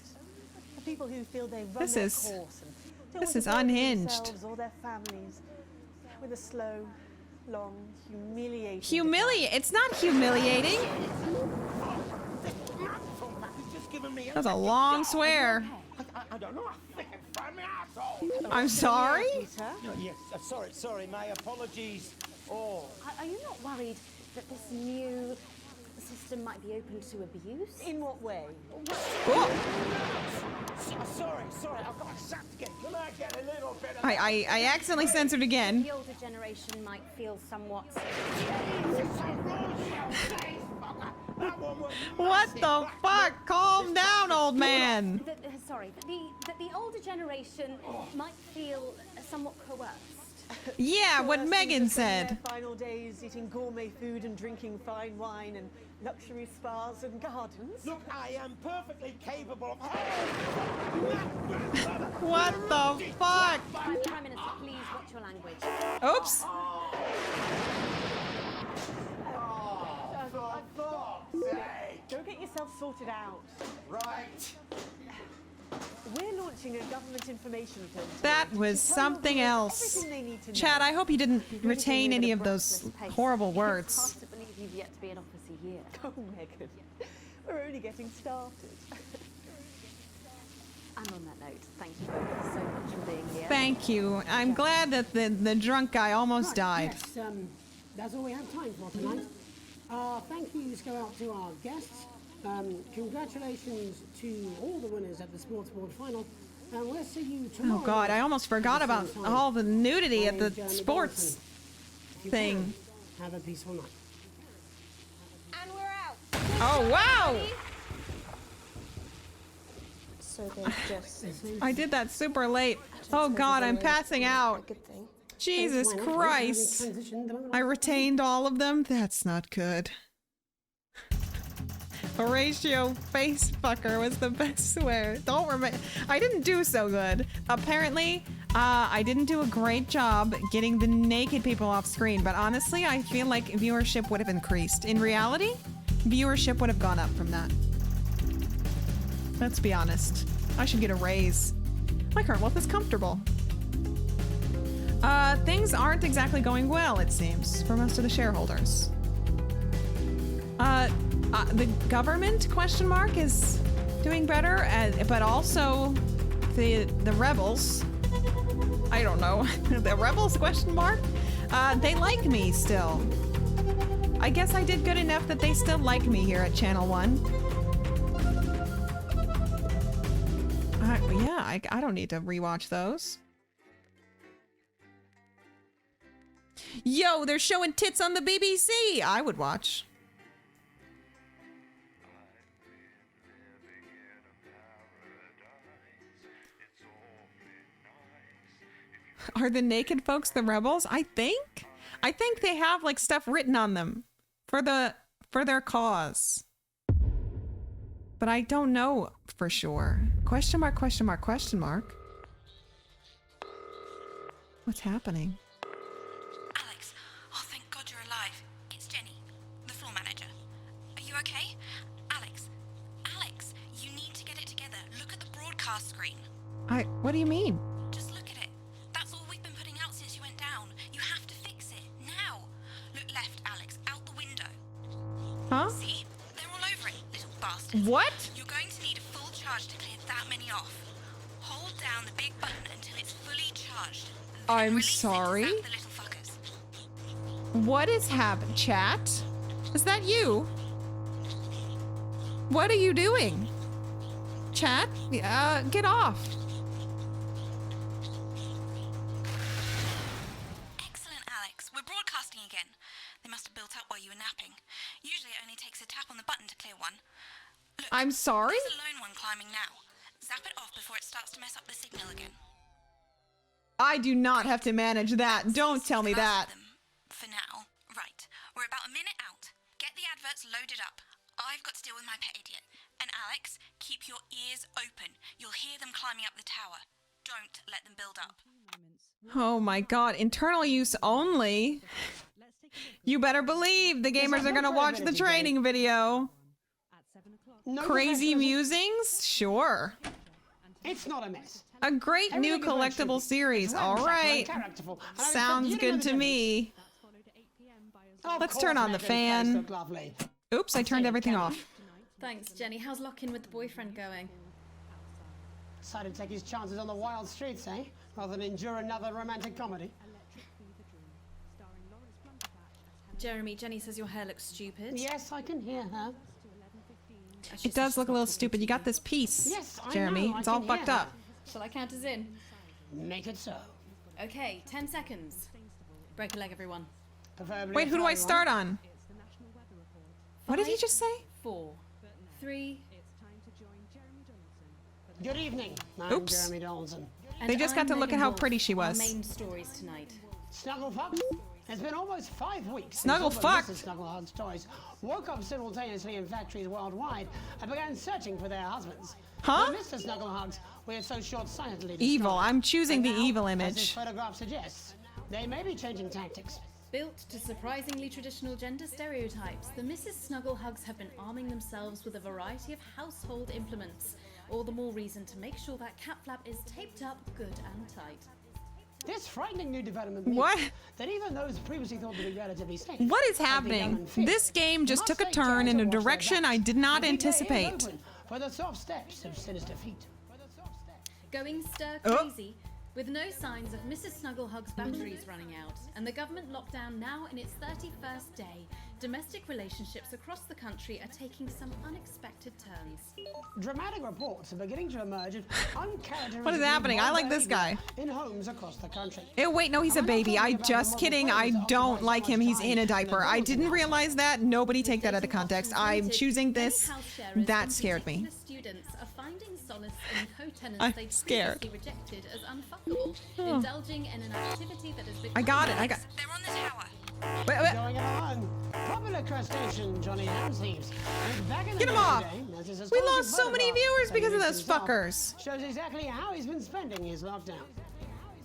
The people who feel they run This their is- course and don't this want to is burden unhinged. themselves or their families with a slow, long, humiliating. It's not humiliating. That's a long swear. I don't know. I think it's from my asshole. I'm sorry? No, yes, sorry. My apologies. Oh. Are you not worried that this new system might be open to abuse? In what way? Sorry. I've got sacked again. Can I get a little bit of... I accidentally censored again. The older generation might feel somewhat. What the fuck? Calm down, old man. That the older generation might feel somewhat coerced. Yeah, what Coercing Megan to spend said. Their final days eating gourmet food and drinking fine wine and luxury spas and gardens. Look, I am perfectly capable of... What the fuck? Prime Minister, please watch your language. Oops. Go get yourself sorted out. Right. We're launching a government information film. That was something else. Everything they need to know. Chad, I hope you didn't retain any of those horrible It's words. hard to believe you've yet to be an officer year. Oh, Megan, we're only getting started. And on that note, thank you both so much for being here. Thank you. I'm glad that the drunk guy almost died. Yes, that's all we have time for tonight. Thank yous go out to our guests. Congratulations to all the winners at the Sports Board Final. And we'll see you tomorrow. Oh God, I almost forgot about all the nudity at the sports thing. Have a peaceful night. And we're out. Oh wow! So there's just... I did that super late. Oh God, I'm passing out. Jesus Christ. I retained all of them? That's not good. Horatio face fucker was the best swear. Don't remember. I didn't do so good. Apparently, I didn't do a great job getting the naked people off screen, but honestly, I feel like viewership would have increased. In reality, viewership would have gone up from that. Let's be honest. I should get a raise. My current wealth is comfortable. Things aren't exactly going well, it seems, for most of the shareholders. The government, question mark, is doing better, but also the rebels. I don't know. The rebels, question mark? They like me still. I guess I did good enough that they still like me here at Channel 1. Yeah, I don't need to rewatch those. Yo, they're showing tits on the BBC! I would watch. Are the naked folks the rebels? I think they have like stuff written on them for their cause. But I don't know for sure. Question mark, question mark, question mark. What's happening? Alex, oh thank God you're alive. It's Jenny, the floor manager. Are you okay? Alex, you need to get it together. Look at the broadcast screen. What do you mean? Just look at it. That's all we've been putting out since you went down. You have to fix it, now. Look left, Alex, out the window. Huh? See? They're all over it, little bastards. What? You're going to need a full charge to clear that many off. Hold down the big button until it's fully charged. I'm sorry? What is happening? Chat? Is that you? What are you doing? Chat? Get off. Excellent, Alex. We're broadcasting again. They must have built up while you were napping. Usually it only takes a tap on the button to clear one. Look, I'm sorry? There's a lone one climbing now. Zap it off before it starts to mess up the signal again. I do not have to manage that. Don't tell me that. For now. Right. We're about a minute out. Get the adverts loaded up. I've got to deal with my pet idiot. And Alex, keep your ears open. You'll hear them climbing up the tower. Don't let them build up. Oh my God. Internal use only. You better believe the gamers are gonna watch the training video. Crazy musings? Sure. It's not a mess. A great new collectible series. All right. Sounds good to me. Let's turn on the fan. Oops, I turned everything off. Thanks, Jenny. How's lock-in with the boyfriend going? Decided to take his chances on the wild streets, eh? Rather than endure another romantic comedy. Jeremy, Jenny says your hair looks stupid. Yes, I can hear her. It does look a little stupid. You got this piece, yes, Jeremy. Know, it's all fucked up. Shall I count us in? Make it so. Okay, 10 seconds. Break a leg, everyone. Wait, who do I start on? What did he just say? 4, 3. Good evening. I'm Oops. Jeremy Donaldson. They just got to look at how pretty she was. Our main stories tonight. Snugglefuck. It's been almost 5 weeks Snugglefuck. since all the Mrs. Snugglehug's toys woke up simultaneously in factories worldwide and began searching for their husbands. Huh? But Mr. Snugglehugs were so short-sightedly Evil. destroyed. I'm choosing the And now, evil as this image. photograph suggests, they may be changing tactics. Built to surprisingly traditional gender stereotypes, the Mrs. Snugglehugs have been arming themselves with a variety of household implements. All the more reason to make sure that cat flap is taped up good and tight. This frightening new development means What? that even those previously thought to be relatively safe. What is happening? This game just took a turn in a direction I did not anticipate. For the soft steps of sinister feet. Going stir crazy, with no signs of Mrs. Snugglehug's batteries running out, and the government lockdown now in its 31st day, domestic relationships across the country are taking some unexpected turns. Dramatic reports are beginning to emerge of uncharacteristic. What is happening? I like this guy. In homes across the country. Oh, wait, no, he's a baby. Just kidding. I don't like him. He's in a diaper. I didn't realize that. Nobody take that out of context. I'm choosing this. That scared me. Students are finding solace in co-tenants I'm they scared. previously rejected as unfuckable, indulging in an activity that has been. I got it. I got. They're on the tower. Wait. Going along. Popular crustacean Johnny Hamsleeves. Get him off! We lost so many viewers because of those fuckers. Shows exactly how he's been spending his lockdown.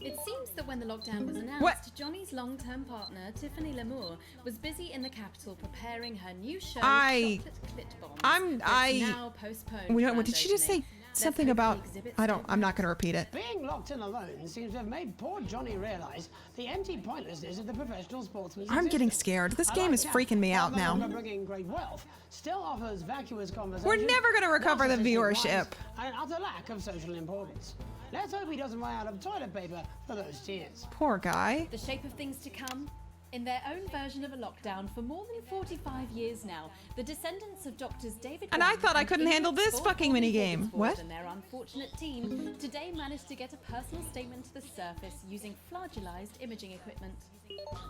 It seems that when the lockdown was announced, Johnny's long-term partner, Tiffany Lamour, was busy in the capital preparing her new show, Chocolate Clit Bombs. Now postponed. What did she just say? Something about. I'm not going to repeat it. Being locked in alone seems to have made poor Johnny realize the empty pointlessness of the professional sportsman's I'm getting scared. This game is freaking me out now. Bringing great wealth, still offers vacuous conversation. We're never going to recover the viewership. And an utter lack of social importance. Let's hope he doesn't run out of toilet paper for those tears. Poor guy. The shape of things to come. In their own version of a lockdown for more than 45 years now, the descendants of doctors David and I thought I couldn't handle this fucking minigame. What? And their unfortunate team today managed to get a personal statement to the surface using flagellized imaging equipment.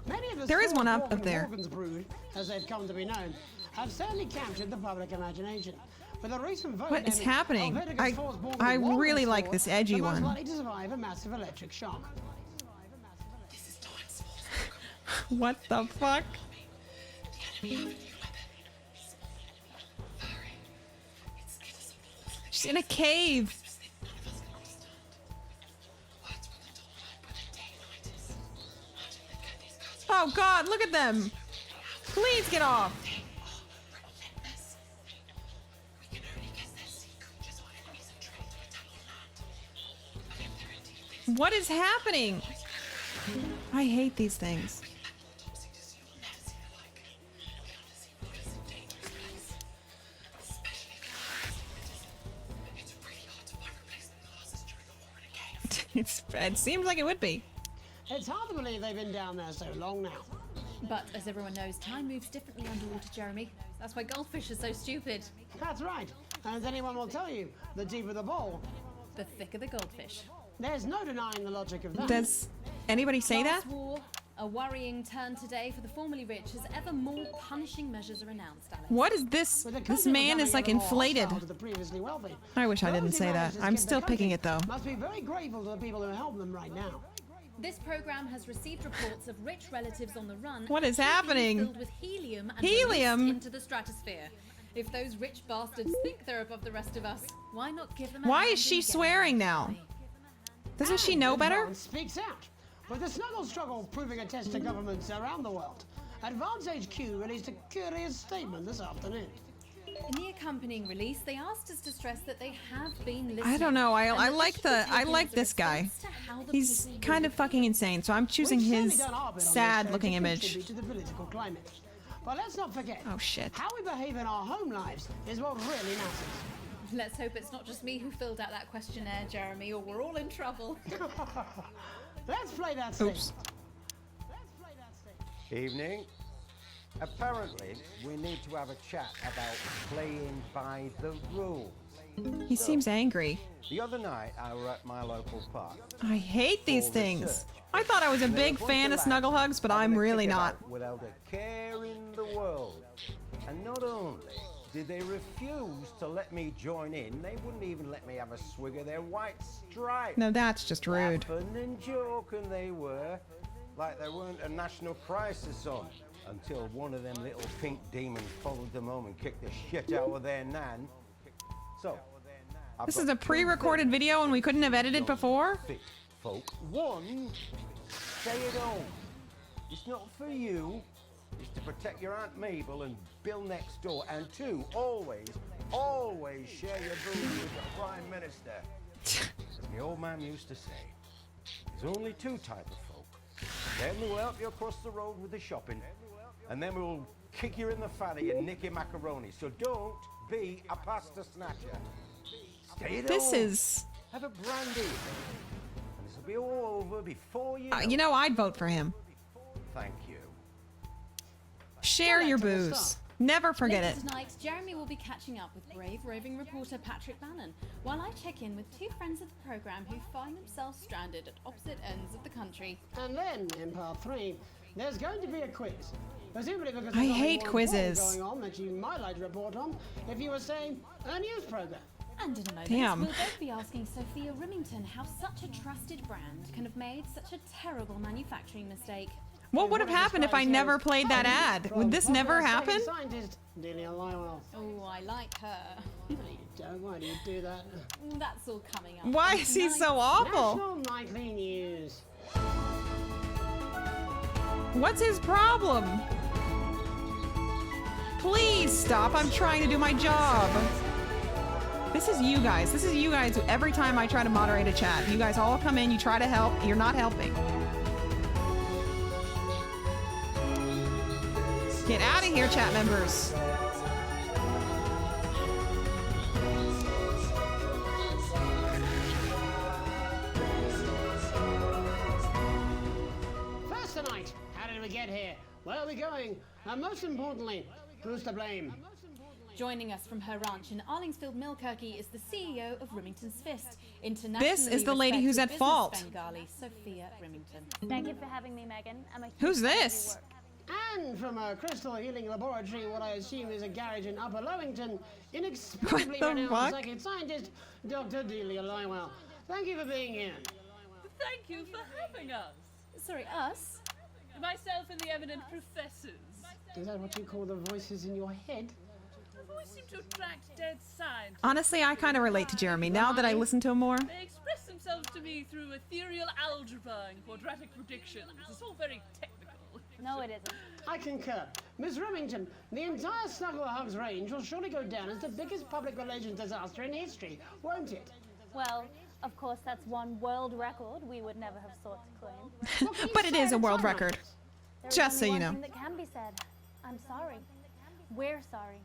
Many of the there is one up there. Morgan's brood, as they've come to be known, have certainly captured the public imagination. With a recent vote what is happening? I really like this edgy one. Likely to survive a massive electric shock. What the fuck? She's in a cave. Oh God, look at them. Please get off. What is happening? I hate these things. It seems like it would be. It's hard to believe they've been down there so long now. But as everyone knows, time moves differently underwater, Jeremy. That's why goldfish are so stupid. That's right. And as anyone will tell you, the deeper the bowl, the thicker the goldfish. There's no denying the logic of that. Does anybody say that? War, a worrying turn today for the formerly rich as ever more punishing measures are announced, Alex. What is this? This man is like inflated. I wish I didn't say that. I'm still picking it though. Must be very grateful to the people who help them right now. This program has received reports of rich relatives on the run. What is happening? Filled with helium and released into the stratosphere. If those rich bastards think they're above the rest of us, why not give them a Why hand is she and get swearing now? Doesn't she know better? Speaks out. With the snuggle struggle proving a test to governments around the world, Advance HQ released a curious statement this afternoon. In the accompanying release, they asked us to stress that they have been listening. I don't know. I like this guy. He's kind of fucking insane. So I'm choosing his sad-looking image. To the political climate. But let's not forget. Oh shit. How we behave in our home lives is what really matters. Let's hope it's not just me who filled out that questionnaire, Jeremy, or we're all in trouble. Let's play that scene. Oops. Evening. Apparently, we need to have a chat about playing by the rules. He seems angry. The other night, I were at my local park. I hate these things. I thought I was a big fan of snuggle hugs, but I'm really not. Without a care in the world. And not only did they refuse to let me join in, they wouldn't even let me have a swig of their white stripe. No, that's just rude. Laughing and joking they were, like there weren't a national crisis on. Until one of them little pink demons followed them home and kicked the shit out of their nan. So, this is a pre-recorded video and we couldn't have edited before? Fit folk. One, stay at home. It's not for you. It's to protect your Aunt Mabel and Bill next door. And two, always share your booze with the Prime Minister. As the old man used to say, There's only two type of folk. Them who help you across the road with the shopping, and them who'll kick you in the fanny and nick your macaroni. So don't be a pasta snatcher. Stay at This home. is... Have a brandy. And this will be all over before you you know, I'd vote for him. Thank you. Share your booze. Never forget Later it. Tonight, Jeremy will be catching up with brave roving reporter Patrick Bannon, while I check in with two friends of the programme who find themselves stranded at opposite ends of the country. And then, in part 3, there's going to be a quiz. Presumably because I there's hate nothing more quizzes. important going on that you might like to report on if you were, say, a news program. And in a moment, Damn. we'll both be asking Sophia Rimington how such a trusted brand can have made such a terrible manufacturing mistake. What would have happened if I never played that ad? Would this never happen? Scientist Delia Lywell. Oh, I like her. Don't, why do you do that? That's all coming up. Why is he so awful? National Nightly News. What's his problem? Please stop. I'm trying to do my job. This is you guys. This is you guys who every time I try to moderate a chat, you guys all come in, you try to help, you're not helping. Get out of here, chat members. First tonight, how did we get here? Where are we going? And most importantly, who's to blame? Joining us from her ranch in Arlingsfield, Millkirky, is the CEO of Rimington's Fist, This is the lady who's at fault. Bengali, Sophia Rimington. Thank you for having me, Megan. I'm a Who's this? And from a crystal healing laboratory, what I assume is a garage in Upper Lowington, inexplicably the renowned fuck? psychic scientist, Dr. Delia Lywell. Thank you for being here. Thank you for having us. Sorry, us? Myself and the eminent professors. Is that what you call the voices in your head? The voice seem to attract dead scientists. Honestly, I kind of relate to Jeremy now that I listen to him more. They express themselves to me through ethereal algebra and quadratic predictions. It's all very technical. No, it isn't. I concur. Miss Remington, the entire Snuggle Hugs range will surely go down as the biggest public relations disaster in history, won't it? Well, of course, that's one world record we would never have sought to claim. But it is a world record. There is Just so only you know. one thing that can be said. I'm sorry. We're sorry.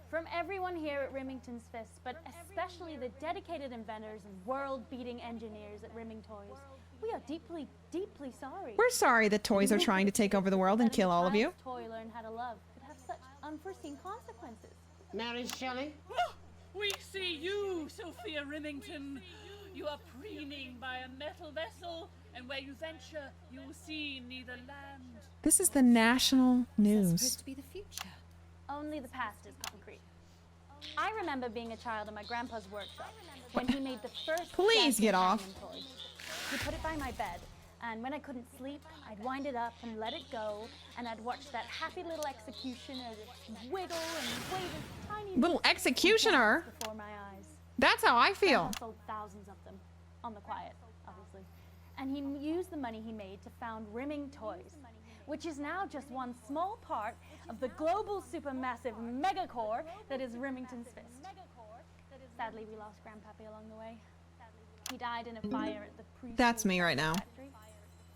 From everyone here at Rimington's Fist, but especially the dedicated inventors and world-beating engineers at Rimming Toys, we are deeply, deeply sorry. We're sorry that toys are trying to take over the world and kill all of you. Toy learn how to love could have such unforeseen consequences. Mary Shelley? Oh, we see you, Sophia Rimington. You are preening by a metal vessel, and where you venture, you will see neither land. This is the national news. supposed to be the future? Only the past is concrete. I remember being a child in my grandpa's workshop when he made the first Please get off. toy. He put it by my bed, and when I couldn't sleep, I'd wind it up and let it go, and I'd watch that happy little executioner just wiggle and wave his tiny Little executioner? before my eyes. That's how I feel. Grandpa sold thousands of them, on the quiet, obviously. And he used the money he made to found Rimming Toys, which is now just one small part of the global supermassive megacore that is Rimington's Fist. Sadly, we lost Grandpappy along the way. He died in a fire at the preschool That's me right now. factory.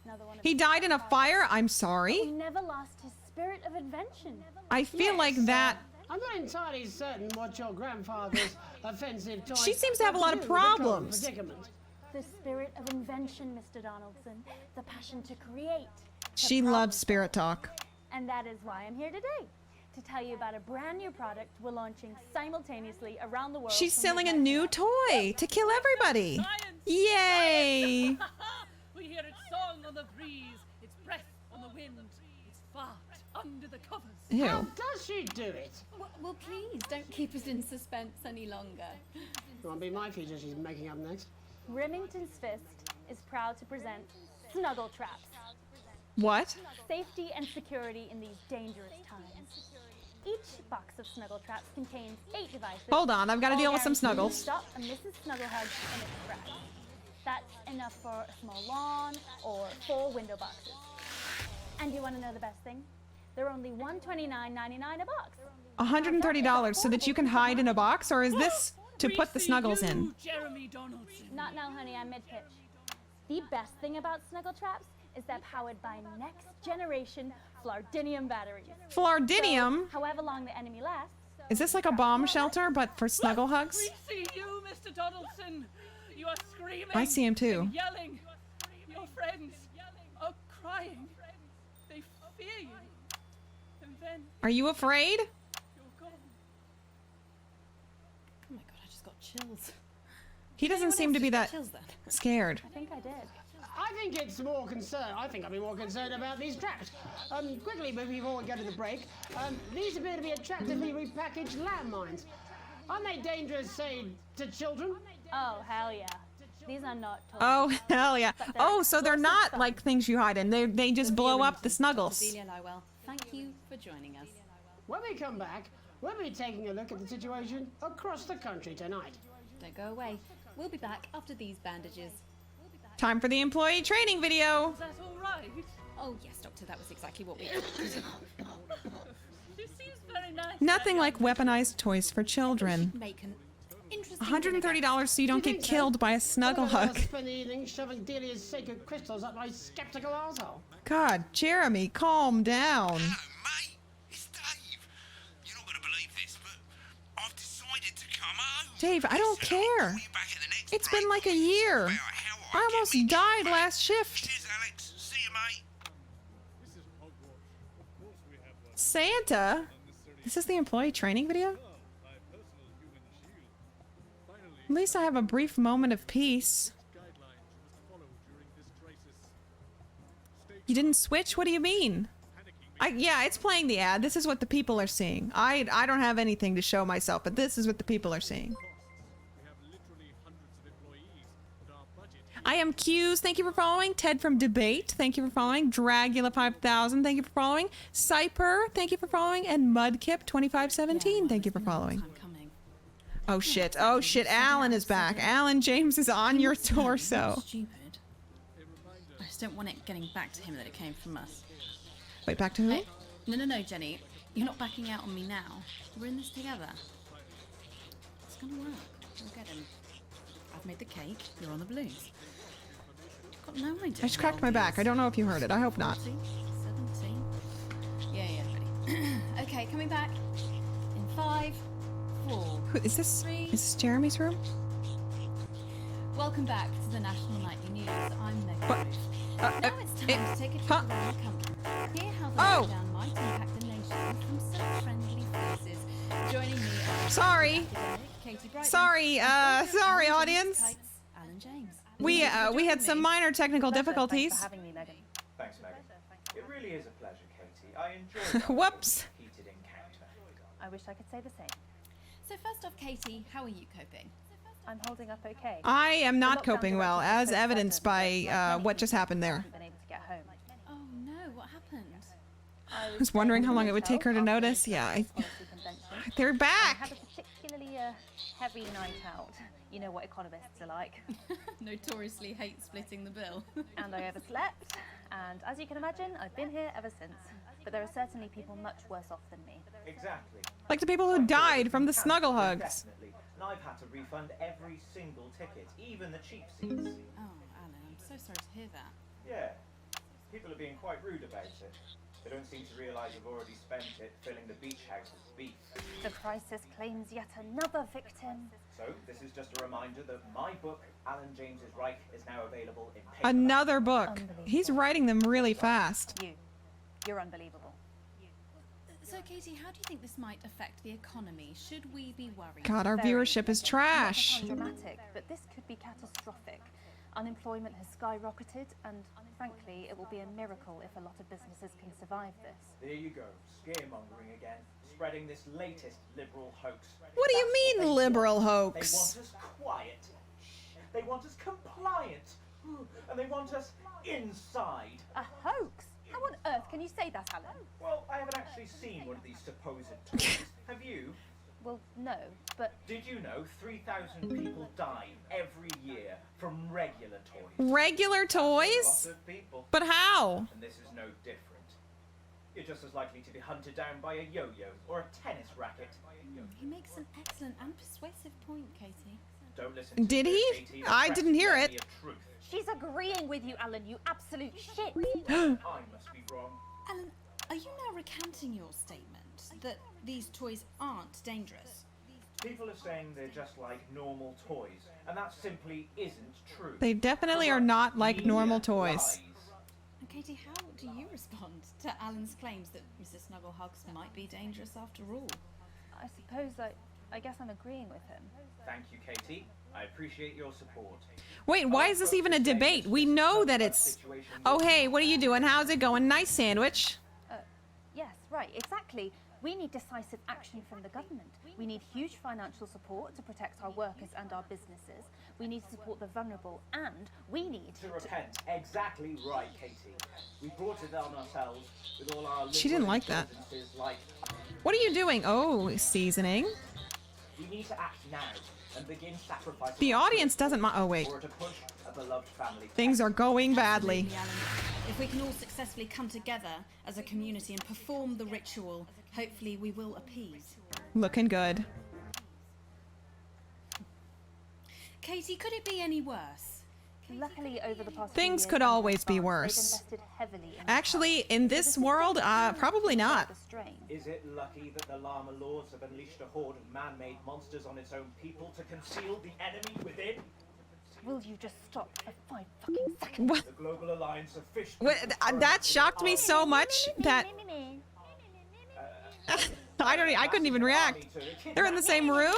Another one of He his died in a cars. fire? I'm But we sorry. never lost his spirit of invention. I feel like that... I'm not entirely certain what your grandfather's offensive toy She seems to have a lot of had do with the current problems. predicament. The spirit of invention, Mr. Donaldson. The passion to create. to She problem loves Spirit Talk. And that is why I'm here today, to tell you about a brand new product we're launching simultaneously around the world. She's from selling a midnight new toy to kill everybody. Yay! We hear its song on the breeze, its breath on the wind, its fart under the covers. Ew. How does she do it? Well, please, don't keep us in suspense any longer. It won't be my feature she's making up next. Remington's Fist is proud to present Snuggle Traps. What? Safety and security in these dangerous times. Each box of Snuggle Traps contains 8 devices. Hold on, I've got to all deal with some guaranteed to snuggles. Stop a Mrs. Snugglehug in its tracks. That's enough for a small lawn or 4 window boxes. And you want to know the best thing? They're only $129.99 a box. $130 so that you can hide in a box, or is this to put the snuggles in? Jeremy Donaldson. Not now, honey. I'm mid-pitch. The best thing about snuggle traps is they're powered by next generation Flardinium batteries. Flardinium? So, however long the enemy lasts. Is this like a bomb shelter, but for snuggle hugs? We see you, Mr. Donaldson. You are screaming. I see him too. And yelling. Your friends are crying. They fear you. And then Are you afraid? you're gone. Oh my god, I just got chills. He doesn't seem to be that scared. I think I did. I think it's more concerned. I think I'd be more concerned about these traps. Quickly, before we go to the break, these appear to be attractively repackaged landmines. Aren't they dangerous, say, to children? Oh, hell yeah. These are not toys. Oh, hell yeah. Oh, so they're not like things you hide in. They just blow up the snuggles. Celia Lywell, thank you for joining us. When we come back, we'll be taking a look at the situation across the country tonight. Don't go away. We'll be back after these bandages. Time for the employee training video. Is that all right? Oh yes, Doctor, that was exactly what we did. This seems very nice. Nothing like weaponized toys for children. Make an interesting $130 so you don't get killed by a snuggle hug. Spend the evening shoving Delia's sacred crystals up my skeptical arsehole. God, Jeremy, calm down. Dave, I don't care. It's been like a year. I almost died last shift. Santa? This is the employee training video? At least I have a brief moment of peace. You didn't switch? What do you mean? Yeah, it's playing the ad. This is what the people are seeing. I don't have anything to show myself, but this is what the people are seeing. I am Q's, thank you for following. Ted from Debate, thank you for following. Dragula 5000, thank you for following. Cyper, thank you for following. And Mudkip 2517, thank you for following. Oh shit, oh shit, Alan is back. Alan James is on your torso. Stupid. I just don't want it getting back to him that it came from us. Wait, back to who? Hey, no, Jenny. You're not backing out on me now. We're in this together. It's gonna work. We'll get him. I've made the cake. You're on the balloons. Got no idea. I just cracked my back. I don't know if you heard it. I hope not. 17? Yeah, ready. Okay, coming back. In 5, 4. Who, is this? 3. Is this Jeremy's room? Welcome back to the National Nightly News. I'm Megan. Now it's time to take a trip around the country. Hear how the lockdown might impact the nation from such friendly faces. Joining me Sorry. Katey Brighton, Sorry, sorry, audience. Alan James. We had some minor technical difficulties. Thanks for having me, Megan. Thanks, Megan. It really is a pleasure, Katey. I enjoy Whoops. heated encounter. I wish I could say the same. So first off, Katey, how are you coping? I'm holding up okay. I am not coping well, as evidenced by what just happened there. Been able to get home. Oh no, what happened? I was wondering how long it would take her to notice. Yeah, they're I back. had a particularly heavy night out. You know what economists are like. Notoriously hate splitting the bill. And I overslept. And as you can imagine, I've been here ever since. But there are certainly people much worse off than me. Exactly. Like the people who died from the snuggle hugs. Definitely. And I've had to refund every single ticket, even the cheap seats. Oh, Alan, I'm so sorry to hear that. Yeah. People are being quite rude about it. They don't seem to realise you've already spent it filling the beach house with beef. The crisis claims yet another victim. So, this is just a reminder that my book, Alan James's Reich, is now available in paperback. Another book. He's writing them really fast. You're unbelievable. So, Katey, how do you think this might affect the economy? Should we be worried? God, our viewership is trash. Not dramatic, but this could be catastrophic. Unemployment has skyrocketed, and frankly, it will be a miracle if a lot of businesses can survive this. There you go, scaremongering again, spreading this latest liberal hoax. What do you mean, liberal They hoax? want us quiet. Shh. They want us compliant. And they want us inside. A hoax? How on earth can you say that, Alan? Well, I haven't actually seen one of these supposed toys. Have you? Well, no, but... Did you know 3,000 people die every year from regular toys? Regular toys? Lots of people. But how? And this is no different. You're just as likely to be hunted down by a yo-yo or a tennis racket. He makes an excellent and persuasive point, Katey. Don't listen to Did her, he? Katey. The I press didn't hear is it. only a truth. She's agreeing with you, Alan, you absolute shit. I must be wrong. Alan, are you now recanting your statement that these toys aren't dangerous? People are saying they're just like normal toys, and that simply isn't true. They definitely are not like normal toys. And Katey, how do you respond to Alan's claims that Mrs. Snugglehugs might be dangerous after all? I suppose I guess I'm agreeing with him. Thank you, Katey. I appreciate your support. Wait, why is this even a debate? We know that it's... Oh, hey, what are you doing? How's it going? Nice sandwich. Yes, right, exactly. We need decisive action from the government. We need huge financial support to protect our workers and our businesses. We need to support the vulnerable, and we need to repent. Exactly right, Katey. We brought it on ourselves with all our... She didn't like that. Like... What are you doing? Oh, seasoning. We need to act now and begin sacrificing... The audience doesn't mind... Oh, wait. ...to push a beloved family. Things are going badly. If we can all successfully come together as a community and perform the ritual, hopefully we will appease. Looking good. Katey, could it be any worse? Luckily, over the past Things could always be worse. Actually, in this world, probably not. Is it lucky that the Llama Lords have unleashed a horde of man-made monsters on its own people to conceal the enemy within? Will you just stop for 5 fucking seconds? What? The Global Alliance of Fish... That shocked me so much that... I couldn't even react. They're in the same room?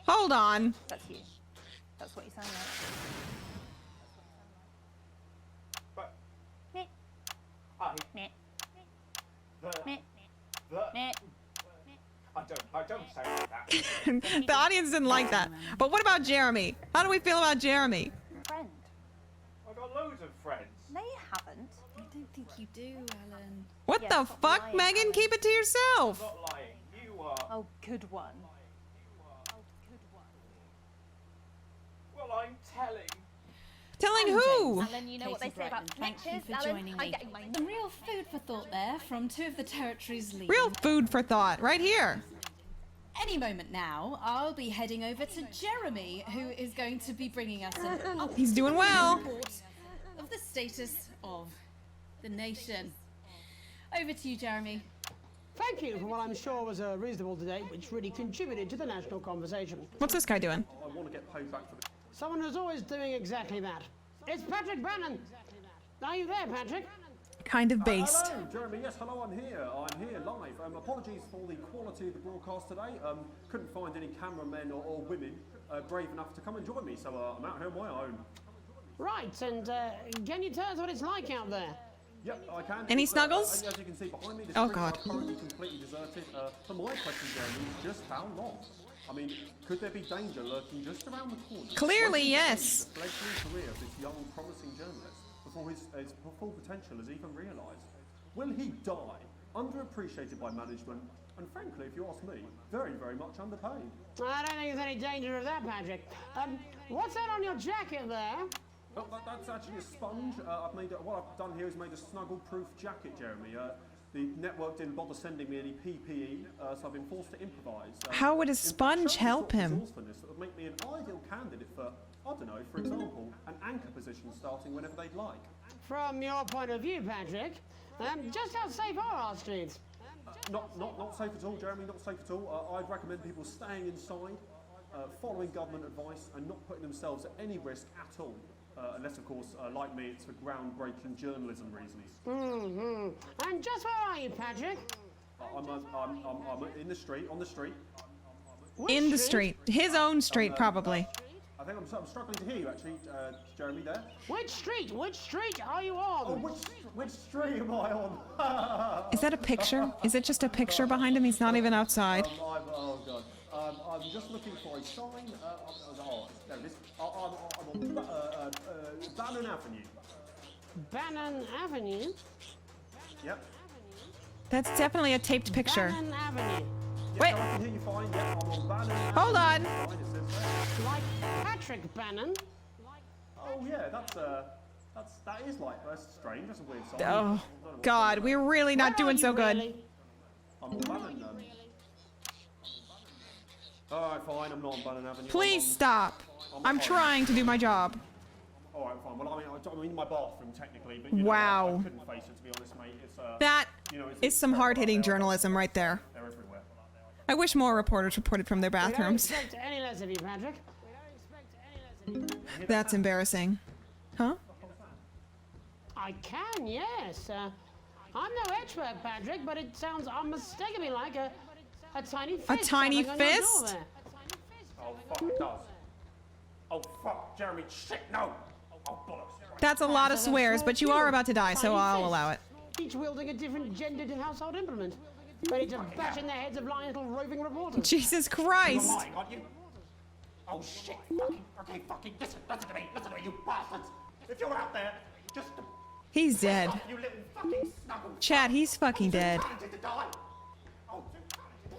Hold on. That's you. That's what you sound like. I don't sound like that. The audience didn't like that. But what about Jeremy? How do we feel about Jeremy? Friend. I've got loads of friends. No, you haven't. I don't think you do, Alan. What the fuck, lying, Megan? Alan. Keep it to yourself. I'm not lying. You are. Oh, good one. Well, I'm telling. Telling who? Alan, you know what they say about Thank you snitches, for Alan? joining I'm me. getting my Some real food for thought there from two of the territory's leaders. Real food for thought, right here. Any moment now, I'll be heading over to Jeremy, who is going to be bringing us an He's doing well. report of the status of the nation. Over to you, Jeremy. Thank you for what I'm sure was a reasonable debate, which really contributed to the national conversation. What's this guy doing? I want to get paid back for the... Someone who's always doing exactly that. It's Patrick Bannon. Are you there, Patrick? Kind of based. Hello, Jeremy. Yes, hello, I'm here. I'm here live. Apologies for the quality of the broadcast today. Couldn't find any cameramen or women brave enough to come and join me, so I'm out here on my own. Right, and can you tell us what it's like out there? Yep, I can. Any snuggles? As you can see behind me, the Oh, streets God. are currently completely deserted. So my question, Jeremy, is just how long? I mean, could there be danger lurking just around the corner? Clearly, Waiting to yes. see the fledgling career of this young, promising journalist before his full potential is even realised. Will he die, underappreciated by management, and frankly, if you ask me, very, very much underpaid? I don't think there's any danger of that, Patrick. What's that on your jacket there? Oh, that's actually a sponge. What I've done here is made a snuggle-proof jacket, Jeremy. The network didn't bother sending me any PPE, so I've been forced to improvise. How would a sponge help him? That would make me an ideal candidate for, I don't know, for example, an anchor position starting whenever they'd like. From your point of view, Patrick, just how safe are our streets? Not safe at all, Jeremy, not safe at all. I'd recommend people staying inside, following government advice, and not putting themselves at any risk at all. Unless, of course, like me, it's for groundbreaking journalism reasons. Mm-hmm. And just where are you, Patrick? I'm in the street, on the street. In the street. His own street, probably. I think I'm struggling to hear you, actually, Jeremy, there. Which street? Which street are you on? Oh, which street am I on? Is that a picture? Is it just a picture behind him? He's not even outside. Oh, God. I'm just looking for a sign. There it is. I'm on Bannon Avenue. Bannon Avenue? Yep. That's definitely a taped picture. Bannon Avenue. Wait. No, I can hear you fine. Yep, I'm on Bannon Hold on. Like Patrick Bannon? Oh, yeah, that is like, that's strange. That's a weird sign. Oh, God, we're really not doing so good. I'm on Bannon. Alright, fine, I'm not on Bannon Avenue. Please stop. I'm trying to do my job. Alright, fine. Well, I mean, I'm in my bathroom technically, but you know, Wow. I couldn't face it, to be honest, mate. It's, That you know, is some hard-hitting journalism right there. They're everywhere. I wish more reporters reported from their We don't bathrooms. expect any less of you, Patrick. That's embarrassing. Huh? I can, yes. I'm no expert, Patrick, but it sounds unmistakably like a tiny fist. A tiny tapping on your door fist? there. Oh, fuck, it does. Oh, fuck, Jeremy, shit, no! Oh, bollocks. That's a lot of swears, but you are about to die, so I'll allow it. Each wielding a different gendered household implement, ready to bash in the heads of lying little roving reporters. Jesus Christ! You're lying, aren't you? Oh, shit, fucking, listen to me, you bastards! If you're out there, just... He's dead. You little fucking snuggle. Chad, he's fucking dead.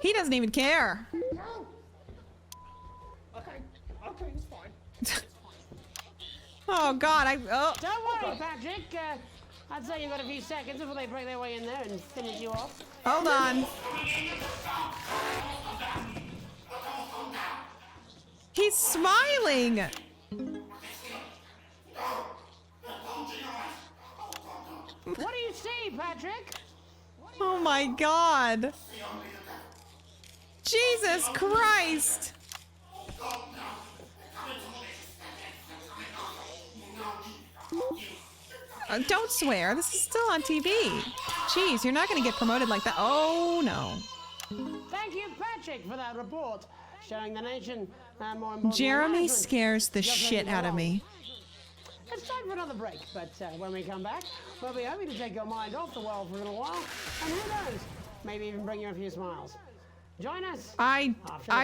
He doesn't even care. Okay, it's fine. Oh God, oh. Don't worry, Patrick. I'd say you've got a few seconds before they break their way in there and finish you off. Hold on. He's smiling. What do you see, Patrick? Oh my God. Jesus Christ. Don't swear. This is still on TV. Jeez, you're not going to get promoted like that. Oh no. Thank you, Patrick, for that report showing the nation more important. Jeremy scares the shit out of me. It's time for another break, but when we come back, we'll be hoping to take your mind off the world for a little while, and who knows, maybe even bring you a few smiles. Join us. I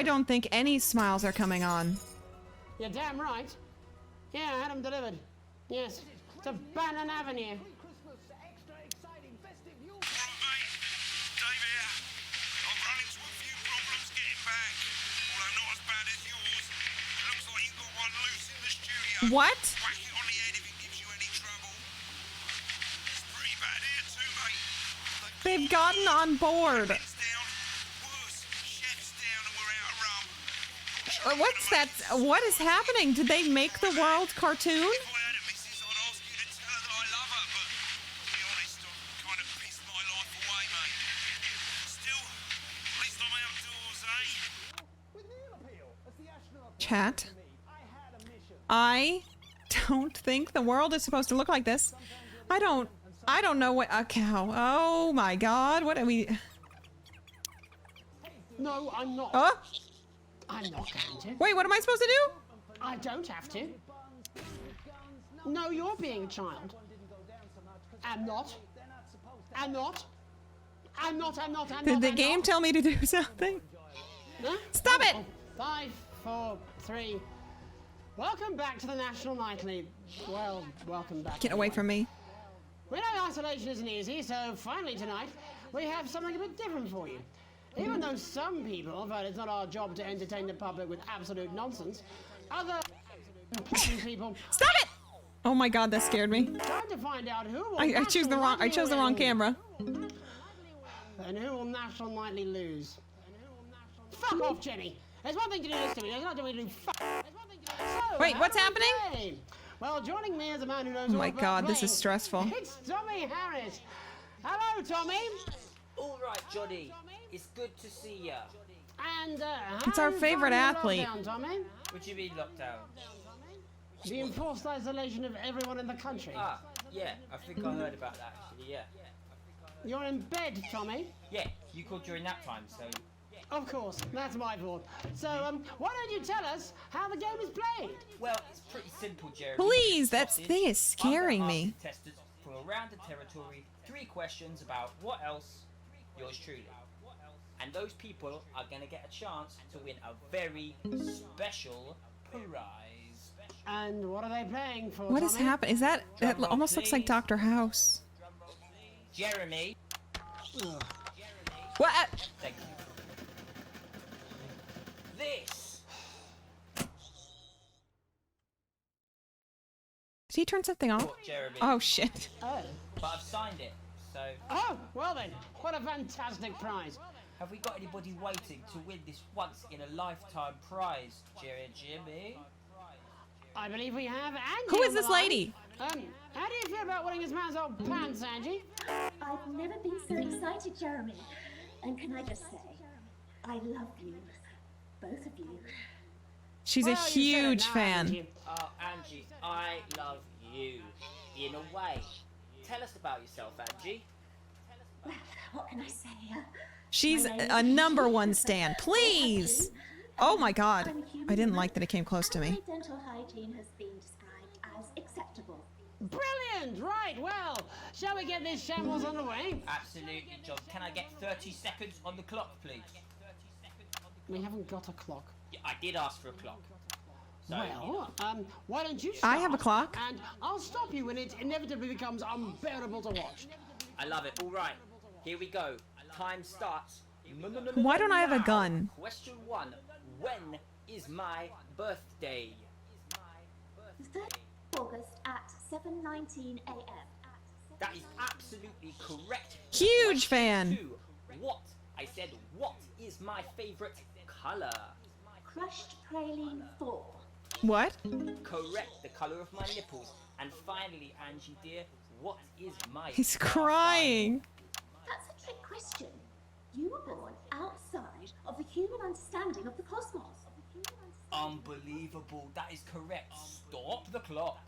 don't think any smiles are coming on. You're damn right. Yeah, I had them delivered. Yes, to Bannon Avenue. What? They've gotten on board. What's that? What is happening? Did they make the world cartoon? Chat. I don't think the world is supposed to look like this. I don't know what a cow. Oh my God, what are we? No, I'm not. Oh? I'm not going to. Wait, what am I supposed to do? I don't have to. No, you're being a child. I'm not. I'm not. I'm not. I'm not. I'm Did not. the game tell me to do something? Huh? Stop it! 5, 4, 3. Welcome back to the National Nightly. Well, welcome back. Get away from me. We know isolation isn't easy, so finally tonight we have something a bit different for you. Even though some people felt it's not our job to entertain the public with absolute nonsense, other important people. Stop it! Oh my God, that scared me. Trying to find out who will I chose the wrong camera. And who will National Nightly lose? Fuck off, Jenny. There's one thing to do this to me. There's another thing to do. Fuck. So, Wait, what's happening? Play? Well, joining me as a man who knows Oh all my about God, this is playing, stressful. It's Tommy Harris. Hello, Tommy. All right, Johnny. It's good to see ya. And It's our favorite athlete. Lockdown, Tommy? What do you mean lockdown? The enforced isolation of everyone in the country. Ah, yeah. I think I heard about that actually. Yeah. You're in bed, Tommy. Yeah. You called during nap time, so. Of course, that's my fault. So, why don't you tell us how the game is played? Well, it's pretty simple, Jeremy. Please, that thing is scaring me. Contestants from around the territory 3 questions about what else? Yours truly. And those people are going to get a chance to win a very special prize. And what are they playing for, What is Tommy? happening? Is that almost looks like Dr. House? Jeremy. What? Thank you. This. Did he turn something off? What, Jeremy? Oh shit. Oh. But I've signed it, so. Oh, well then, what a fantastic prize. Have we got anybody waiting to win this once-in-a-lifetime prize, Jerry Jimmy? I believe we have Angie. Who is on the this line. lady? How do you feel about winning this man's old pants, Angie? I've never been so excited, Jeremy. And can I just say, I love you, both of you. She's a huge fan. Oh, Angie, I love you. In a way. Tell us about yourself, Angie. Well, what can I say? She's a #1 stan. Please. Oh my God. I didn't like that it came close to me. My dental hygiene has been described as acceptable. Brilliant! Right, well, shall we get this shambles underway? Absolutely, John. Can I get 30 seconds on the clock, please? We haven't got a clock. Yeah, I did ask for a clock. So, Well, why don't you start? I have a clock. And I'll stop you when it inevitably becomes unbearable to watch. I love it. All right, here we go. Time starts. Why don't I have a gun? Question 1. When is my birthday? The 3rd of August at 7:19 a.m. That is absolutely correct. Huge fan. 2. What? I said, what is my favorite color? Crushed praline 4. What? Correct, the color of my nipples. And finally, Angie dear, what is my He's crying. That's a trick question. You were born outside of the human understanding of the cosmos. Unbelievable, that is correct. Stop the clock.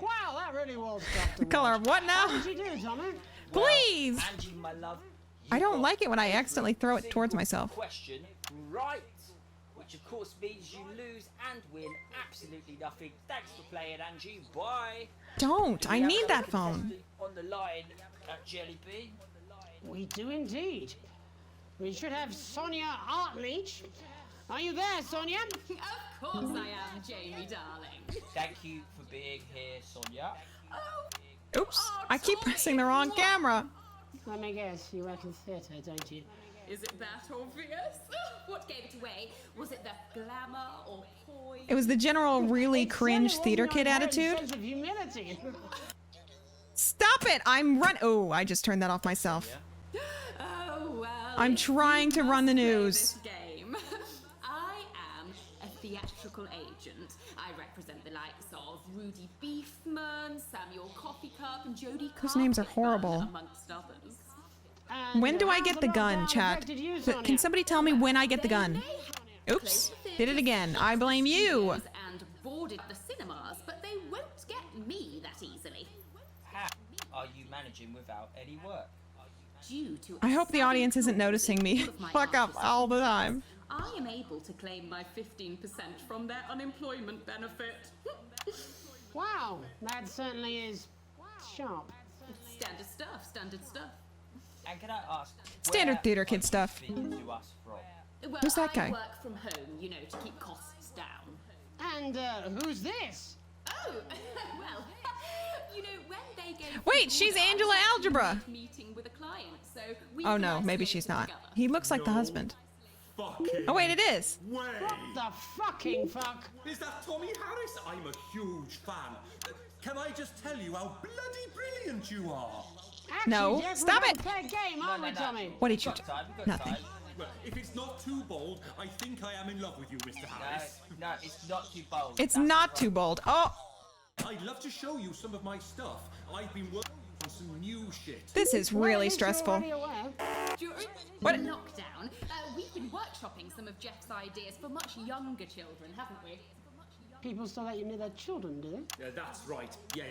Wow, that really was tough to The color watch. of what now? How did you do, Tommy? Please. Angie, my love. I don't like it when I accidentally throw it towards myself. Question right, which of course means you lose and win absolutely nothing. Thanks for playing, Angie. Bye. Don't. I need that phone. On the line at Jelly Bean. We do indeed. We should have Sonia Artleach. Are you there, Sonia? Of course I am, Jamie, darling. Thank you for being here, Sonia. Oops. I keep pressing the wrong camera. Let me guess, you work in theatre, don't you? Is it that obvious? What gave it away? Was it the glamour or poise? It was the general really cringe theater kid attitude. Sense of humility. Stop it! I'm Oh, I just turned that off myself. Oh, well. I'm trying to run the news. This game. I am a theatrical agent. I represent the likes of Rudy Beefman, Samuel Coffeecup, and Jodie Those names are horrible. amongst others. When do I get the gun, chat? Can somebody tell me when I get the gun? Oops. Did it again. I blame you. And boarded the cinemas, but they won't get me that easily. How are you managing without any work? Due to I hope the audience isn't noticing me fuck up all the time. I am able to claim my 15% from their unemployment benefit. Wow, that certainly is sharp. Standard stuff, standard stuff. And can I ask, Standard where theater are kid you stuff. speaking to us from? Well, Who's that guy? I work from home, you know, to keep costs down. And who's this? Oh, well, you know, when they gave Wait, she's Angela Algebra. meeting with a client, so we Oh no, maybe she's not. He looks like the husband. Oh wait, it is. What the fucking fuck? Is that Tommy Harris? I'm a huge fan. Can I just tell you how bloody brilliant you are? Actually, No, Jeff, stop we're it. fair game, aren't we, Tommy? What did you do? Nothing. Well, if it's not too bold, I think I am in love with you, Mr. Harris. No, it's not too bold. It's not too bold. Oh, I'd love to show you some of my stuff. I've been working on some new shit. this is really stressful. During What? lockdown, we've been workshopping some of Jeff's ideas for much younger children, haven't we? People still let you near their children, do they? Yeah, that's right. Yeah.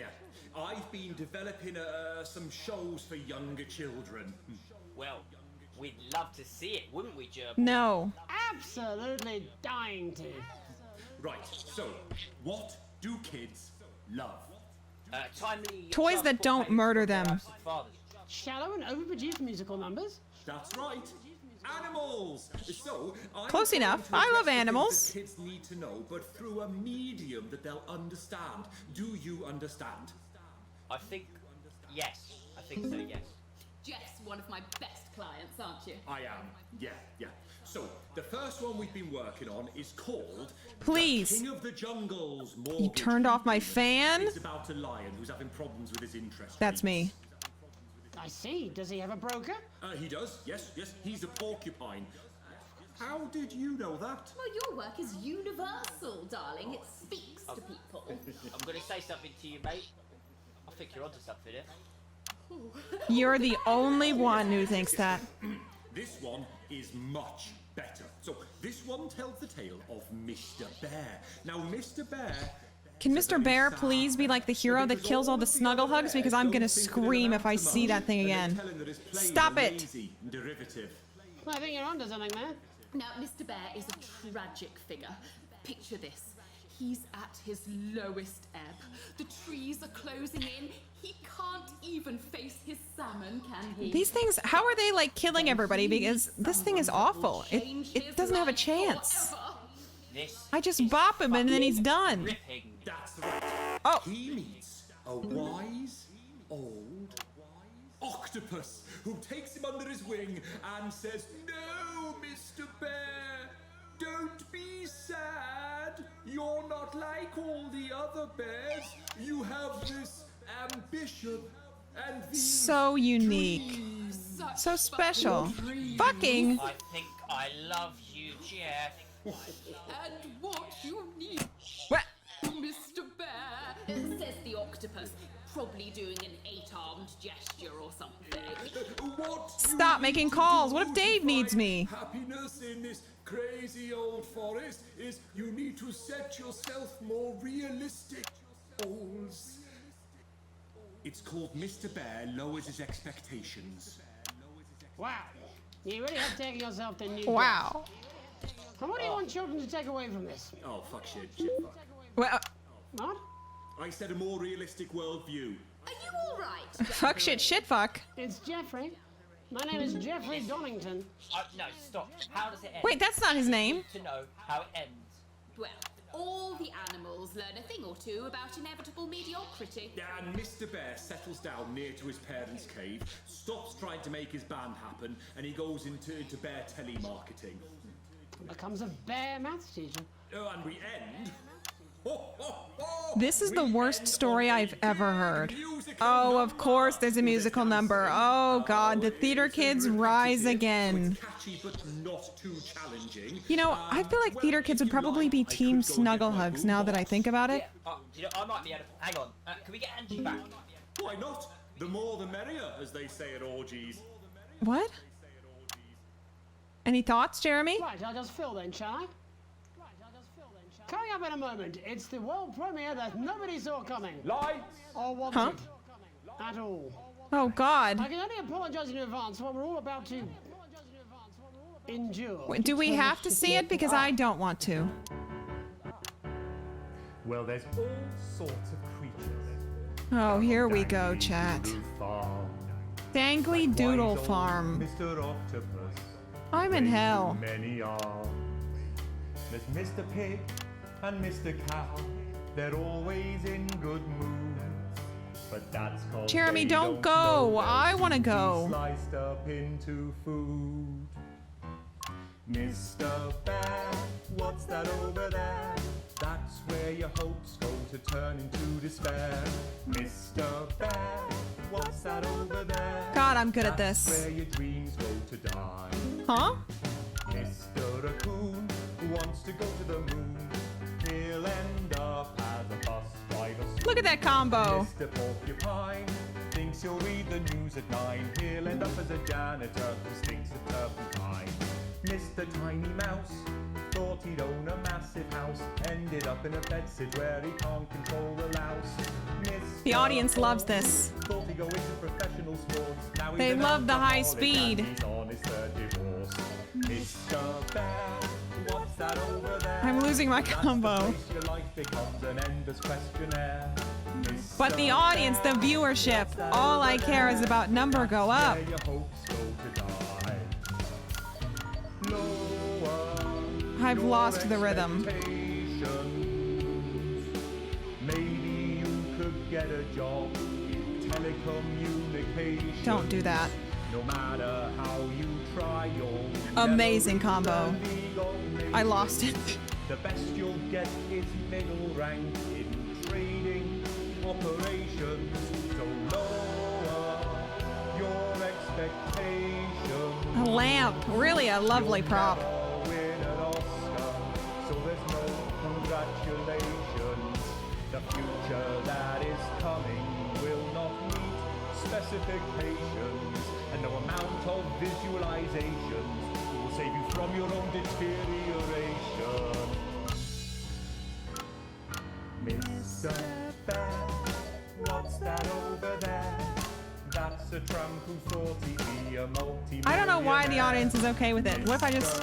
I've been developing some shows for younger children. Well, we'd love to see it, wouldn't we, Gerbil? No. Absolutely dying to. Right, so, what do kids love? Timely Toys that don't murder them. Shallow and overproduced musical numbers? That's right. Animals! So, I'm Close trying enough. to I love address the things animals. that kids need to know, but through a medium that they'll understand. Do you understand? I think, yes. I think so, yes. Jeff's one of my best clients, aren't you? I am. Yeah. So, the first one we've been working on is called Please. The King of the Jungle's Mortgage. You turned off my fan? It's about a lion who's having problems with his interest. That's me. I I see. Does he have a broker? He does, yes, yes. He's a porcupine. How did you know that? Well, your work is universal, darling. It speaks to people. I'm going to say something to you, mate. I think you're onto something here. You're the only one who thinks that. This one is much better. So, this one tells the tale of Mr. Bear. Now, Mr. Bear... Can Mr. Bear please be like the hero that kills all the snuggle hugs? Because I'm gonna scream if I see that thing again. Stop it! I think you're onto something, man. Now, Mr. Bear is a tragic figure. Picture this. He's at his lowest ebb. The trees are closing in. He can't even face his salmon, can he? These things, how are they like killing everybody? Because this thing is awful. It doesn't have a chance. I just bop him and then he's done. That's right. Oh. He meets a wise, old octopus who takes him under his wing and says, "No, Mr. Bear, don't be sad. You're not like all the other bears. You have this ambition and these So unique. So special. Fucking. I think I love you, Jeff. And what you need, what? Mr. Bear, says the octopus, probably doing an 8-armed gesture or something. Stop making calls. What if Dave needs me? Happiness in this crazy old forest is you need to set yourself more realistic goals. It's called Mr. Bear Lowers His Expectations. Wow. You really have taken yourself to new Wow. depths. And what do you want children to take away from this? Oh, fuck shit, fuck. Well, what? I said a more realistic worldview. Are you all right? fuck shit fuck. It's Jeffrey. My name is Jeffrey Donington. No, stop. How does it end? Wait, that's not his name. To know how it ends. Well, all the animals learn a thing or two about inevitable mediocrity. And Mr. Bear settles down near to his parents' cave, stops trying to make his band happen, and he goes into bear telemarketing. Becomes a bear maths teacher. Oh, and we end. This is the worst story I've ever heard. Oh, of course there's a musical number. Oh god, the theater kids rise again. Catchy but not too challenging. You know, I feel like theater kids would probably be Team Snuggle Hugs now that I think about it. You know, I might be able to... Hang on. Can we get Angie back? Why not? The more the merrier, as they say at orgies. What? Any thoughts, Jeremy? Right, I'll just fill then, shall I? Coming up in a moment, it's the world premiere that nobody saw coming. Lights! Or wanted. Huh? At all. Oh god. I can only apologize in advance for what we're all about to endure. Wait, do we have to see it? Because I don't want to. Well, there's all sorts of creatures. Oh, here we go, chat. Dangly Doodle Farm. Mr. Octopus. I'm in hell. Many arms. There's Mr. Pig and Mr. Cow. They're always in good moods. But that's 'cause Jeremy, they don't go. know I want to be go. Sliced up into food. Mr. Bear, what's that over there? That's where your hopes go to turn into despair. Mr. Bear, what's that over there? God, I'm good at That's this. where your dreams go to die. Huh? Mr. Raccoon wants to go to the moon. He'll end up as a bus driver. Look at that combo. Mr. Porcupine thinks he'll read the news at 9. He'll end up as a janitor who stinks of turpentine. Mr. Tiny Mouse thought he'd own a massive house. Ended up in a bedsit where he can't control the louse. The audience loves this. Thought he'd go into professional sports. Now he's They an love the high alcoholic speed. and he's on his third divorce. Mr. Bear, what's that over there? I'm losing my combo. That's the place your life becomes an endless questionnaire. But the audience, the viewership, all I care is about number go up. Where your hopes go to die. Lower I've your lost the rhythm. expectations. Maybe you could get a job in telecommunications. Don't do that. No matter how you try, you'll Amazing never reach combo. the legal I lost it. The best you'll get is middle rank in trading operations. So lower your expectations. A lamp, really a lovely prop. Win an Oscar, so there's no congratulations. The future that is coming will not meet specifications, and no amount of visualizations will save you from your own deterioration. Mr. Bear, what's that over there? That's a tramp who thought he'd be a multi. I don't know why the audience is okay with it. What if I just...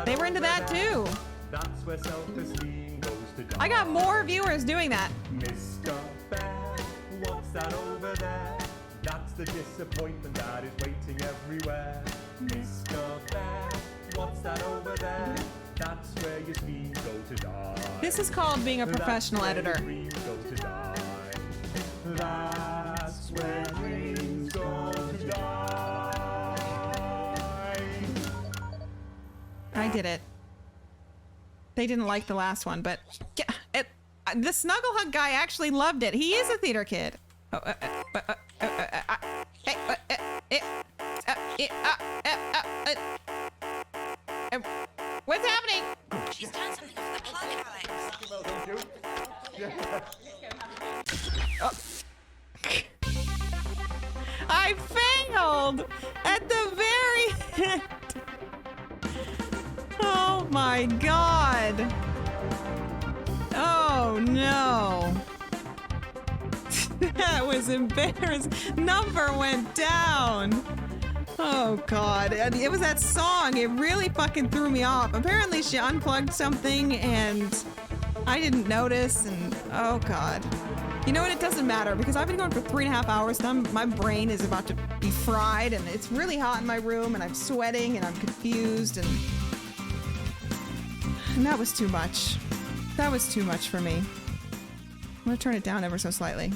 They were into that too. That's where self-esteem goes to die. I got more viewers doing that. Mr. Bear, what's that over there? That's the disappointment that is waiting everywhere. Mr. Bear, what's that over there? That's where your dreams go to die. This is called being a professional editor. Dreams go to die. That's where dreams go to die. I did it. They didn't like the last one, but the Snuggle Hug guy actually loved it. He is a theater kid. What's happening? She's done something off the plug, Alex. I failed at the very end. Oh my god. Oh no. That was embarrassing. Number went down. Oh god. It was that song. It really fucking threw me off. Apparently she unplugged something and I didn't notice, and oh god. You know what? It doesn't matter because I've been going for 3.5 hours now. My brain is about to be fried and it's really hot in my room and I'm sweating and I'm confused and that was too much. That was too much for me. I'm gonna turn it down ever so slightly.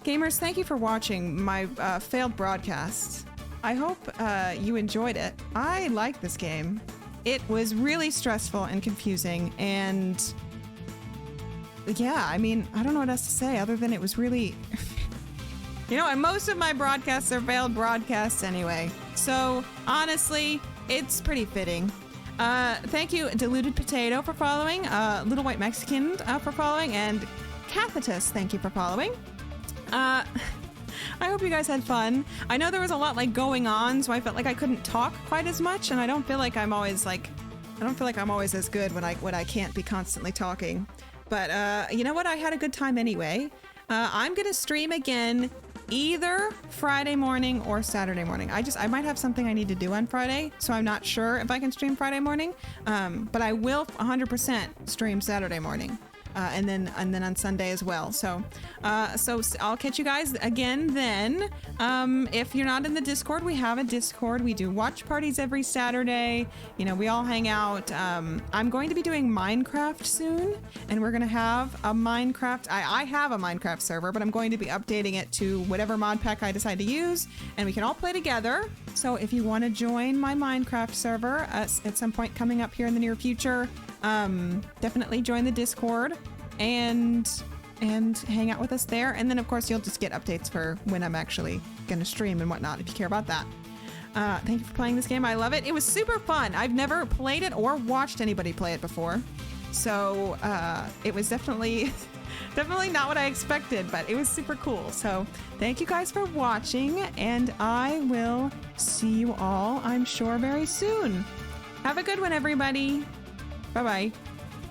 Gamers, thank you for watching my failed broadcast. I hope you enjoyed it. I like this game. It was really stressful and confusing, and yeah, I mean, I don't know what else to say other than it was really... You know, and most of my broadcasts are failed broadcasts anyway. So, honestly, it's pretty fitting. Thank you, Diluted Potato, for following, Little White Mexican for following, and Cathetous, thank you for following. I hope you guys had fun. I know there was a lot like going on, so I felt like I couldn't talk quite as much, and I don't feel like I'm always as good when I can't be constantly talking. But you know what? I had a good time anyway. I'm gonna stream again either Friday morning or Saturday morning. I might have something I need to do on Friday, so I'm not sure if I can stream Friday morning. But I will 100% stream Saturday morning. And then on Sunday as well. So I'll catch you guys again then. If you're not in the Discord, we have a Discord. We do watch parties every Saturday. You know, we all hang out. I'm going to be doing Minecraft soon, and we're gonna have a Minecraft. I have a Minecraft server, but I'm going to be updating it to whatever mod pack I decide to use, and we can all play together. So if you want to join my Minecraft server at some point coming up here in the near future, definitely join the Discord and hang out with us there. And then of course you'll just get updates for when I'm actually gonna stream and whatnot if you care about that. Thank you for playing this game. I love it. It was super fun. I've never played it or watched anybody play it before. So it was definitely not what I expected, but it was super cool. So thank you guys for watching, and I will see you all, I'm sure, very soon. Have a good one, everybody. Bye-bye.